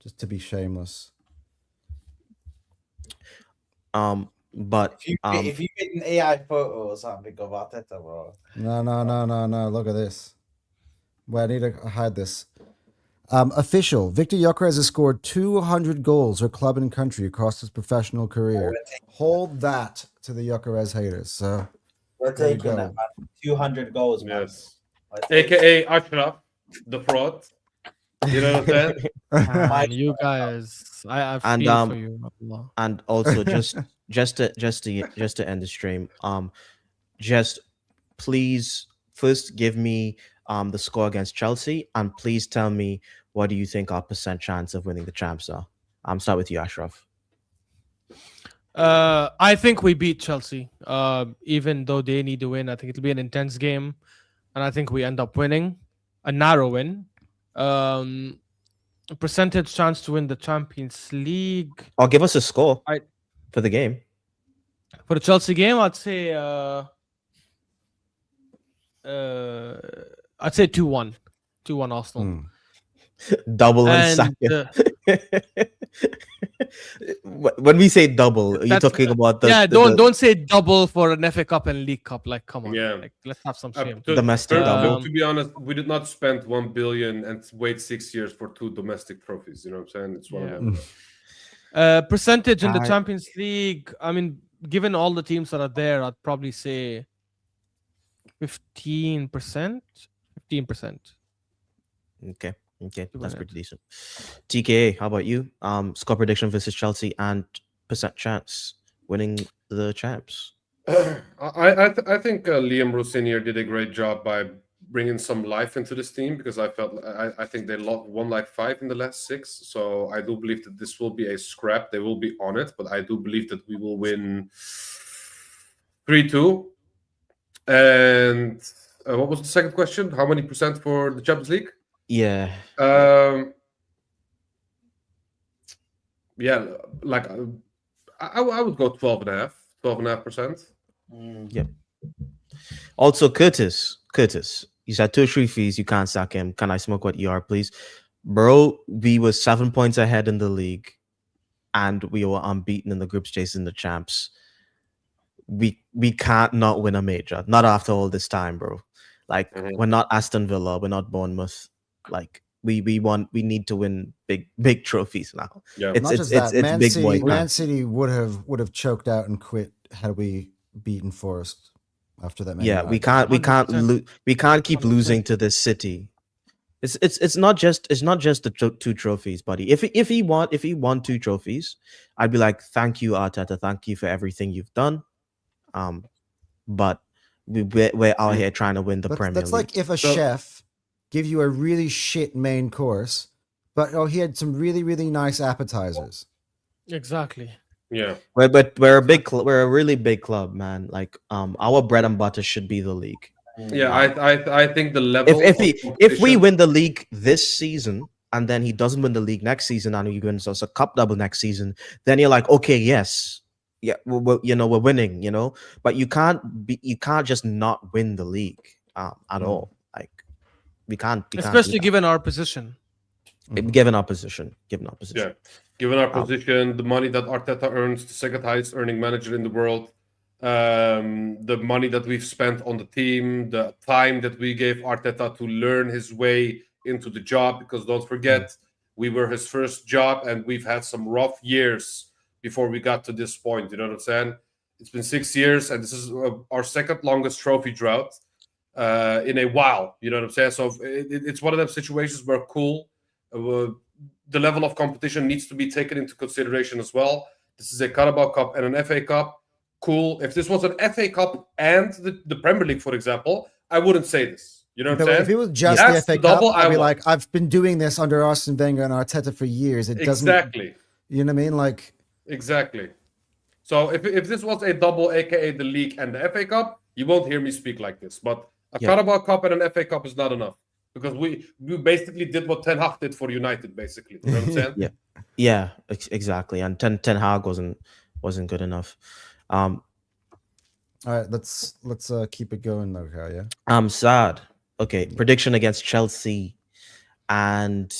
just to be shameless.
But
If you get an AI photo or something of Arteta, bro.
No. Look at this. Wait, I need to hide this. Official. Victor Gyökeres has scored 200 goals for club and country across his professional career. Hold that to the Gyökeres haters. So
We're
There you
taking
go.
that, man. 200 goals, man.
Yes.
We're taking-
AKA Ashraf, the fraud. You know what I'm saying?
Man, you guys, I
And,
feel for you. Allah.
and also just to end the stream, just please first give me the score against Chelsea, and please tell me what do you think our percent chance of winning the champs are. Start with you, Ashraf.
I think we beat Chelsea. Even though they need to win, I think it'll be an intense game, and I think we end up winning a narrow win. Percentage chance to win the Champions League
Or give us a score
I-
for the game.
for the Chelsea game. I'd say 2-1, 2-1 Arsenal.
Double and
And
Saka. When we say double, are you
That's-
talking about the
yeah,
the
don't say double for an FA Cup and League Cup. Like, come on,
Yeah.
like, let's have some shame.
Domestic
double.
To be honest, we did not spend 1 billion and wait 6 years for 2 domestic trophies. You know what I'm saying? It's one of them.
Percentage in the
I-
Champions League. I mean, given all the teams that are there, I'd probably say 15%. 15%.
Okay, that's
minutes.
pretty decent. TKA, how about you? Score prediction versus Chelsea and percent chance winning the champs.
I think Liam Rossinier did a great job by bringing some life into this team, because I think they won like 5 in the last 6. So I do believe that this will be a scrap. They will be on it, but I do believe that we will win 3-2. And what was the second question? How many percent for the Champions League?
Yeah.
Yeah, like I would go 12.5%.
Also, Curtis, he's had 2 trophies. You can't sack him. Can I smoke what you are, please? Bro, we were 7 points ahead in the league, and we were unbeaten in the groups chasing the champs. We can't not win a major. Not after all this time, bro. Like, we're not Aston Villa, we're not Bournemouth. Like, we need to win big trophies now.
Yeah.
It's
Not just
it's
that, Man
big
City,
boy.
Man City would have choked out and quit had we beaten Forest after that. Man
Yeah, we
United.
can't
100%.
we can't keep
100%.
losing to this City. It's not just the 2 trophies, buddy. If he won 2 trophies, I'd be like, thank you, Arteta, thank you for everything you've done. But we're out here trying to win the Premier
That's
League.
like if a chef give you a really shit main course, but he had some really, really nice appetizers.
Exactly.
Yeah.
We're a big we're a really big club, man. Like our bread and butter should be the league.
Yeah, I think the level.
If we
competition-
win the league this season and then he doesn't win the league next season and he wins us a cup double next season, then you're like, okay, yes, yeah, we're winning, But you can't just not win the league at all. Like we can't
Especially given our position.
given our position.
Yeah. Given our position, the money that Arteta earns, the second highest earning manager in the world, the money that we've spent on the team, the time that we gave Arteta to learn his way into the job, because don't forget, we were his first job and we've had some rough years before we got to this point. You know what I'm saying? It's been 6 years and this is our second longest trophy drought. in a while. You know what I'm saying? So it's one of them situations where the level of competition needs to be taken into consideration as well. This is a Carabao Cup and an FA Cup. Cool. If this was an FA Cup and the Premier League, for example, I wouldn't say this. You know what I'm saying?
If it was just the FA Cup, I'd be like, I've been doing this under Arsene Wenger and Arteta for years. It doesn't.
Exactly.
You know what I mean? Like.
Exactly. So if this was a double, aka the league and the FA Cup, you won't hear me speak like this. But a Carabao Cup and an FA Cup is not enough, because we basically did what Ten Hag did for United, basically. You know what I'm saying?
Yeah, exactly. And Ten Hag wasn't good enough.
All right, let's keep it going though, yeah.
Saad. Okay, prediction against Chelsea and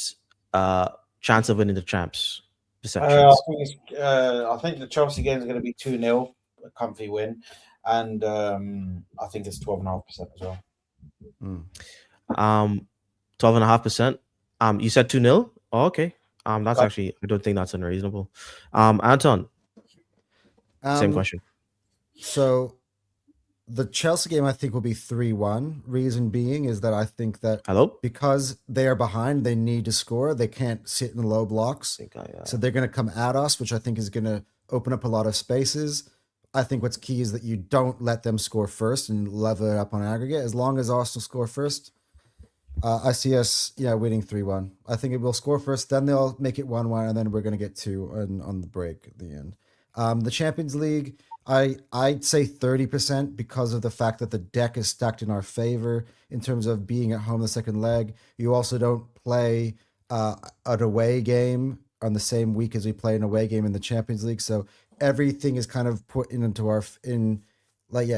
chance of winning the champs.
I think the Chelsea game is going to be 2-0, a comfy win, and I think it's 12.5% as well.
12.5%. You said 2-0. Oh, okay. That's actually, I don't think that's unreasonable. Anton. Same question.
So the Chelsea game, I think, will be 3-1. Reason being is that I think that because they are behind, they need to score. They can't sit in low blocks. So they're going to come at us, which I think is going to open up a lot of spaces. I think what's key is that you don't let them score first and level it up on aggregate. As long as Arsenal score first, I see us winning 3-1. I think it will score first, then they'll make it 1-1, and then we're going to get 2 on the break at the end. The Champions League, I'd say 30% because of the fact that the deck is stacked in our favor in terms of being at home the second leg. You also don't play an away game on the same week as we play an away game in the Champions League. So everything is kind of put into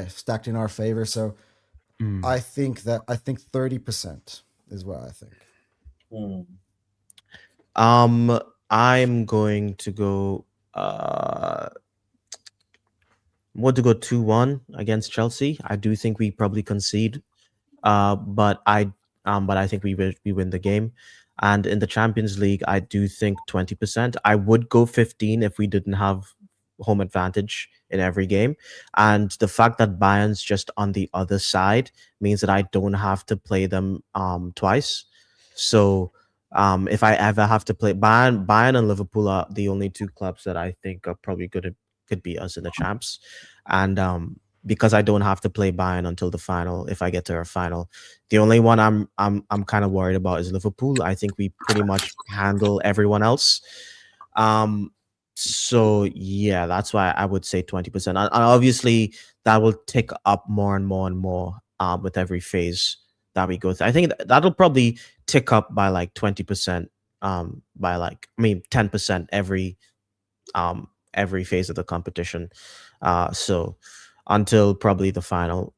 stacked in our favor. So I think 30% is what I think.
I'm going to go. Want to go 2-1 against Chelsea. I do think we probably concede, but I think we win the game. And in the Champions League, I do think 20%. I would go 15 if we didn't have home advantage in every game. And the fact that Bayern's just on the other side means that I don't have to play them twice. So if I ever have to play Bayern and Liverpool are the only two clubs that I think are probably could beat us in the champs. And because I don't have to play Bayern until the final, if I get to our final, the only one I'm kind of worried about is Liverpool. I think we pretty much handle everyone else. So yeah, that's why I would say 20%. And obviously that will tick up more and more and more with every phase that we go through. I think that'll probably tick up by like 20%, by 10% every phase of the competition. So until probably the final,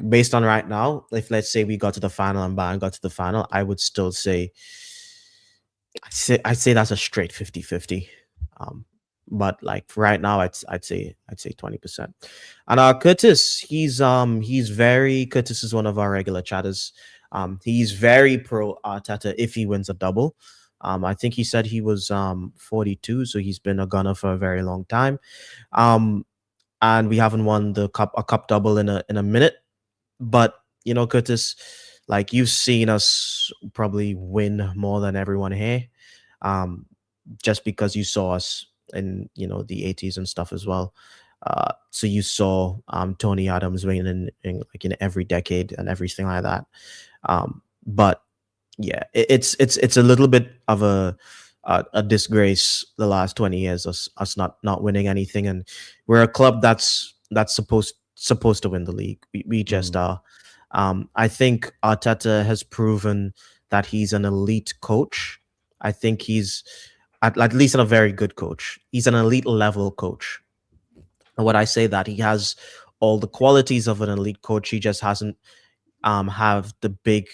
based on right now, if let's say we got to the final and Bayern got to the final, I would still say I'd say that's a straight 50-50. But like right now, I'd say 20%. And Curtis, Curtis is one of our regular chatters. He's very pro Arteta if he wins a double. I think he said he was 42, so he's been a gunner for a very long time. And we haven't won a cup double in a minute. But Curtis, like you've seen us probably win more than everyone here. Just because you saw us in the 80s and stuff as well. So you saw Tony Adams winning in every decade and everything like that. But yeah, it's a little bit of a disgrace the last 20 years us not winning anything, and we're a club that's supposed to win the league. We just are. I think Arteta has proven that he's an elite coach. I think he's at least a very good coach. He's an elite level coach. And when I say that, he has all the qualities of an elite coach. He just hasn't have the big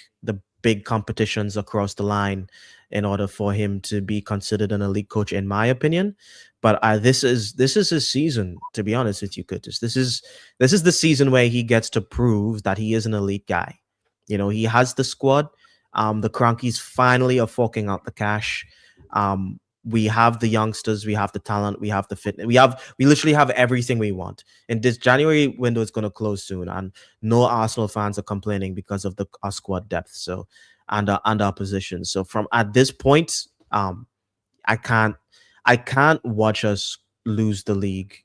competitions across the line in order for him to be considered an elite coach, in my opinion. But this is his season, to be honest with you, Curtis. This is the season where he gets to prove that he is an elite guy. He has the squad. The Cronkies finally are forking out the cash. we have the youngsters, we have the talent, we have the fitness, we literally have everything we want. And this January window is going to close soon, and no Arsenal fans are complaining because of our squad depth. So and our position. So from at this point, I can't watch us lose the league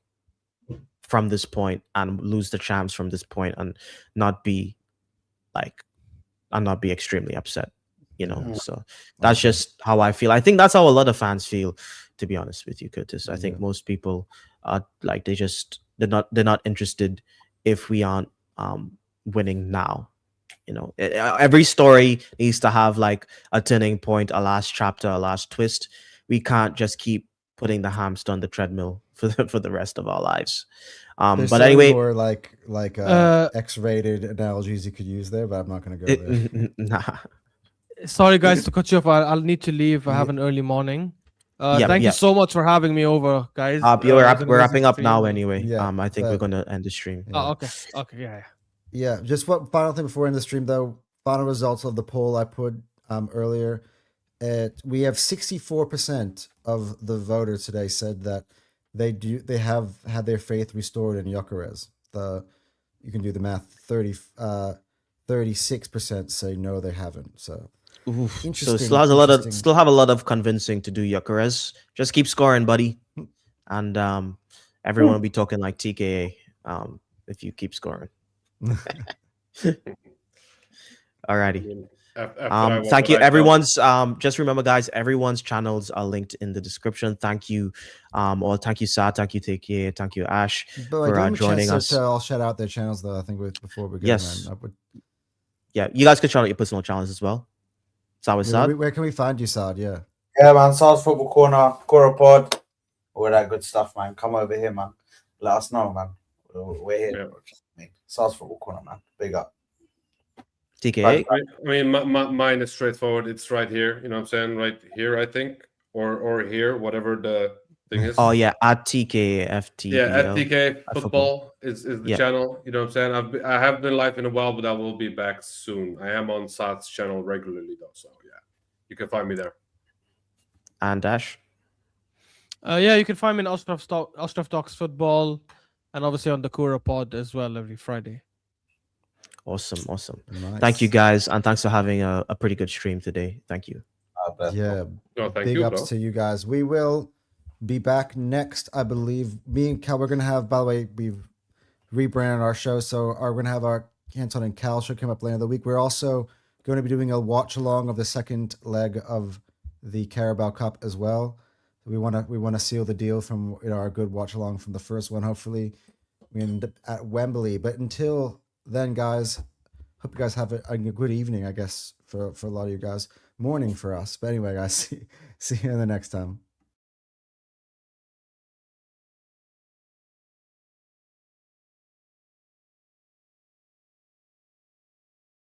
from this point and lose the champs from this point and not be extremely upset, So that's just how I feel. I think that's how a lot of fans feel, to be honest with you, Curtis. I think most people are like, they're not interested if we aren't winning now. Every story needs to have like a turning point, a last chapter, a last twist. We can't just keep putting the hamster on the treadmill for the rest of our lives. But anyway,
more like X-rated analogies you could use there, but I'm not going to go there.
Nah.
Sorry, guys, to cut you off. I'll need to leave. I have an early morning. Thank you so much for having me over, guys.
We're wrapping up now
stream.
anyway.
Yeah,
I think we're gonna end the stream.
Oh, okay. Yeah.
Yeah, just one final thing before we end the stream, though. Final results of the poll I put earlier. We have 64% of the voters today said that they have had their faith restored in Gyökeres. You can do the math. 36% say no, they haven't. So
So still have a lot of convincing to do, Gyökeres. Just keep scoring, buddy, and everyone will be talking like TKA if you keep scoring. Alrighty. Thank you, everyone's. Just remember, guys, everyone's channels are linked in the description. Thank you, thank you, Saad, thank you, TKA, thank you, Ash, for joining us.
I'll shout out their channels though. I think before we go.
Yes. Yeah, you guys could shout out your personal channels as well. Saad.
Where can we find you, Saad? Yeah,
man. Saad's Football Corner, Pod, all that good stuff, man. Come over here, man. Let us know, man. We're here. Yeah. Saad's Football Corner, man. Big up.
TKA.
I mean, mine is straightforward. It's right here. You know what I'm saying? Right here, I think, or here, whatever the thing is.
Oh yeah, at TKFT.
Yeah, at TK Football is the channel. You know what I'm saying? I haven't been live in a while, but I will be back soon. I am on Saad's channel regularly though, so yeah, you can find me there.
And Dash.
Yeah, you can find me in Ostrov Talks Football, and obviously on the Kura Pod as well every Friday.
Awesome.
Nice.
Thank you, guys, and thanks for having a pretty good stream today. Thank you.
Yeah, big ups to you guys. We will be back next, I believe. Me and Cal, we're gonna have. By the way, we've rebranded our show, so we're gonna have our Anton and Cal show come up later in the week. We're also going to be doing a watch along of the second leg of the Carabao Cup as well. We want to seal the deal from our good watch along from the first one. Hopefully, we end up at Wembley. But until then, guys, hope you guys have a good evening. I guess for a lot of you guys, morning for us. But anyway, guys, see you in the next time.